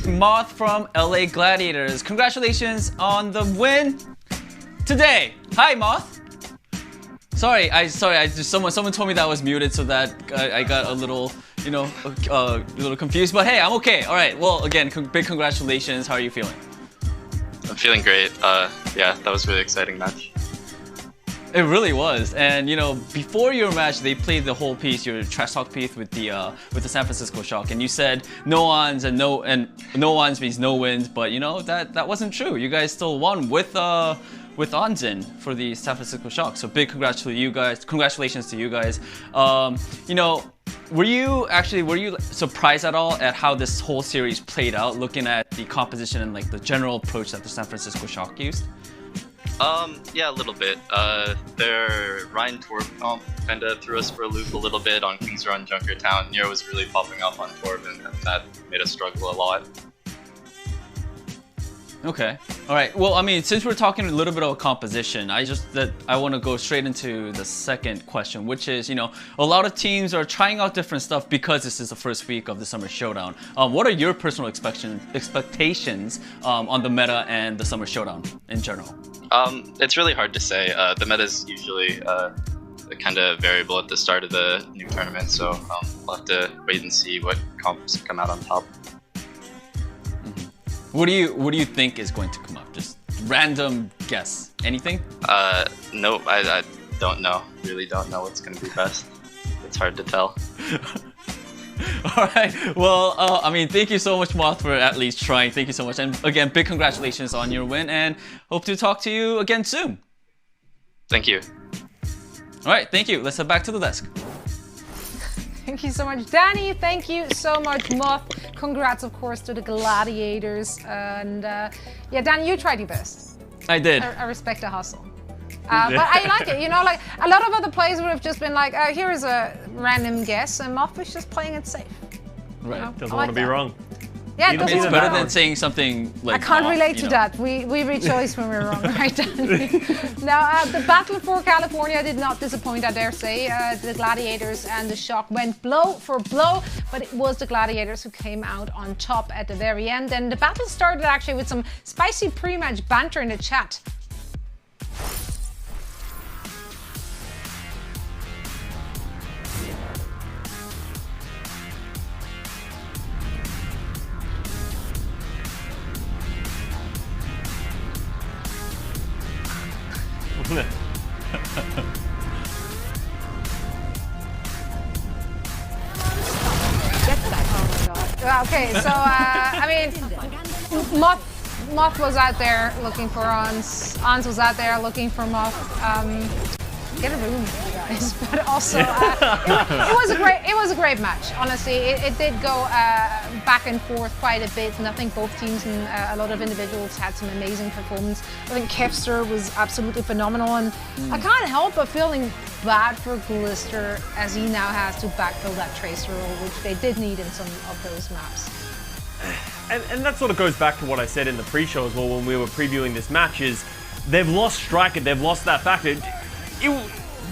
Moth from LA Gladiators. Congratulations on the win today. Hi, Moth. Sorry, someone told me that I was muted, so that I got a little, a little confused. But hey, I'm okay. All right. Well, again, big congratulations. How are you feeling?
I'm feeling great. Yeah, that was a really exciting match.
It really was, and before your match, they played the whole piece, your trash talk piece with the San Francisco Shock, and you said no ons and no ons means no wins, but that wasn't true. You guys still won with ons in for the San Francisco Shock. So big congratulations to you guys. Were you surprised at all at how this whole series played out, looking at the composition and like the general approach that the San Francisco Shock used?
Yeah, a little bit. Their Ryan Torb comp kind of threw us for a loop a little bit on Hangzhou and Junkertown. Nero was really popping up on Torb, and that made us struggle a lot.
Okay. All right. Well, I mean, since we're talking a little bit about composition, I want to go straight into the second question, which is, a lot of teams are trying out different stuff because this is the first week of the Summer Showdown. What are your personal expectations on the meta and the Summer Showdown in general?
It's really hard to say. The meta is usually kind of variable at the start of the new tournament, so we'll have to wait and see what comps come out on top.
What do you think is going to come up? Just random guess. Anything?
Nope. I don't know. Really don't know what's going to be best. It's hard to tell.
All right. Well, I mean, thank you so much, Moth, for at least trying. Thank you so much, and again, big congratulations on your win, and hope to talk to you again soon.
Thank you.
All right. Thank you. Let's head back to the desk.
Thank you so much, Danny. Thank you so much, Moth. Congrats, of course, to the Gladiators. And yeah, Danny, you tried your best.
I did.
I respect the hustle. But I like it. Like a lot of other players would have just been like, here is a random guess, and Moth was just playing it safe.
Right.
Doesn't want to be wrong.
Yeah,
it's better than saying something like.
I can't relate to that. We rejoice when we're wrong, right, Danny? Now, the battle for California did not disappoint, I dare say. The Gladiators and the Shock went blow for blow, but it was the Gladiators who came out on top at the very end. And the battle started actually with some spicy pre-match banter in the chat. Okay, so I mean, Moth was out there looking for Ons. Ons was out there looking for Moth. Get a room, you guys. But also, it was a great match. Honestly, it did go back and forth quite a bit, and I think both teams and a lot of individuals had some amazing performance. I think Kevster was absolutely phenomenal, and I can't help but feeling bad for Glister as he now has to backfill that Tracer role, which they did need in some of those maps.
And that sort of goes back to what I said in the pre-show as well when we were previewing this match, is they've lost Striker, they've lost that factor.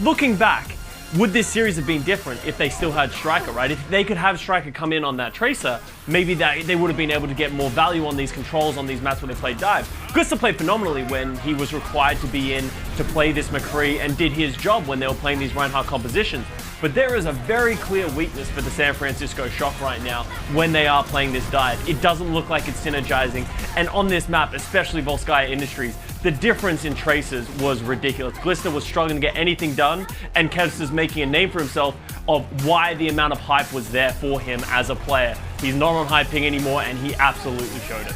Looking back, would this series have been different if they still had Striker, right? If they could have Striker come in on that Tracer, maybe they would have been able to get more value on these controls on these maps when they played Dive. Glister played phenomenally when he was required to be in to play this McCree and did his job when they were playing these Reinhardt compositions. But there is a very clear weakness for the San Francisco Shock right now when they are playing this Dive. It doesn't look like it's synergizing. And on this map, especially Volskaya Industries, the difference in traces was ridiculous. Glister was struggling to get anything done, and Kevster's making a name for himself of why the amount of hype was there for him as a player. He's not on high ping anymore, and he absolutely showed it.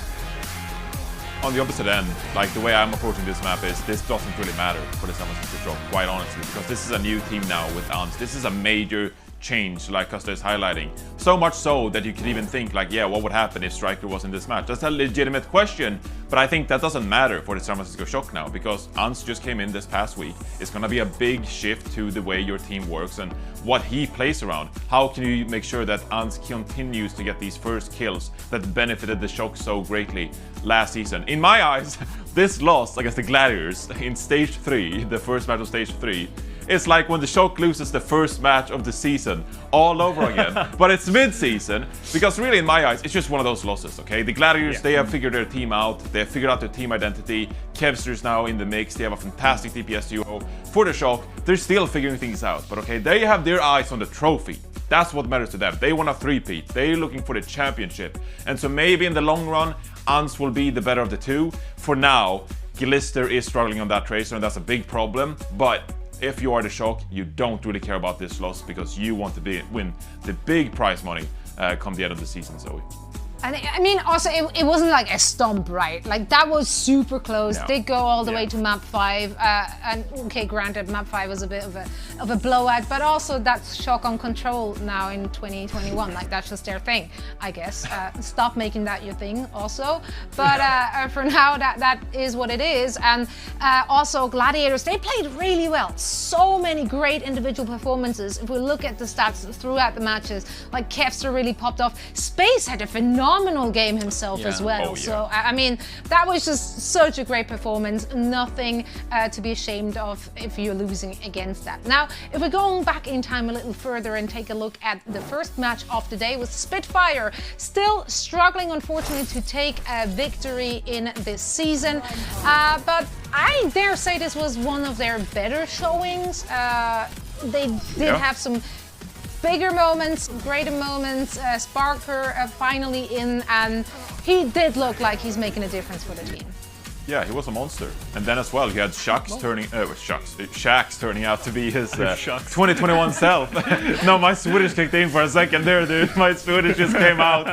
On the opposite end, like the way I'm approaching this map is this doesn't really matter for the San Francisco Shock, quite honestly, because this is a new team now with Ans. This is a major change, like Custer is highlighting. So much so that you could even think like, yeah, what would happen if Striker was in this match? That's a legitimate question, but I think that doesn't matter for the San Francisco Shock now, because Ans just came in this past week. It's gonna be a big shift to the way your team works and what he plays around. How can you make sure that Ans continues to get these first kills that benefited the Shock so greatly last season? In my eyes, this loss against the Gladiators in Stage 3, the first match of Stage 3, It's like when the Shock loses the first match of the season all over again. But it's mid-season, because really in my eyes, it's just one of those losses, okay? The Gladiators, they have figured their team out. They have figured out their team identity. Kevster is now in the mix. They have a fantastic DPS duo. For the Shock, they're still figuring things out. But okay, they have their eyes on the trophy. That's what matters to them. They want a 3-peat. They're looking for the championship. And so maybe in the long run, Ans will be the better of the two. For now, Glister is struggling on that Tracer, and that's a big problem. But if you are the Shock, you don't really care about this loss because you want to win the big prize money come the end of the season, Zoe.
And I mean, also, it wasn't like a stomp, right? Like, that was super close.
Yeah.
Did go all the way to map 5. And okay, granted, map 5 was a bit of a blowout, but also that's Shock on Control now in 2021. Like, that's just their thing, I guess. Stop making that your thing, also. But for now, that is what it is. And also, Gladiators, they played really well. So many great individual performances. If we look at the stats throughout the matches, like Kevster really popped off. Space had a phenomenal game himself as well. So I mean, that was just such a great performance. Nothing to be ashamed of if you're losing against that. Now, if we're going back in time a little further and take a look at the first match of the day with Spitfire, still struggling, unfortunately, to take a victory in this season. But I dare say this was one of their better showings. They did have some bigger moments, greater moments. Sparker finally in, and he did look like he's making a difference for the team.
Yeah, he was a monster. And then as well, he had Shax turning out to be his 2021 self. No, my Swedish kicked in for a second there, dude. My Swedish just came out.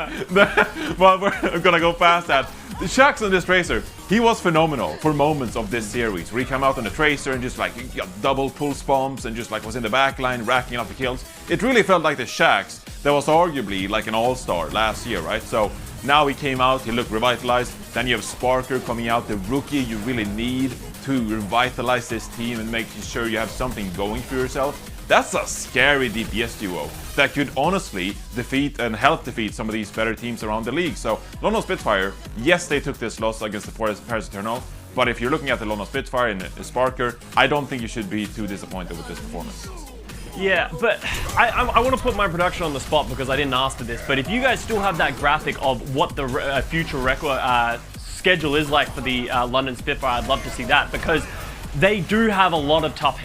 Well, we're gonna go past that. The Shax on this Tracer, he was phenomenal for moments of this series, where he came out on the Tracer and just like got double pulse bombs and just like was in the back line racking up the kills. It really felt like the Shax that was arguably like an all-star last year, right? So now he came out, he looked revitalized. Then you have Sparker coming out, the rookie you really need to revitalize this team and make sure you have something going for yourself. That's a scary DPS duo that could honestly defeat and help defeat some of these better teams around the league. So London Spitfire, yes, they took this loss against the Paris Eternal, but if you're looking at the London Spitfire and the Sparker, I don't think you should be too disappointed with this performance.
Yeah, but I want to put my production on the spot because I didn't ask for this, but if you guys still have that graphic of what the future record schedule is like for the London Spitfire, I'd love to see that, because they do have a lot of tough